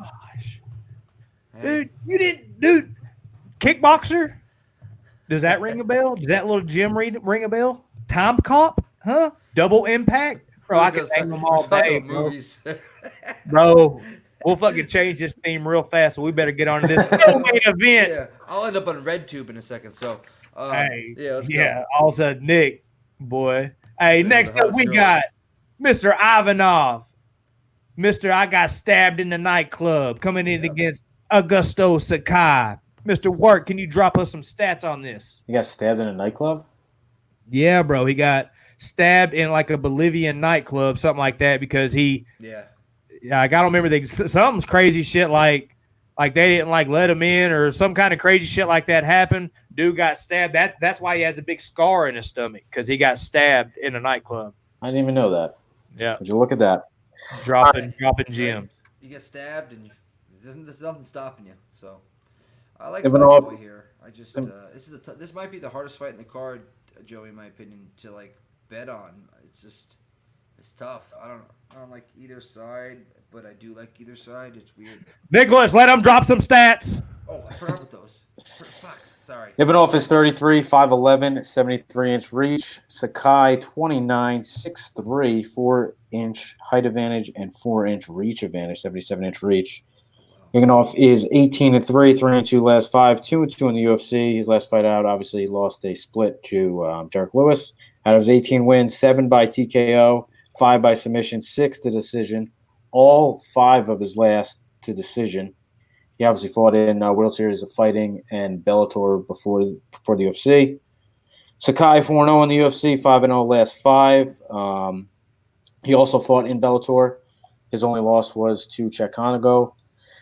Dude, you didn't. Dude, kickboxer? Does that ring a bell? Does that little gym ring a bell? Time Cop? Huh? Double Impact? Bro, I could name them all day, bro. Bro, we'll fucking change this theme real fast, so we better get on to this main event. Yeah, I'll end up on RedTube in a second. So, let's go. Also Nick, boy. Hey, next up we got Mr. Ivanov. Mr. I got stabbed in the nightclub coming in against Augusto Sakai. Mr. Werk, can you drop us some stats on this? You got stabbed in a nightclub? Yeah, bro. He got stabbed in like a Bolivian nightclub, something like that, because I don't remember something's crazy shit like they didn't like let him in or some kind of crazy shit like that happened. Dude got stabbed. That's why he has a big scar in his stomach, because he got stabbed in a nightclub. I didn't even know that. Yeah. Would you look at that? Dropping gems. You get stabbed and there's nothing stopping you. So I like Ivanov here. I just this might be the hardest fight in the card, Joey, in my opinion, to like bet on. It's tough. I don't like either side, but I do like either side. It's weird. Nicholas, let him drop some stats. Oh, I forgot about those. Fuck. Sorry. Ivanov is 33, 5'11", 73-inch reach. Sakai, 29, 6'3", 4-inch height advantage and 4-inch reach advantage, 77-inch reach. Ivanov is 18-3, 3-2 last 5, 2-2 in the UFC. His last fight out, obviously, he lost a split to Derek Lewis. Out of his 18 wins, 7 by TKO, 5 by submission, 6 to decision. All 5 of his last to decision. He obviously fought in World Series of Fighting and Bellator before the UFC. Sakai 4-0 in the UFC, 5-0 last 5. He also fought in Bellator. His only loss was to Chekhonego.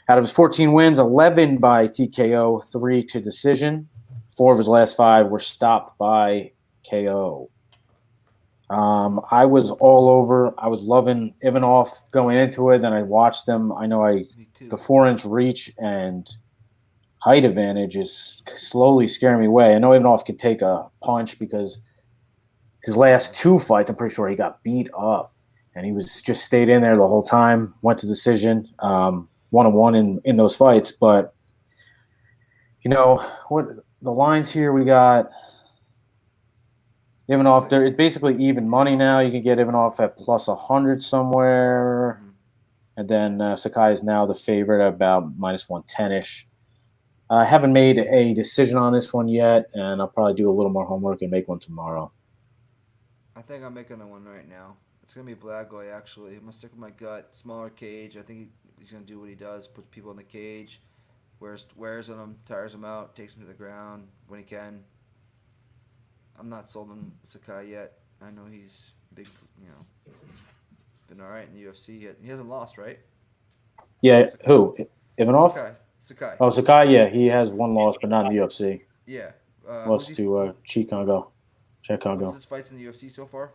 Out of his 14 wins, 11 by TKO, 3 to decision. 4 of his last 5 were stopped by KO. I was all over. I was loving Ivanov going into it. Then I watched them. I know the 4-inch reach and height advantage is slowly scaring me away. I know Ivanov could take a punch because his last 2 fights, I'm pretty sure he got beat up. And he was just stayed in there the whole time, went to decision, 1-1 in those fights. But, what the lines here, we got Ivanov there. It's basically even money now. You can get Ivanov at plus 100 somewhere. And then Sakai is now the favorite at about minus 110-ish. I haven't made a decision on this one yet, and I'll probably do a little more homework and make one tomorrow. I think I'm making one right now. It's going to be Blagoy, actually. I'm going to stick with my gut. Smaller cage. I think he's going to do what he does, puts people in the cage, wears on them, tires them out, takes them to the ground when he can. I'm not sold on Sakai yet. I know he's big, been all right in the UFC. He hasn't lost, right? Yeah, Sakai. Who? Ivanov? Sakai. Oh, Sakai, yeah. He has 1 loss, but not in the UFC. Yeah. Lost to Chekhonego. What's his fights in the UFC so far?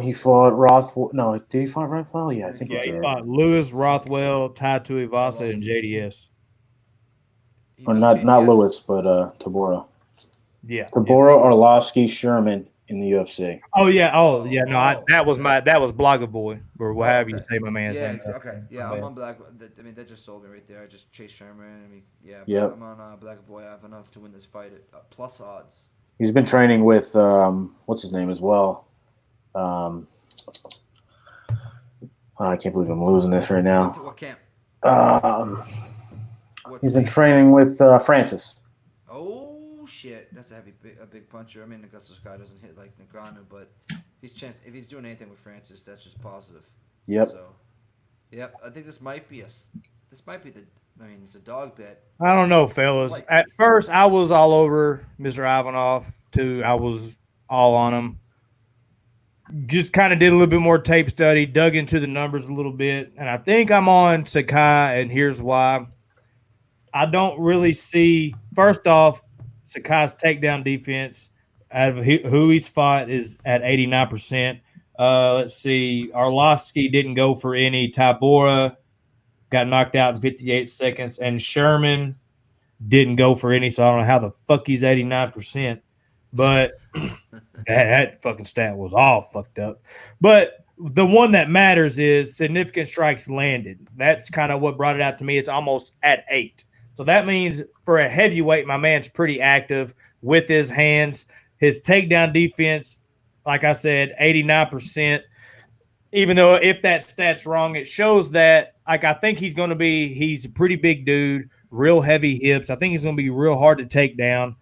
He fought Rothwell. No, did he fight Rothwell? Yeah, I think he did. He fought Lewis, Rothwell, Tai Tuivasa, and JDS. Or not Lewis, but Tabora. Yeah. Tabora, Arlovsky, Sherman in the UFC. Oh yeah. No, that was Blagavoy, or whatever you say my man's name. Okay. Yeah, I'm on Black. That just sold me right there. I just Chase Sherman. Yep. I'm on Blagavoy. I have enough to win this fight at plus odds. He's been training with what's his name as well. I can't believe I'm losing this right now. What camp? He's been training with Francis. Oh shit, that's a big puncher. I mean, Augustus guy doesn't hit like Nagano, but if he's doing anything with Francis, that's just positive. Yep. So, I think this might be it's a dog bet. I don't know, fellas. At first, I was all over Mr. Ivanov, too. I was all on him. Just kind of did a little bit more tape study, dug into the numbers a little bit, and I think I'm on Sakai, and here's why. I don't really see, first off, Sakai's takedown defense out of who he's fought is at 89%. Let's see. Arlovsky didn't go for any. Tabora got knocked out in 58 seconds, and Sherman didn't go for any, so I don't know how the fuck he's 89%. But that fucking stat was all fucked up. But the one that matters is significant strikes landed. That's kind of what brought it out to me. It's almost at 8. So that means for a heavyweight, my man's pretty active with his hands. His takedown defense, like I said, 89%. Even though if that stat's wrong, it shows that, like, I think he's a pretty big dude, real heavy hips. I think he's going to be real hard to take down.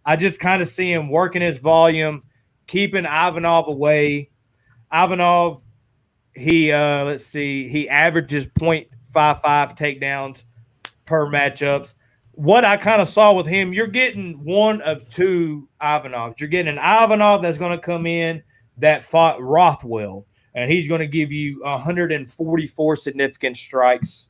I just kind of see him working his volume, keeping Ivanov away. Ivanov, he averages 0.55 takedowns per matchups. What I kind of saw with him, you're getting one of two Ivanovs. You're getting an Ivanov that's going to come in that fought Rothwell, and he's going to give you 144 significant strikes.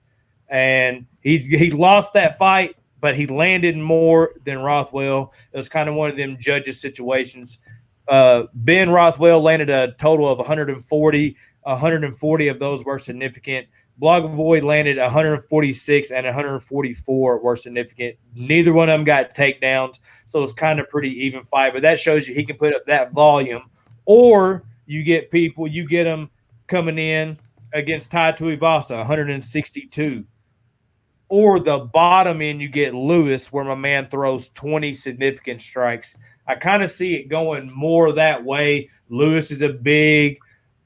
And he lost that fight, but he landed more than Rothwell. It was kind of one of them judges situations. Ben Rothwell landed a total of 140. 140 of those were significant. Blagavoy landed 146 and 144 were significant. Neither one of them got takedowns, so it's kind of pretty even fight. But that shows you he can put up that volume. Or you get them coming in against Tai Tuivasa, 162. Or the bottom end, you get Lewis, where my man throws 20 significant strikes. I kind of see it going more that way. Lewis is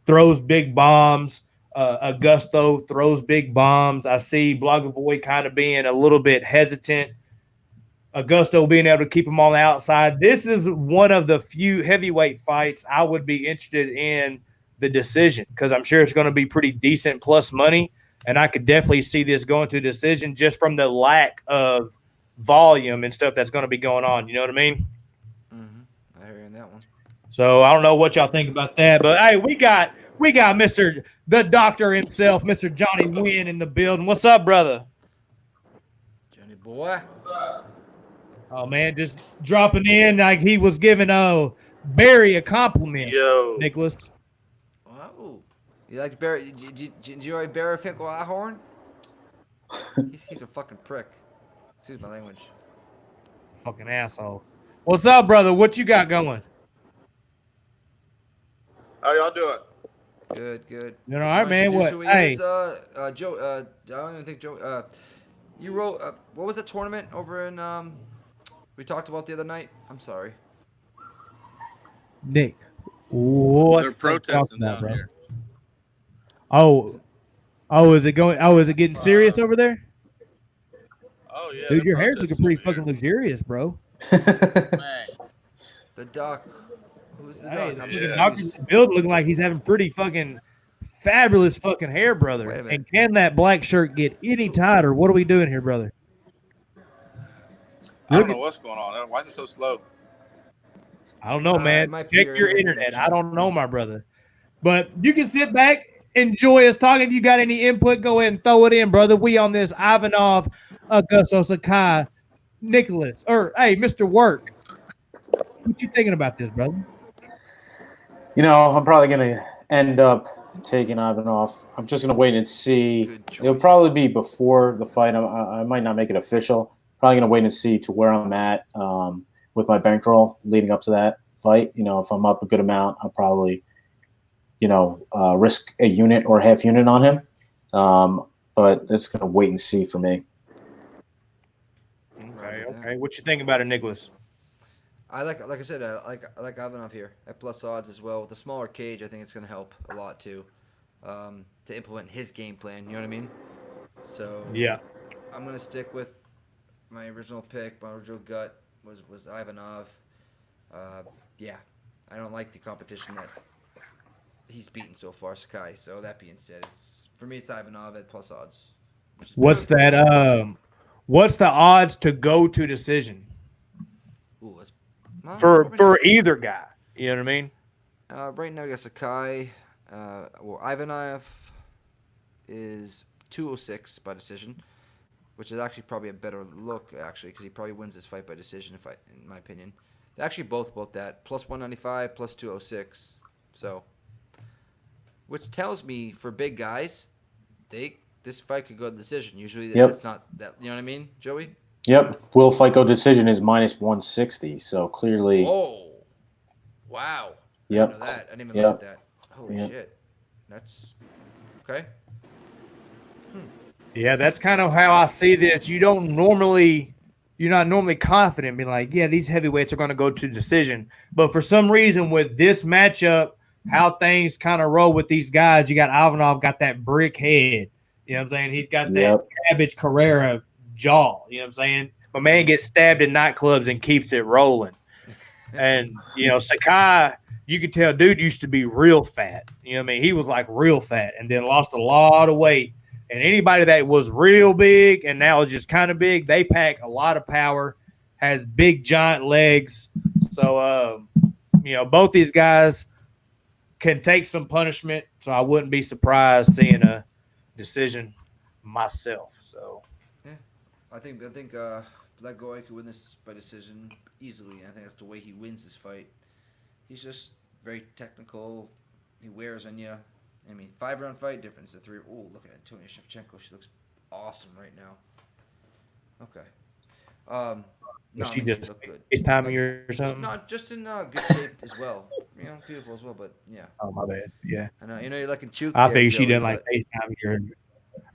throws big bombs. Augusto throws big bombs. I see Blagavoy kind of being a little bit hesitant. Augusto being able to keep him on the outside. This is one of the few heavyweight fights I would be interested in the decision, because I'm sure it's going to be pretty decent plus money. And I could definitely see this going to a decision just from the lack of volume and stuff that's going to be going on. You know what I mean? Mm-hmm. I hear that one. So I don't know what y'all think about that, but hey, we got Mr. the Doctor himself, Mr. Johnny Wynn in the building. What's up, brother? Johnny boy. What's up? Oh man, just dropping in like he was giving Barry a compliment. Yo, Nicholas. Oh, you like Barry? Did you enjoy Barry Finkel Ahorn? He's a fucking prick. Excuse my language. Fucking asshole. What's up, brother? What you got going? how y'all doing? Good. You all right, man? What? Hey, Joe. I don't even think Joe. You wrote. What was the tournament over in we talked about the other night? I'm sorry. Nick. What? They're protesting down here. Oh, is it going? Oh, is it getting serious over there? Oh yeah, Dude, your hair's looking pretty fucking luxurious, bro. Man. The doc. Who's the Hey, doc? the doctor's build looking like he's having pretty fucking fabulous fucking hair, brother. Wait a minute. And can that black shirt get any tighter? What are we doing here, brother? I don't know what's going on. Why is it so slow? I don't know, It man. might be Check your your internet internet. connection. I don't know, my brother. But you can sit back, enjoy us talking. If you got any input, go ahead and throw it in, brother. We on this Ivanov, Augusto Sakai, Nicholas, or hey, Mr. Werk. What you thinking about this, brother? You know, I'm probably going to end up taking Ivanov. I'm just going to wait and see. Good choice. It'll probably be before the fight. I might not make it official. Probably going to wait and see to where I'm at with my bankroll leading up to that fight. You know, if I'm up a good amount, I'll probably, risk a unit or half unit on him. But it's going to wait and see for me. Okay. What you think about it, Nicholas? I like I said, I like Ivanov here at plus odds as well. With the smaller cage, I think it's going to help a lot too, to implement his game plan. You know what I mean? So Yeah. I'm going to stick with my original pick. My original gut was Ivanov. Yeah, I don't like the competition that he's beaten so far, Sakai. So that being said, for me it's Ivanov at plus odds. What's that? What's the odds to go to decision? Ooh, For either guy, you know what I mean? Right now we got Sakai. Ivanov is 206 by decision, which is actually probably a better look actually because he probably wins this fight by decision in my opinion. They're actually both that plus 195 plus 206. So, which tells me for big guys, this fight could go to decision. Usually it's not that. You know what I mean, Joey? Yep. Will fight go decision is minus 160. So clearly. Oh, wow. Yep. I didn't know that. I didn't even look at that. Holy shit. That's okay. Yeah, that's kind of how I see this. You're not normally confident being like, yeah, these heavyweights are going to go to decision. But for some reason with this matchup, how things kind of roll with these guys, you got Ivanov got that brick head. You know what I'm saying? He's got that Cabbage Carrera jaw. You know what I'm saying? My man gets stabbed in nightclubs and keeps it rolling. And, Sakai, you could tell dude used to be real fat. You know what I mean? He was like real fat and then lost a lot of weight. And anybody that was real big and now is just kind of big, they pack a lot of power, has big, giant legs. So, both these guys can take some punishment. So I wouldn't be surprised seeing a decision myself. So, yeah, I think Black Goy could win this by decision easily. I think that's the way he wins this fight. He's just very technical. He wears on you. I mean, 5-round fight difference. The 3. Oh, look at Antonia Shevchenko. She looks awesome right now. Okay. She just this time of year or something. No, just in good shape as well. Beautiful as well. But yeah. Oh my bad. Yeah. I know. You're liking Chuke. I think she didn't like FaceTime you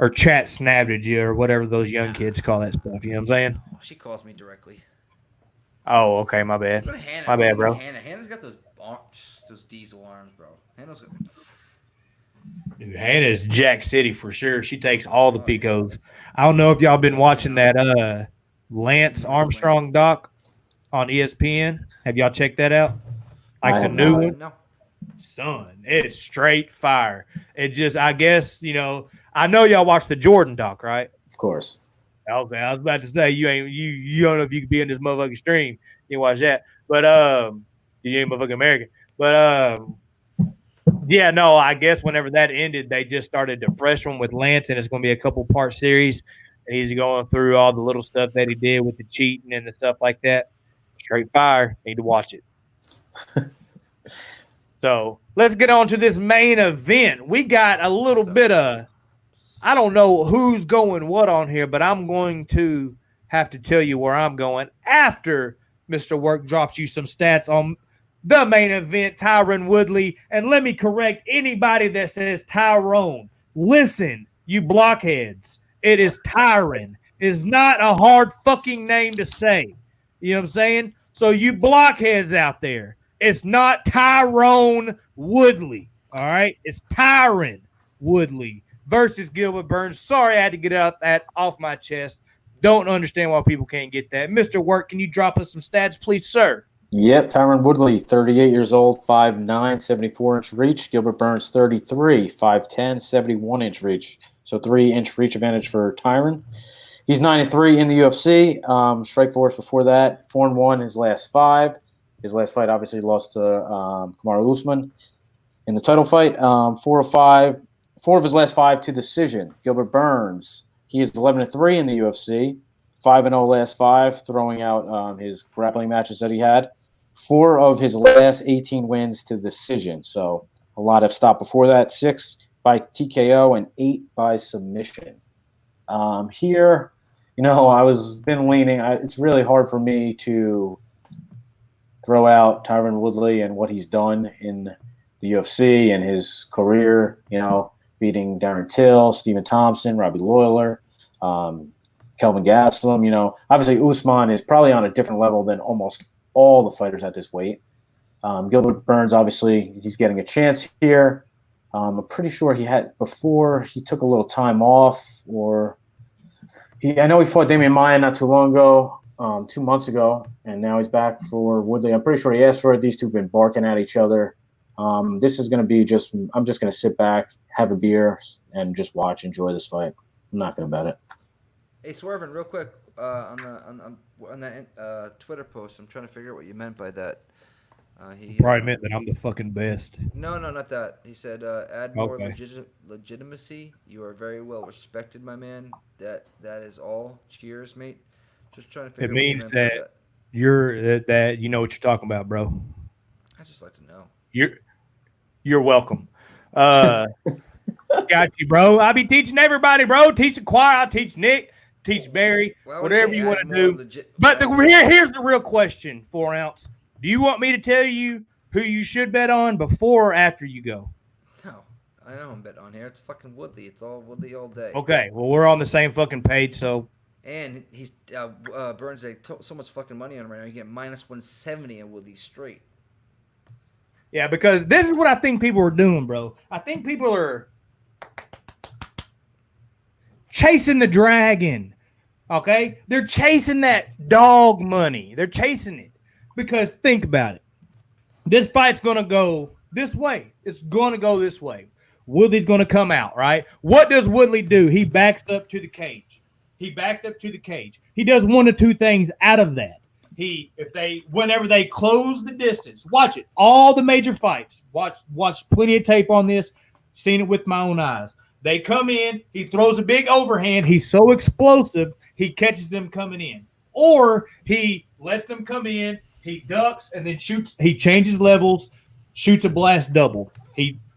or chat snapped at you or whatever those young kids call that stuff. You know what I'm saying? She calls me directly. Oh, okay. My bad. My bad, bro. Hannah's got those arms, those diesel arms, bro. Hannah's got. Dude, Hannah's Jack City for sure. She takes all the picos. I don't know if y'all been watching that Lance Armstrong doc on ESPN. Have y'all checked that out? Like the new one? No. Son, it's straight fire. It just, I guess, I know y'all watch the Jordan doc, right? Of course. Okay, I was about to say you don't know if you can be in this motherfucking stream. You watch that, but You ain't motherfucking American. But yeah, no, I guess whenever that ended, they just started the fresh one with Lance, and it's going to be a couple part series. And he's going through all the little stuff that he did with the cheating and the stuff like that. Straight fire. Need to watch it. So let's get on to this main event. We got a little bit of, I don't know who's going what on here, but I'm going to have to tell you where I'm going after Mr. Werk drops you some stats on the main event, Tyron Woodley. And let me correct anybody that says Tyrone. Listen, you blockheads. It is Tyron. It's not a hard fucking name to say. You know what I'm saying? So you blockheads out there, it's not Tyrone Woodley. All right? It's Tyron Woodley versus Gilbert Burns. Sorry I had to get that off my chest. Don't understand why people can't get that. Mr. Werk, can you drop us some stats, please, sir? Yep, Tyron Woodley, 38 years old, 5'9", 74-inch reach. Gilbert Burns, 33, 5'10", 71-inch reach. So 3-inch reach advantage for Tyron. He's 9-3 in the UFC. Strikeforce before that, 4-1 his last 5. His last fight obviously lost to Kamaru Usman in the title fight. 4-5. 4 of his last 5 to decision. Gilbert Burns, he is 11-3 in the UFC. 5-0 last 5, throwing out his grappling matches that he had. 4 of his last 18 wins to decision. So a lot have stopped before that. 6 by TKO and 8 by submission. Here, I was been leaning. It's really hard for me to throw out Tyron Woodley and what he's done in the UFC and his career, beating Darren Till, Stephen Thompson, Robbie Lawler, Kelvin Gastelum. Obviously Usman is probably on a different level than almost all the fighters at this weight. Gilbert Burns, obviously, he's getting a chance here. I'm pretty sure before he took a little time off, I know he fought Damian Maia not too long ago, 2 months ago, and now he's back for Woodley. I'm pretty sure he asked for it. These two have been barking at each other. This is going to be I'm just going to sit back, have a beer, and just enjoy this fight. I'm not going to bet it. Hey, Swervin, real quick, on that Twitter post, I'm trying to figure out what you meant by that. He probably meant that I'm the fucking best. No, not that. He said, add more legitimacy. You are very well respected, my man. That is all. Cheers, mate. Just trying to figure out what you meant by that. That you know what you're talking about, bro. I just like to know. You're welcome. Got you, bro. I be teaching everybody, bro. Teach the choir. I teach Nick. Teach Barry. Whatever you want to do. But here's the real question, 4 ounce. Do you want me to tell you who you should bet on before or after you go? No, I don't bet on here. It's fucking Woodley. It's all Woodley all day. Okay, well, we're on the same fucking page, so. And he's Burns so much fucking money on him right now. You get -170 and Woodley straight. Yeah, because this is what I think people are doing, bro. I think people are chasing the dragon, okay? They're chasing that dog money. They're chasing it. Because think about it. This fight's going to go this way. It's going to go this way. Woodley's going to come out, right? What does Woodley do? He backs up to the cage. He does 1 of 2 things out of that. Whenever they close the distance, watch it. All the major fights. Watch plenty of tape on this. Seen it with my own eyes. They come in. He throws a big overhand. He's so explosive, he catches them coming in. Or he lets them come in. He ducks and then shoots. He changes levels, shoots a blast double.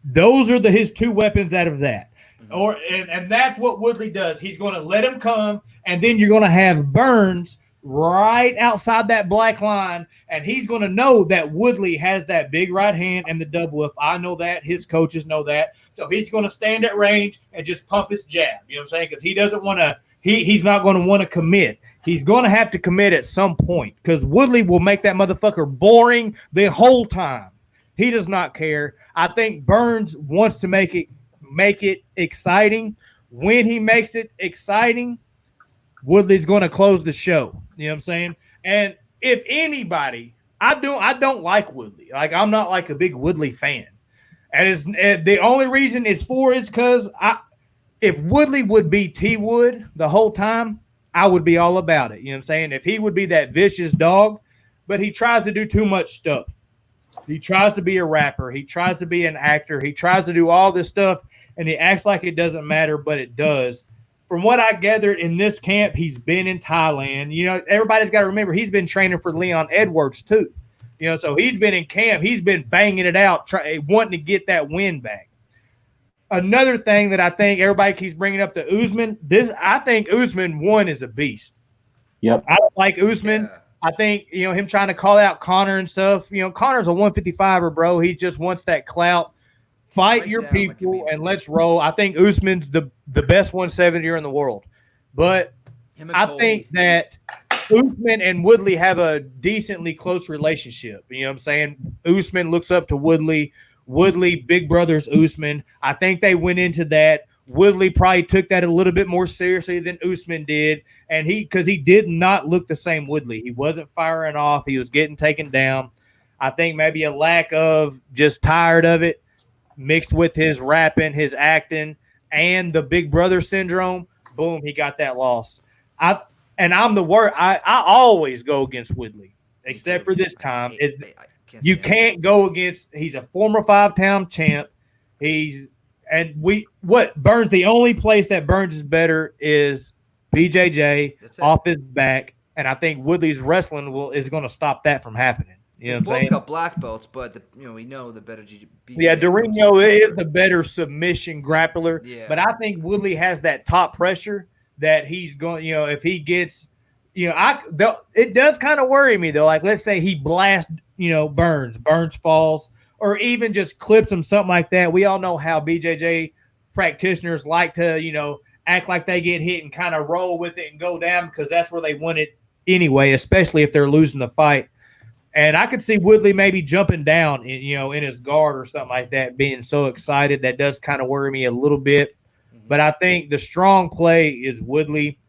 Those are his 2 weapons out of that. And that's what Woodley does. He's going to let him come, and then you're going to have Burns right outside that black line, and he's going to know that Woodley has that big right hand and the double. If I know that, his coaches know that. So he's going to stand at range and just pump his jab. You know what I'm saying? Because he doesn't want to. He's not going to want to commit. He's going to have to commit at some point because Woodley will make that motherfucker boring the whole time. He does not care. I think Burns wants to make it exciting. When he makes it exciting, Woodley's going to close the show. You know what I'm saying? And if anybody, I don't like Woodley. Like, I'm not like a big Woodley fan. And the only reason it's for is because if Woodley would be T Wood the whole time, I would be all about it. You know what I'm saying? If he would be that vicious dog, but he tries to do too much stuff. He tries to be a rapper. He tries to be an actor. He tries to do all this stuff, and he acts like it doesn't matter, but it does. From what I gathered in this camp, he's been in Thailand. You know, everybody's got to remember he's been training for Leon Edwards too. You know, so he's been in camp. He's been banging it out, wanting to get that win back. Another thing that I think everybody keeps bringing up to Usman, I think Usman, one, is a beast. Yep. I don't like Usman. Yeah. I think, you know, him trying to call out Conor and stuff. You know, Conor's a 155er, bro. He just wants that clout. Fight your people and let's roll. I think Usman's the best 170er in the world. But I think that Usman and Woodley have a decently close relationship. You know what I'm saying? Usman looks up to Woodley. Woodley, big brother's Usman. I think they went into that. Woodley probably took that a little bit more seriously than Usman did. And because he did not look the same Woodley. He wasn't firing off. He was getting taken down. I think maybe a lack of just tired of it mixed with his rapping, his acting, and the big brother syndrome. Boom, he got that loss. I'm the worst. I always go against Woodley, except for this time. You can't go against. He's a former 5-time champ. Burns. The only place that Burns is better is BJJ off his back, and I think Woodley's wrestling is going to stop that from happening. You know what I'm saying? Both got black belts, but we know the better BJJ. Yeah, Dorino is the better submission grappler. Yeah. But I think Woodley has that top pressure that he's going. You know, if he gets, it does kind of worry me though. Like, let's say he blasts, Burns falls, or even just clips him, something like that. We all know how BJJ practitioners like to, act like they get hit and kind of roll with it and go down because that's where they want it anyway, especially if they're losing the fight. And I could see Woodley maybe jumping down, in his guard or something like that, being so excited. That does kind of worry me a little bit. But I think the strong play is Woodley.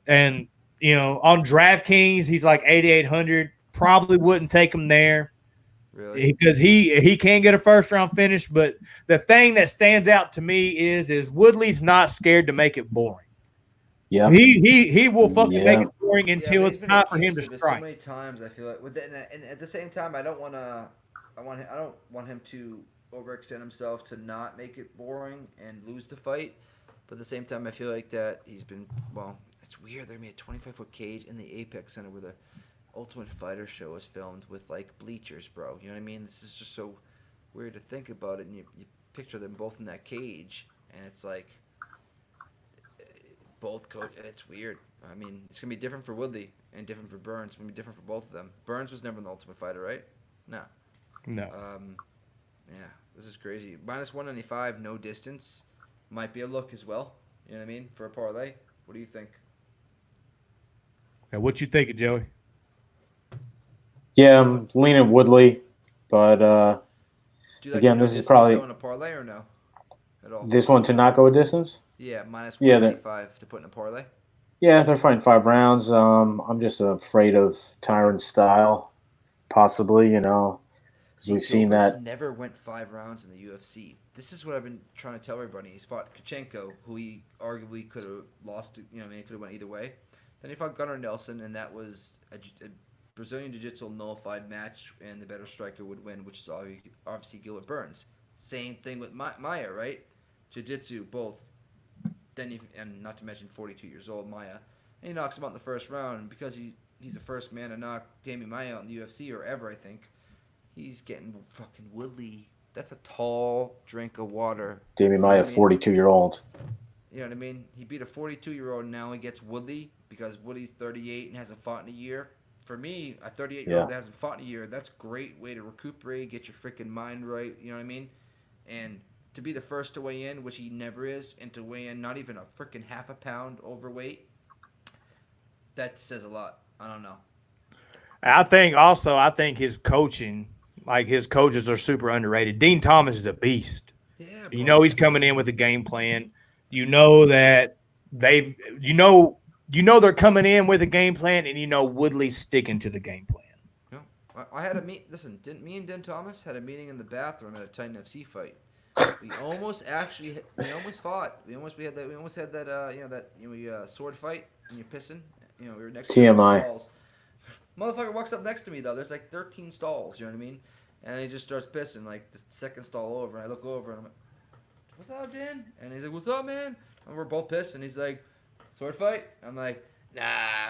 And, on DraftKings, he's like 8,800. Probably wouldn't take him there. Really? Because he can get a first-round finish. But the thing that stands out to me is Woodley's not scared to make it boring. Yeah, he will fucking make it boring until it's time for him to strike. So many times I feel like, and at the same time, I don't want him to overextend himself to not make it boring and lose the fight. But at the same time, I feel like that he's been it's weird. They're gonna be a 25-foot cage in the Apex Center where the Ultimate Fighter show is filmed with like bleachers, bro. You know what I mean? This is just so weird to think about it, and you picture them both in that cage, and it's like. Both coach. It's weird. I mean, it's gonna be different for Woodley and different for Burns. It's gonna be different for both of them. Burns was never an Ultimate Fighter, right? No. Yeah, this is crazy. Minus 195, no distance, might be a look as well. You know what I mean? For a parlay. What do you think? Now, what you thinking, Joey? Yeah, I'm leaning Woodley, but again, this is probably going a parlay or no? At all. This one to not go a distance. Yeah, minus 195 to put in a parlay. Yeah, they're fighting 5 rounds. I'm just afraid of Tyron's style, possibly. We've seen that. Never went 5 rounds in the UFC. This is what I've been trying to tell everybody. He's fought Kuchenko, who he arguably could have lost to. He could have went either way. Then he fought Gunnar Nelson, and that was a Brazilian Jiu-Jitsu nullified match, and the better striker would win, which is obviously Gilbert Burns. Same thing with Maya, right? Jiu-Jitsu, both. Then and not to mention 42 years old, Maya. And he knocks him out in the first round. And because he's the first man to knock Damian Maya out in the UFC or ever, I think, he's getting fucking Woodley. That's a tall drink of water. Damian Maya, 42-year-old. You know what I mean? He beat a 42-year-old, and now he gets Woodley because Woodley's 38 and hasn't fought in a year. For me, a 38-year-old that hasn't fought in a year, that's a great way to recuperate, get your freaking mind right. You know what I mean? And to be the first to weigh in, which he never is, and to weigh in not even a freaking half a pound overweight, that says a lot. I don't know. I think his coaching, like his coaches are super underrated. Dean Thomas is a beast. Yeah, bro. He's coming in with a game plan. That they're coming in with a game plan, and Woodley's sticking to the game plan. Yeah. I had a meet. Listen, didn't me and Dean Thomas had a meeting in the bathroom at a Titan FC fight? We almost fought. We almost had that sword fight and you're pissing. We were next TMI. to stalls. Motherfucker walks up next to me though. There's like 13 stalls. You know what I mean? And he just starts pissing like the second stall over. And I look over and I'm like, "What's up, Dan?" And he's like, "What's up, man?" And we're both pissed. And he's like, "Sword fight?" I'm like, "Nah."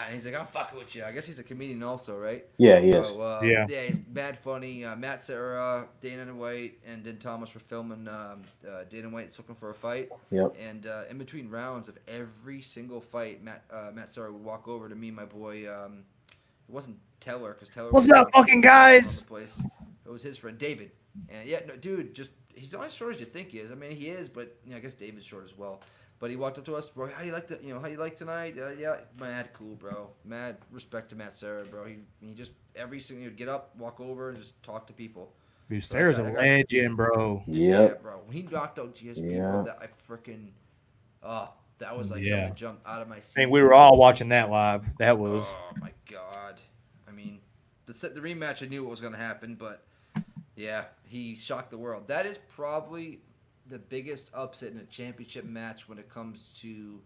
And he's like, "I'm fucking with you." I guess he's a comedian also, right? Yeah, he is. So, Yeah. he's mad funny. Matt Serra, Dana White, and Dan Thomas were filming Dana White's looking for a fight. Yep. And in between rounds of every single fight, Matt Serra would walk over to me, my boy. It wasn't Taylor, because Taylor. What's up, fucking guys? Place. It was his friend David. And yeah, no, dude, just he's not as short as you think he is. I mean, he is, but I guess David's short as well. But he walked up to us, bro. How do you like how you like tonight? Yeah, mad cool, bro. Mad respect to Matt Serra, bro. He just every single he'd get up, walk over, and just talk to people. Dude, Sarah's a legend, bro. Yeah, bro. When he knocked out GSP, bro, that I freaking, that was like something that jumped out of my seat. I think we were all watching that live. That was. Oh my god. I mean, the rematch, I knew what was gonna happen, but yeah, he shocked the world. That is probably the biggest upset in a championship match when it comes to.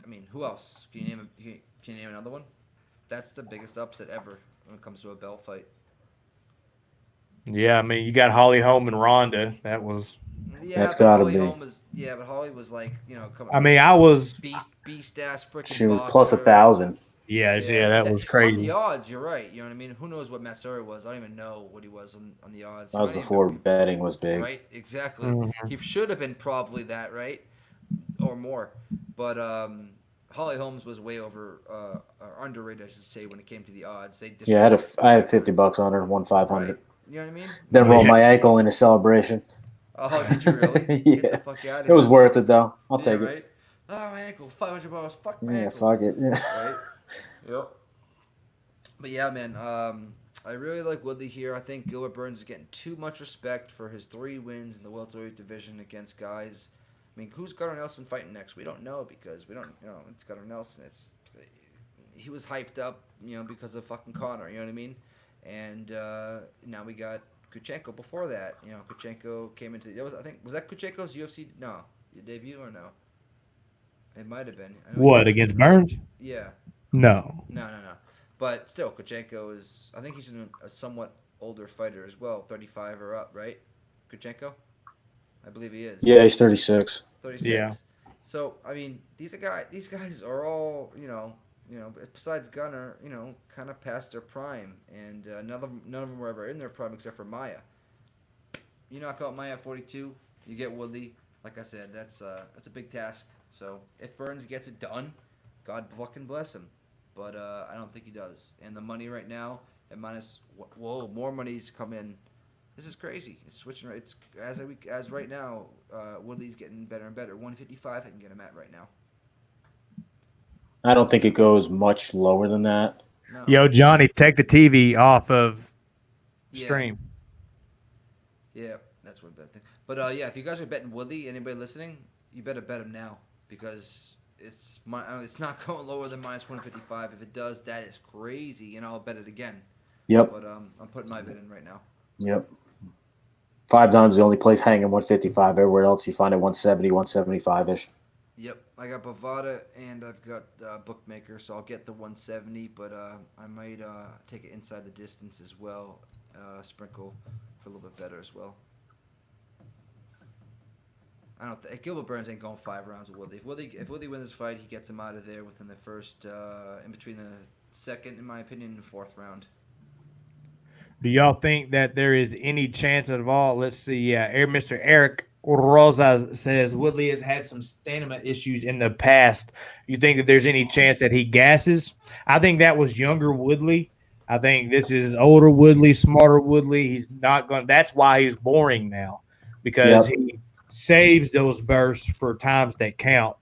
I mean, who else? Can you name another one? That's the biggest upset ever when it comes to a belt fight. Yeah, I mean, you got Holly Holm and Ronda. That was. Yeah, that's gotta be. But Holly was like, I mean, I was beast ass freaking. She was boxer. plus 1,000. Yeah, that was crazy. On the odds, you're right. You know what I mean? Who knows what Matt Serra was? I don't even know what he was on the odds. That was before betting was big. Right, exactly. Mm-hmm. He should have been probably that, right? Or more. But Holly Holmes was way over underrated, I should say, when it came to the odds. I had $50 on her, won 500. Right. You know what I mean? Then rolled my ankle in a celebration. Oh, did you really? Yeah. Get the fuck out of it here. was worth it though. I'll take right? it. Oh, my ankle, $500. Fuck my Yeah, ankle. fuck it. Yeah. Right? Yep. But yeah, man, I really like Woodley here. I think Gilbert Burns is getting too much respect for his 3 wins in the welterweight division against guys. I mean, who's Gunnar Nelson fighting next? We don't know because we don't, it's Gunnar Nelson. He was hyped up, because of fucking Connor, you know what I mean? And now we got Kuchenko before that. Kuchenko came into was that Kuchenko's UFC? No, your debut or no? It might have been. What, against Burns? Yeah. No. No. But still, Kuchenko is. I think he's a somewhat older fighter as well, 35 or up, right? Kuchenko, I believe he is. Yeah, he's 36. 36. Yeah. So I mean, these guys are all besides Gunnar, kind of past their prime, and none of them were ever in their prime except for Maya. You knock out Maya at 42, you get Woodley. Like I said, that's a big task. So if Burns gets it done, God fucking bless him. But I don't think he does. And the money right now at minus, more money's come in. This is crazy. It's switching. It's as right now, Woodley's getting better and better. 155 I can get him at right now. I don't think it goes much lower than that. No. Yo, Johnny, take the TV off of stream. Yeah, that's one bad thing. But if you guys are betting Woodley, anybody listening, you better bet him now because it's not going lower than minus 155. If it does, that is crazy, and I'll bet it again. Yep. But I'm putting my bet in right now. Yep. 5 times the only place hanging 155. Everywhere else you find it 170, 175-ish. Yep, I got Bovada and I've got Bookmaker, so I'll get the 170, but I might take it inside the distance as well, sprinkle for a little bit better as well. I don't think Gilbert Burns ain't going 5 rounds with Woodley. If Woodley wins this fight, he gets him out of there within the first, in between the second, in my opinion, and 4th round. Do y'all think that there is any chance at all? Let's see. Mr. Eric Rosas says Woodley has had some stamina issues in the past. You think that there's any chance that he gasses? I think that was younger Woodley. I think this is older Woodley, smarter Woodley. He's not going. That's why he's boring now, because he saves those bursts for times that count.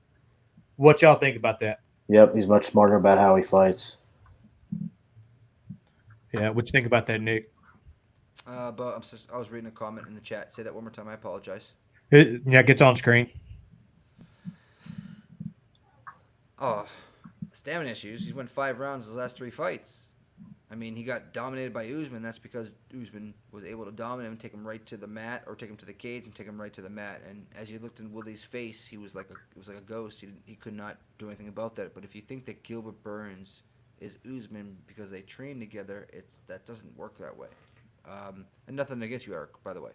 What y'all think about that? Yep, he's much smarter about how he fights. Yeah, what you think about that, Nick? But I was reading a comment in the chat. Say that one more time. I apologize. Yeah, it gets on screen. Oh, stamina issues. He's won 5 rounds his last 3 fights. I mean, he got dominated by Usman. That's because Usman was able to dominate him and take him right to the mat, or take him to the cage and take him right to the mat. And as you looked in Woodley's face, it was like a ghost. He could not do anything about that. But if you think that Gilbert Burns is Usman because they train together, that doesn't work that way. And nothing against you, Eric, by the way.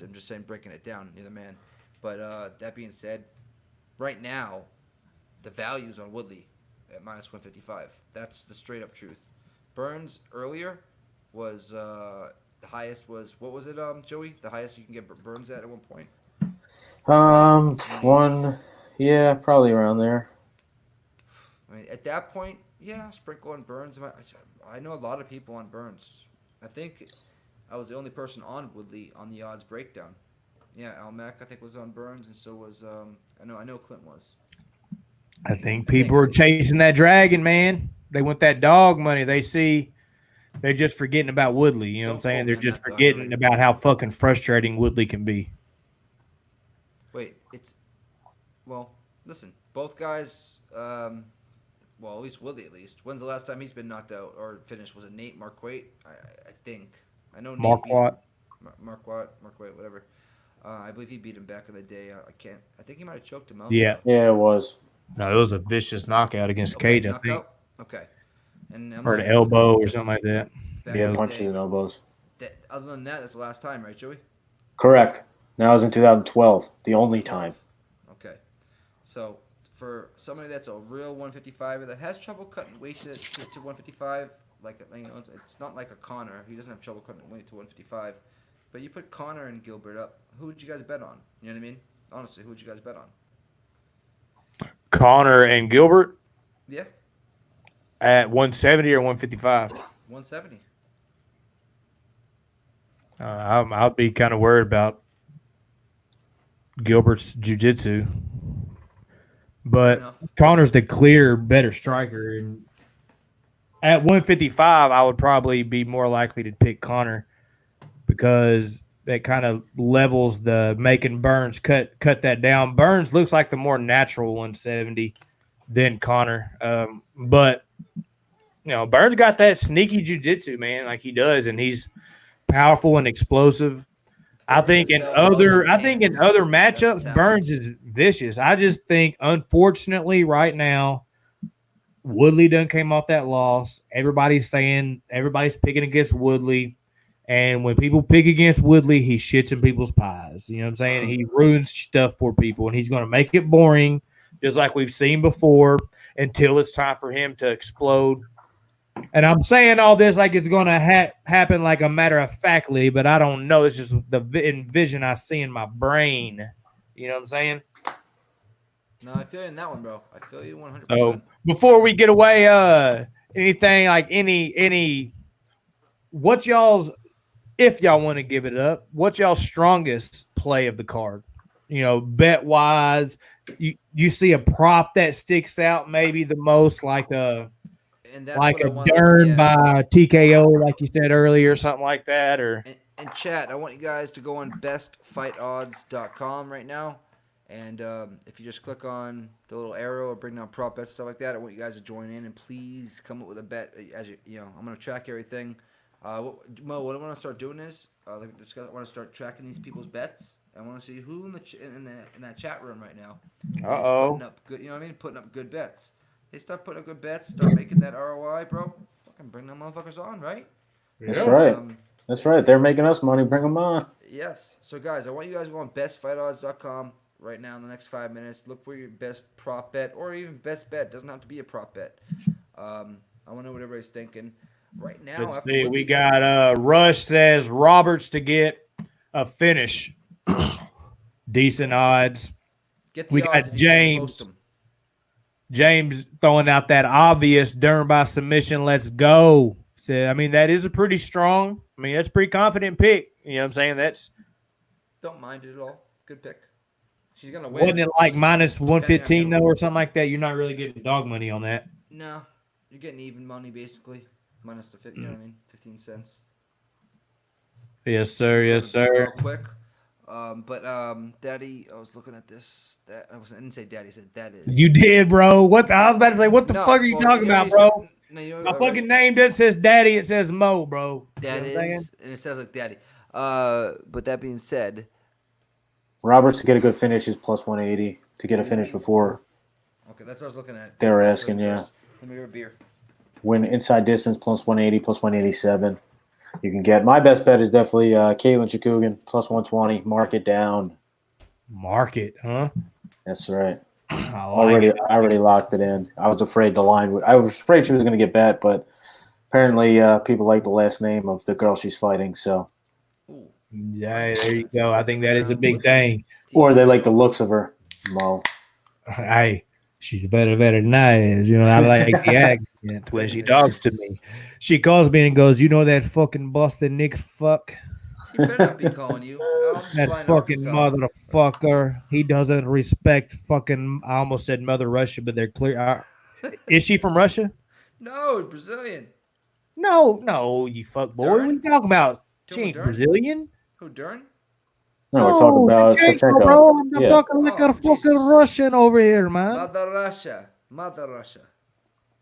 I'm just saying, breaking it down. You're the man. But that being said, right now, the value's on Woodley at minus 155. That's the straight up truth. Burns earlier was the highest was, what was it, Joey? The highest you can get Burns at one point? Yeah, probably around there. I mean, at that point, yeah, sprinkle on Burns. I know a lot of people on Burns. I think I was the only person on Woodley on the odds breakdown. Yeah, Al Mack, I think, was on Burns, and so was I know Clint was. I think people are chasing that dragon, man. They want that dog money. They're just forgetting about Woodley. You know what I'm saying? They're just forgetting about how fucking frustrating Woodley can be. Wait, listen, both guys, at least Woodley at least. When's the last time he's been knocked out or finished? Was it Nate Marquardt? I think. I know Marquardt. Marquardt, whatever. I believe he beat him back in the day. I think he might have choked him out. Yeah. Yeah, it was. No, it was a vicious knockout against Cage, I think. Okay. And or an elbow or something like that. Yeah, punches and elbows. Other than that, that's the last time, right, Joey? Correct. That was in 2012, the only time. Okay. So for somebody that's a real 155er that has trouble cutting weight to 155, it's not like a Connor. He doesn't have trouble cutting weight to 155. But you put Connor and Gilbert up. Who would you guys bet on? You know what I mean? Honestly, who would you guys bet on? Connor and Gilbert? Yeah. At 170 or 155? 170. I'll be kind of worried about Gilbert's jiu-jitsu. But Connor's the clear better striker. And at 155, I would probably be more likely to pick Connor because that kind of levels the making Burns cut that down. Burns looks like the more natural 170 than Connor. But, Burns got that sneaky jiu-jitsu, man, like he does, and he's powerful and explosive. I think in other matchups, Burns is vicious. I just think, unfortunately, right now, Woodley done came off that loss. Everybody's picking against Woodley. And when people pick against Woodley, he shits in people's pies. You know what I'm saying? He ruins stuff for people, and he's going to make it boring, just like we've seen before, until it's time for him to explode. And I'm saying all this like it's going to happen like a matter of factly, but I don't know. It's just the vision I see in my brain. You know what I'm saying? No, I feel you in that one, bro. I feel you 100%. So before we get away, anything like any what y'all's, if y'all want to give it up, what's y'all's strongest play of the card? Bet wise, you see a prop that sticks out maybe the most, like a Dern by TKO, like you said earlier, something like that, or. And chat, I want you guys to go on bestfightodds.com right now, and if you just click on the little arrow or bring down prop bets, stuff like that, I want you guys to join in and please come up with a bet. As I'm gonna track everything. What I want to start doing is, I want to start tracking these people's bets. I want to see who in that chat room right now is putting up good. You know what I mean? Putting up good bets. They start putting up good bets, start making that ROI, bro. Fucking bring them motherfuckers on, right? That's right. That's right. They're making us money. Bring them on. Yes. So, guys, I want you guys to go on bestfightodds.com right now in the next 5 minutes. Look for your best prop bet or even best bet. Doesn't have to be a prop bet. I want to know what everybody's thinking. Right now, let's see. We got Rush says Roberts to get a finish. Decent odds. We got James throwing out that obvious Dern by submission. Let's go. So, that is a pretty strong. That's a pretty confident pick. You know what I'm saying? Don't mind it at all. Good pick. She's gonna win. Wasn't it like minus 115 though, or something like that? You're not really getting dog money on that. No, you're getting even money basically. Minus the 50, 15 cents. Yes, sir. Yes, sir. Real quick. Daddy, I was looking at this. I didn't say Daddy. I said that is. You did, bro. What? I was about to say, what the fuck are you talking about, bro? My fucking name doesn't says Daddy. It says Mo, bro. That is, and it says like Daddy. But that being said, Roberts to get a good finish is plus 180 to get a finish before. Okay, that's what I was looking at. They were asking, yeah. Let me get a beer. Win inside distance plus 180, plus 187. you can get. My best bet is definitely Caitlin Chikugan plus 120. Mark it down. Mark it, huh? That's right. I already locked it in. I was afraid the line. I was afraid she was going to get bet, but apparently people like the last name of the girl she's fighting. So yeah, there you go. I think that is a big thing. Or they like the looks of her. Mo. Hey, she's very, very nice. You know, I like the accent when she talks to me. She calls me and goes, "You know that fucking Boston Nick fuck." She better not be calling you. That fucking motherfucker. He doesn't respect fucking. I almost said Mother Russia, but they're clear. Is she from Russia? No, Brazilian. No, you fuck boy. Dern? What are you talking about? She ain't Dern? Brazilian. Who, Dern? No, we're talking about Shevchenko, bro. I'm talking like a fucking Jesus. Russian over here, man. Mother Russia.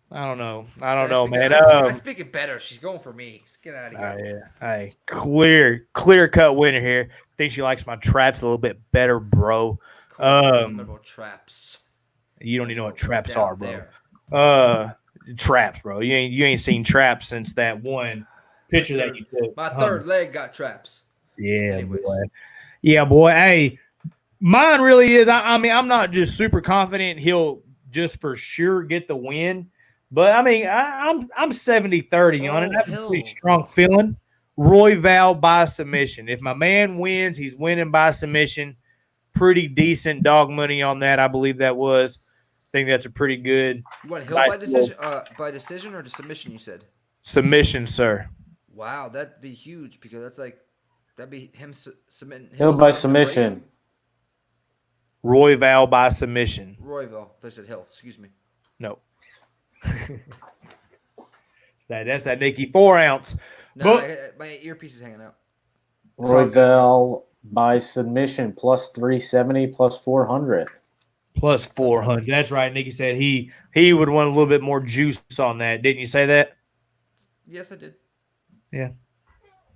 I don't know, man. I speak it better. She's going for me. Get out of here. Hey, clear cut winner here. Think she likes my traps a little bit better, bro. Traps. You don't even know what traps are, bro. Traps, bro. You ain't seen traps since that one picture that you took. My third leg got traps. Yeah, boy. Yeah, boy. Hey, mine really is. I mean, I'm not just super confident he'll just for sure get the win. But, I mean, I'm 70-30 on it. That's a pretty strong feeling. Royval by submission. If my man wins, he's winning by submission. Pretty decent dog money on that, I believe that was. I think that's a pretty good. You want Hill by decision? By decision or to submission, you said? Submission, sir. Wow, that'd be huge because that'd be him submitting. Hill by submission. Royval by submission. Royval. I said Hill. Excuse me. No. That's that Nikki 4-ounce. No, my earpiece is hanging out. Royval by submission plus 370 plus 400. Plus 400. That's right. Nikki said he would want a little bit more juice on that. Didn't you say that? Yes, I did. Yeah.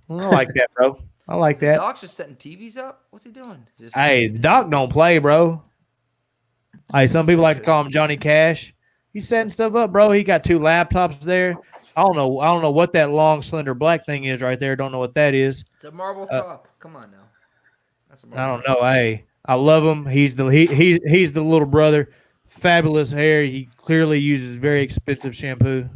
Well, I like that, bro. I like that. The Doc's just setting TVs up? What's he doing? Hey, the Doc don't play, bro. Hey, some people like to call him Johnny Cash. He's setting stuff up, bro. He got 2 laptops there. I don't know what that long, slender black thing is right there. Don't know what that is. It's a marble top. Come on now. That's I don't know. Hey, I love him. He's the little brother. Fabulous hair. He clearly uses very expensive shampoo.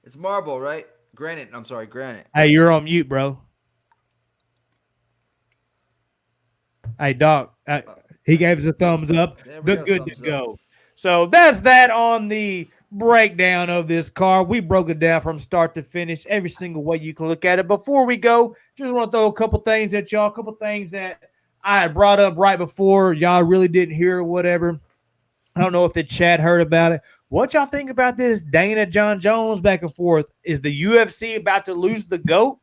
It's marble, right? Granite. I'm sorry, granite. Hey, you're on mute, bro. Hey, Doc. He gave us a thumbs up. Good to go. So that's that on the breakdown of this card. We broke it down from start to finish, every single way you can look at it. Before we go, just want to throw a couple things at y'all, a couple things that I had brought up right before. Y'all really didn't hear or whatever. I don't know if the chat heard about it. What y'all think about this Dana John Jones back and forth? Is the UFC about to lose the GOAT?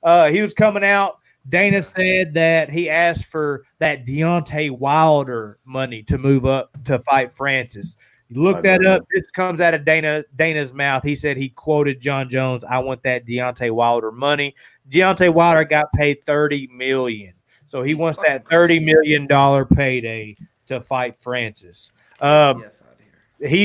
He was coming out. Dana said that he asked for that Deontay Wilder money to move up to fight Francis. You look that up. This comes out of Dana's mouth. He said he quoted John Jones, "I want that Deontay Wilder money." Deontay Wilder got paid $30 million. So he wants that $30 million payday to fight Francis. Dana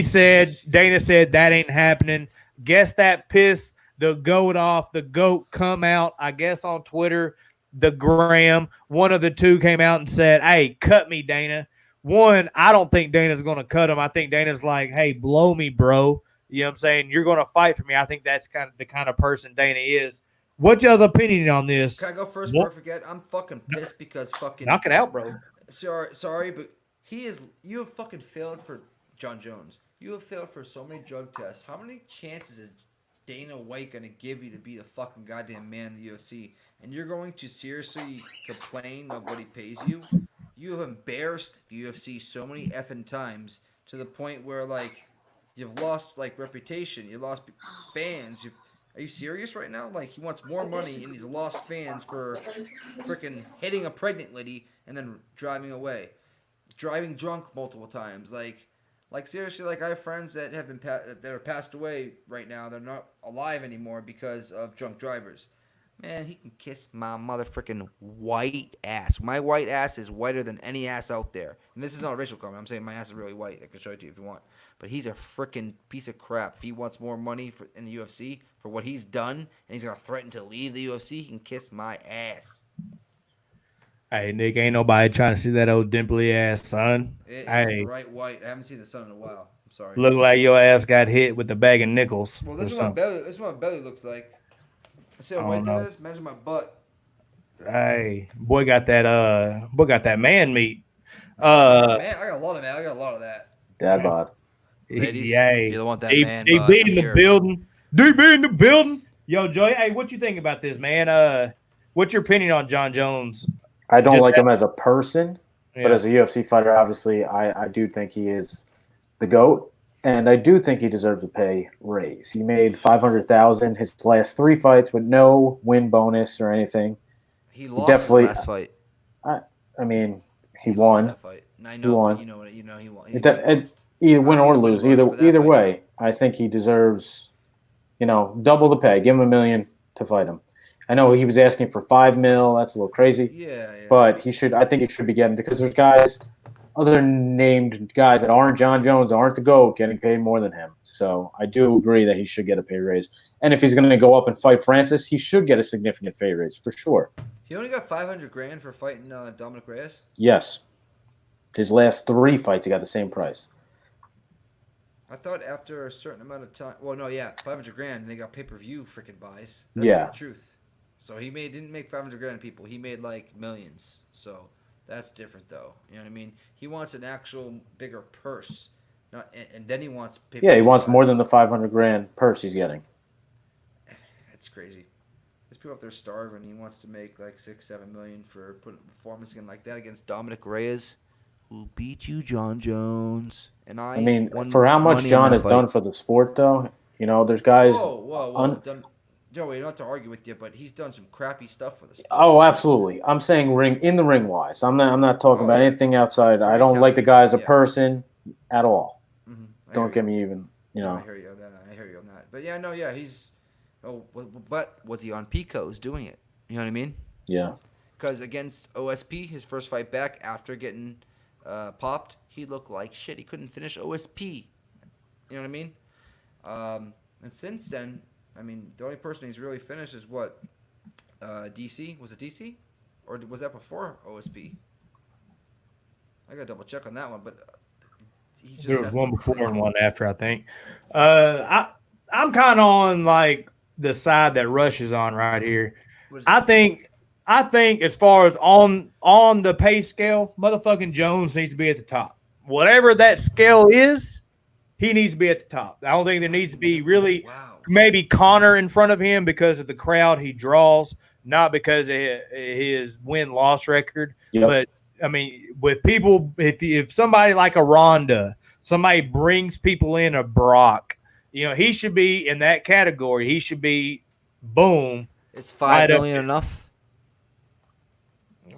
said that ain't happening. Guess that pissed the GOAT off. The GOAT come out, I guess, on Twitter, the Gram. One of the two came out and said, "Hey, cut me, Dana." One, I don't think Dana's going to cut him. I think Dana's like, "Hey, blow me, bro." You know what I'm saying? You're going to fight for me. I think that's kind of the kind of person Dana is. What's y'all's opinion on this? Can I go first before I forget? I'm fucking pissed because fucking... Knock it out, bro. Sorry, but you have fucking failed for John Jones. You have failed for so many drug tests. How many chances is Dana White going to give you to be the fucking goddamn man in the UFC? And you're going to seriously complain of what he pays you? You have embarrassed the UFC so many effing times to the point where, like, you've lost, like, reputation. You lost fans. Are you serious right now? Like, he wants more money and he's lost fans for freaking hitting a pregnant lady and then driving away. Driving drunk multiple times. Like seriously, like, I have friends that have been that are passed away right now. They're not alive anymore because of drunk drivers. Man, he can kiss my motherfucking white ass. My white ass is whiter than any ass out there. And this is not a racial comment. I'm saying my ass is really white. I can show it to you if you want. But he's a freaking piece of crap. If he wants more money in the UFC for what he's done, and he's going to threaten to leave the UFC, he can kiss my ass. Hey, Nick, ain't nobody trying to see that old dimply ass, son. It hey, is bright white. I haven't seen the sun in a while. I'm sorry. Look like your ass got hit with the bag of nickels. Well, this is what my belly looks like. See how white that is? Imagine my butt. Hey, boy got that man meat. Man, I got a lot of that. I got a lot of that. Dad bod. Ladies, if you don't want that man. DB in the building. DB in the building. Yo, Joey, hey, what you think about this, man? What's your opinion on Jon Jones? I don't like him as a person, but as a UFC fighter, obviously, I do think he is the GOAT. And I do think he deserves a pay raise. He made $500,000 his last 3 fights with no win bonus or anything. He lost his last fight. I mean, he won. That fight. I know, he won. You know he won. Either win or lose, either way, I think he deserves, double the pay. Give him $1 million to fight him. I know he was asking for $5 million. That's a little crazy. Yeah. But I think he should be getting, because there's guys. Other named guys that aren't Jon Jones, aren't the GOAT, getting paid more than him. So I do agree that he should get a pay raise. And if he's going to go up and fight Francis, he should get a significant pay raise for sure. He only got $500,000 for fighting Dominic Reyes? Yes. His last 3 fights, he got the same price. I thought after a certain amount of time. Well, no, yeah, $500,000, and they got pay-per-view freaking buys. That's the truth. So he didn't make $500,000 people. He made like millions. So. That's different, though. You know what I mean? He wants an actual bigger purse, and then he wants. Yeah, he wants more than the $500,000 purse he's getting. That's crazy. There's people up there starving. He wants to make like $6-7 million for putting a performance again like that against Dominic Reyes, who beat you, Jon Jones. And I mean, for how much Jon has done for the sport, though, there's guys. Whoa. Joey, not to argue with you, but he's done some crappy stuff for the sport. Oh, absolutely. I'm saying in the ring wise. I'm not talking about anything outside. I don't like the guy as a person at all. Mm-hmm. Don't get me even. I hear you on that. But he's. Oh, but was he on Pico's doing it? You know what I mean? Yeah. Because against OSP, his first fight back after getting popped, he looked like shit. He couldn't finish OSP. You know what I mean? And since then. I mean, the only person he's really finished is what? DC? Was it DC? Or was that before OSP? I got to double check on that one, but there was one before and one after, I think. I'm kind of on like the side that Rush is on right here. I think as far as on the pay scale, motherfucking Jones needs to be at the top. Whatever that scale is, he needs to be at the top. I don't think there needs to be really maybe Connor in front of him because of the crowd he draws, not because of his win-loss record. Yep. But, I mean, with people, if somebody like a Ronda, somebody brings people in, a Brock, he should be in that category. He should be, boom. Is $5 million enough?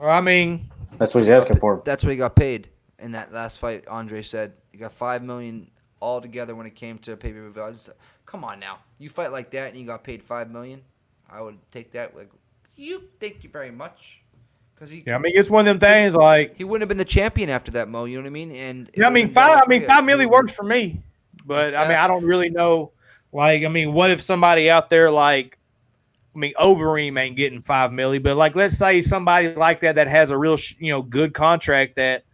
I mean. That's what he's asking for. That's what he got paid in that last fight, Andre said. He got $5 million all together when it came to pay-per-view values. Come on now. You fight like that and you got paid $5 million? I would take that. Like, thank you very much. It's one of them things like he wouldn't have been the champion after that, Mo. You know what I mean? And $5 million works for me. But I don't really know. Like, what if somebody out there like, Overeem ain't getting $5 million, but like, let's say somebody like that has a real, good contract that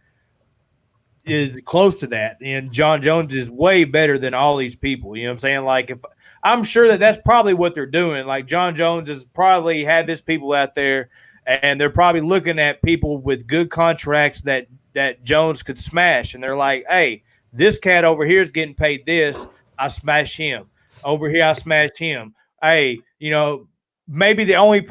is close to that, and Jon Jones is way better than all these people. You know what I'm saying? Like, if I'm sure that's probably what they're doing. Like, Jon Jones has probably had his people out there, and they're probably looking at people with good contracts that Jones could smash, and they're like, "Hey, this cat over here is getting paid this. I smash him. Over here, I smash him. Hey, maybe the only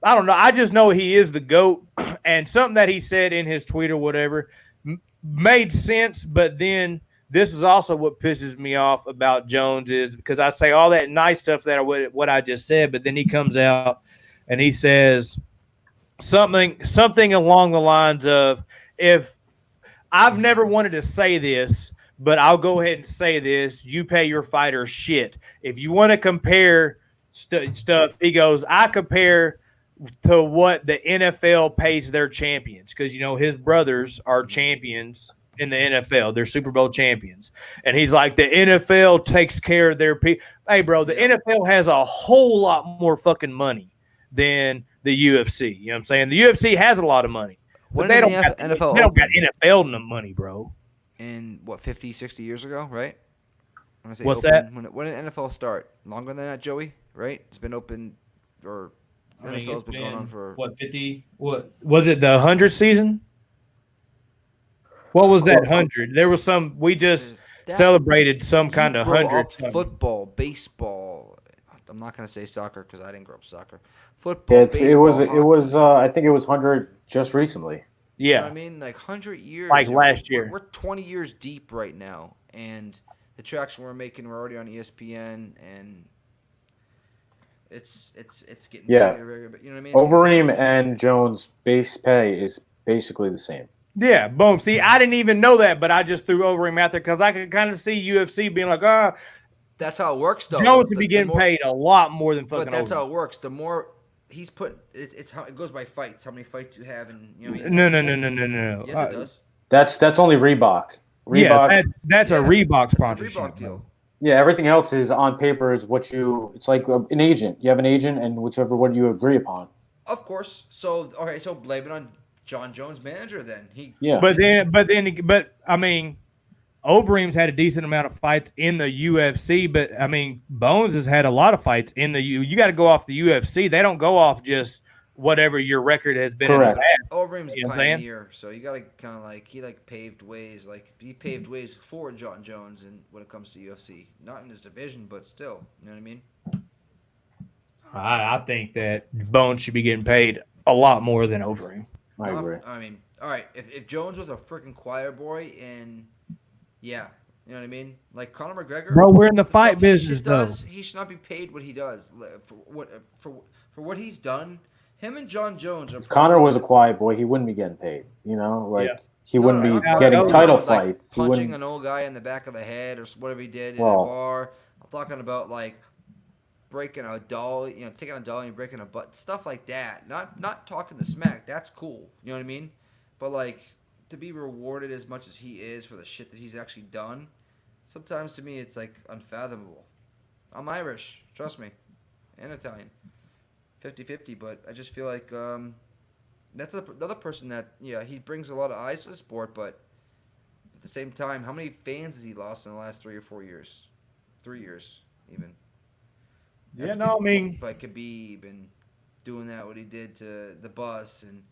I don't know. I just know he is the GOAT, and something that he said in his tweet or whatever made sense. But then this is also what pisses me off about Jones is because I say all that nice stuff that what I just said, but then he comes out and he says something along the lines of, if I've never wanted to say this, but I'll go ahead and say this, you pay your fighters shit. If you want to compare stuff. He goes, I compare to what the NFL pays their champions because his brothers are champions in the NFL. They're Super Bowl champions, and he's like, the NFL takes care of their people. Hey, bro, the NFL has a whole lot more fucking money than the UFC. You know what I'm saying? The UFC has a lot of money, but they don't got NFL money, bro. In what 50, 60 years ago, right? When I say What's open, that? When did NFL start? Longer than that, Joey? Right? It's been open, or NFL's been going on for what 50? What was it? The 100 season? What was that 100? There was some. We just celebrated some kind of 100. Football, baseball. I'm not gonna say soccer because I didn't grow up soccer. Football, baseball. It was. I think it was 100 just recently. Yeah, you know what I mean, like 100 years. Like last year. We're 20 years deep right now, and the traction we're making, we're already on ESPN, and it's getting bigger, but you know what I mean? Overeem and Jones' base pay is basically the same. Yeah, boom. See, I didn't even know that, but I just threw Overeem out there because I could kind of see UFC being like, that's how it works, though. Jones would be getting paid a lot more than fucking. But that's Overeem. how it works. The more he's put, it's how it goes by fights. How many fights you have, and you know what I mean? No. Yes, it does. That's only Reebok. Yeah, that's a Reebok sponsorship. Reebok deal. Yeah, everything else is on paper. Is what it's like an agent. You have an agent, and what you agree upon. Of course. So so blame it on John Jones' manager then. But I mean, Overeem's had a decent amount of fights in the UFC, but I mean, Bones has had a lot of fights in the You got to go off the UFC. They don't go off just whatever your record has been. Correct. In the past. Overeem's a pioneer, so you got to kind of he paved ways. Like he paved ways for John Jones, and when it comes to UFC, not in his division, but still, you know what I mean. I think that Bones should be getting paid a lot more than Overeem. I agree. I mean, all right, if Jones was a freaking choir boy, and yeah, you know what I mean, like Conor McGregor, bro, we're in the fight business, though. He should not be paid what he does for what he's done. Him and John Jones. If Conor was a quiet boy, he wouldn't be getting paid. He wouldn't be getting title fights. Punching an old guy in the back of the head or whatever he did in a bar. I'm talking about breaking a doll, taking a doll and breaking a butt, stuff like that. Not talking the smack. That's cool. You know what I mean? But to be rewarded as much as he is for the shit that he's actually done, sometimes to me it's unfathomable. I'm Irish, trust me, and Italian, 50-50. But I just feel like that's another person that he brings a lot of eyes to the sport, but at the same time, how many fans has he lost in the last 3 or 4 years? 3 years even. Yeah, no, I mean, like Khabib and doing what he did to the bus, and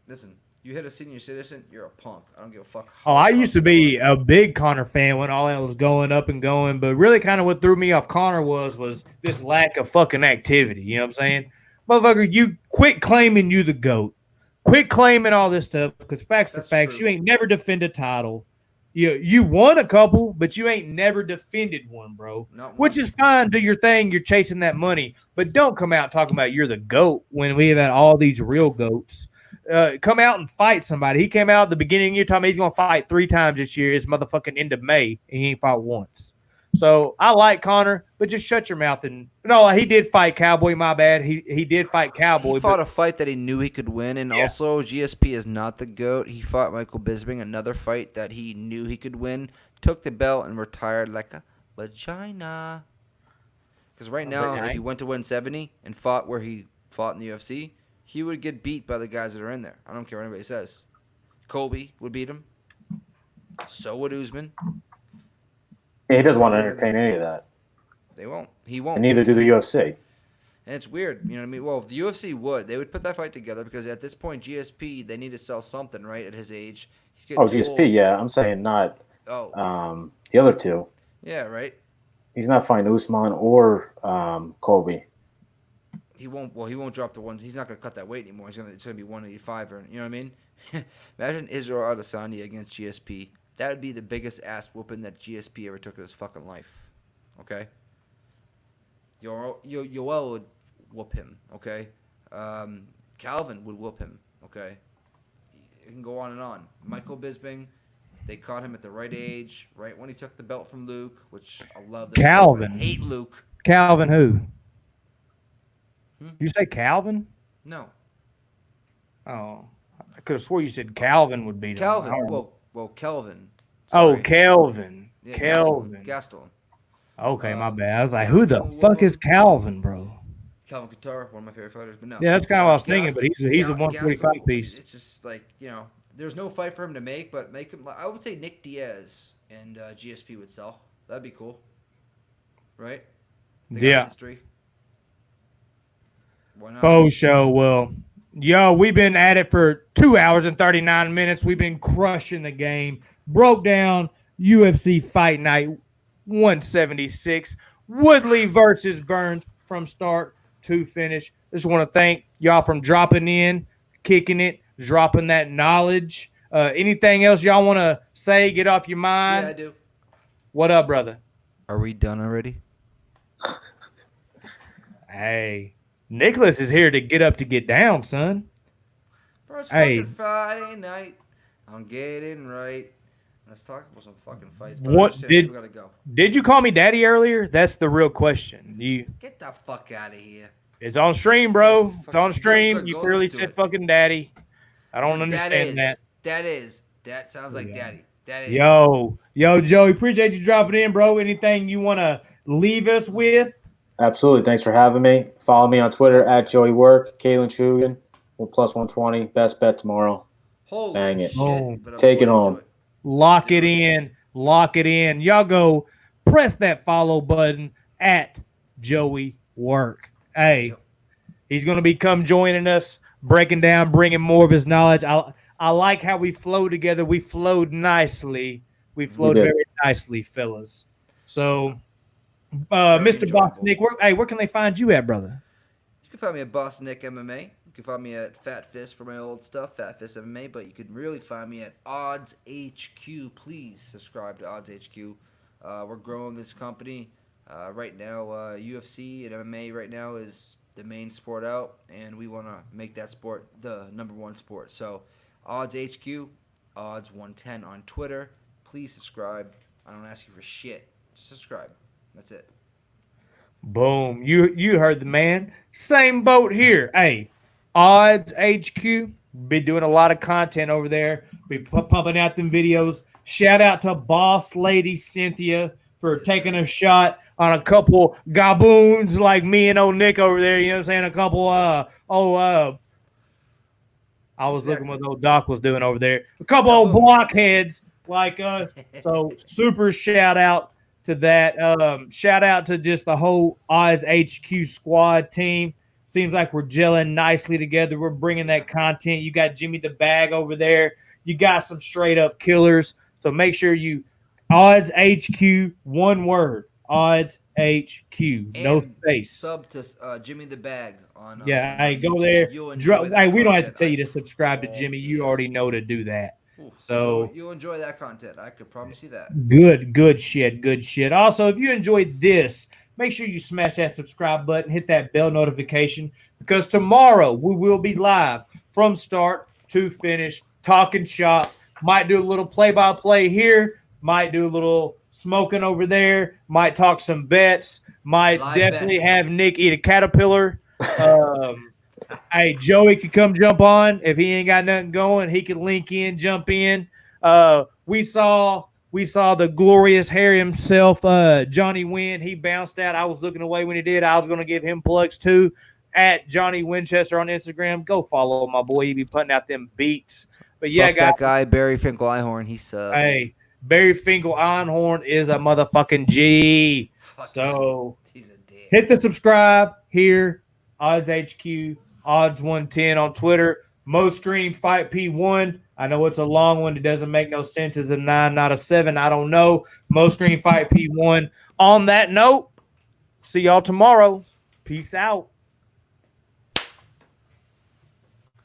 listen, you hit a senior citizen, you're a punk. I don't give a fuck. I used to be a big Conor fan when all that was going up and going, but really kind of what threw me off Conor was this lack of fucking activity. You know what I'm saying? Motherfucker, you quit claiming you the GOAT. Quit claiming all this stuff because facts are facts. True. You ain't never defended a title. You won a couple, but you ain't never defended one, bro. Which is fine. Do your thing. You're chasing that money. But don't come out talking about you're the GOAT when we have had all these real GOATs. Come out and fight somebody. He came out at the beginning of the year talking he's going to fight 3 times this year. It's motherfucking end of May, and he ain't fought once. So I like Conor, but just shut your mouth. No, he did fight Cowboy. My bad. He did fight Cowboy. He fought a fight that he knew he could win, and also GSP is not the GOAT. He fought Michael Bisping, another fight that he knew he could win, took the belt, and retired like a vagina. Because right now, if he went to 170 and fought where he fought in the UFC, he would get beat by the guys that are in there. I don't care what anybody says. Colby would beat him. So would Usman. Yeah, he doesn't want to entertain any of that. They won't. He won't. And neither do the UFC. And it's weird. You know what I mean? Well, if the UFC would, they would put that fight together because at this point, GSP, they need to sell something, right, at his age. He's GSP, old. Yeah. I'm saying not the other two. Yeah, right? He's not fighting Usman or Colby. He won't. Well, he won't drop the ones. He's not going to cut that weight anymore. It's going to be 185. Or, you know what I mean? Imagine Israel Adesanya against GSP. That would be the biggest ass whooping that GSP ever took in his fucking life. Okay? Yoel would whoop him. Okay? Calvin would whoop him. Okay? It can go on and on. Michael Bisping, They caught him at the right age, right when he took the belt from Luke, which I love. Calvin. I hate Luke. Calvin who? You say Calvin? No. Oh, I could have swore you said Calvin would beat him. Calvin. Well, Kelvin. Sorry. Oh, Kelvin. Yeah, Kelvin. Gaston. Okay, my bad. I was like, who the fuck is Calvin, bro? Calvin Couture, one of my favorite fighters, but no. Yeah, that's kind of what I was thinking, but he's a 145 piece. It's just like, there's no fight for him to make, but make him. I would say Nick Diaz and GSP would sell. That'd be cool, right? Yeah. History. Why not? Faux show. Well, we've been at it for 2 hours and 39 minutes. We've been crushing the game. Broke down UFC Fight Night 176. Woodley versus Burns from start to finish. Just want to thank y'all from dropping in, kicking it, dropping that knowledge. Anything else y'all want to say, get off your mind? Yeah, I do. What up, brother? Are we done already? Hey, Nicholas is here to get up to get down, son. First fucking Friday night. I'm getting right. Let's talk about some fucking fights. What we gotta go. Did you call me daddy earlier? That's the real question. Get the fuck out of here. It's on stream, bro. Yeah, it's on stream. Go you clearly said fucking daddy. I don't understand that. That sounds like daddy. That is. Yo, Joey, appreciate you dropping in, bro. Anything you want to leave us with? Absolutely. Thanks for having me. Follow me on Twitter at Joey Werk, Kalen Chugan, plus 120. Best bet tomorrow. Holy Bang it. Shit, take it home. Lock it in. Lock it in. Y'all go press that follow button at Joey Werk. Hey, he's going to come joining us, breaking down, bringing more of his knowledge. I like how we flow together. We flowed nicely. We flowed very nicely, fellas. So, Mr. Boss Nick, where can they find you at, brother? You can find me at Boss Nick MMA. You can find me at Fat Fist for my old stuff, Fat Fist MMA. But you can really find me at Odds HQ. Please subscribe to Odds HQ. We're growing this company. Right now, UFC and MMA right now is the main sport out, and we want to make that sport the #1 sport. So, Odds HQ, Odds 110 on Twitter. Please subscribe. I don't ask you for shit. Just subscribe. That's it. Boom. You heard the man. Same boat here. Hey, Odds HQ. Be doing a lot of content over there. Be pumping out them videos. Shout out to Boss Lady Cynthia for taking a shot on a couple gaboons like me and old Nick over there. You know what I'm saying? A couple I was looking what old Doc was doing over there. A couple old blockheads like us. So super shout out to that. Shout out to just the whole Odds HQ squad team. Seems like we're gelling nicely together. We're bringing that content. You got Jimmy the Bag over there. You got some straight up killers. So make sure you Odds HQ, one word. Odds HQ, no space. Sub to Jimmy the Bag on. Hey, go there. Hey, we don't have to tell you to subscribe to Jimmy. You already know to do that. So you'll enjoy that content. I could promise you that. Good shit. Also, if you enjoyed this, make sure you smash that subscribe button, hit that bell notification, because tomorrow we will be live from start to finish, talking shop. Might do a little play-by-play here. Might do a little smoking over there. Might talk some bets. Might live definitely bets. Have Nick eat a caterpillar. Hey, Joey could come jump on. If he ain't got nothing going, he could link in, jump in. We saw the glorious Harry himself, Johnny Wynn. He bounced out. I was looking away when he did. I was going to give him plugs too. At Johnny Winchester on Instagram. Go follow my boy. He be putting out them beats. But yeah, guys. That guy, Barry Finkel-Einhorn, he sucks. Hey, Barry Finkel-Einhorn is a motherfucking G. So he's a dick. Hit the subscribe here. Odds HQ, Odds 110 on Twitter. Mo Screen Fight P1. I know it's a long one. It doesn't make no sense. It's a 9, not a 7. I don't know. Mo Screen Fight P1. On that note, see y'all tomorrow. Peace out.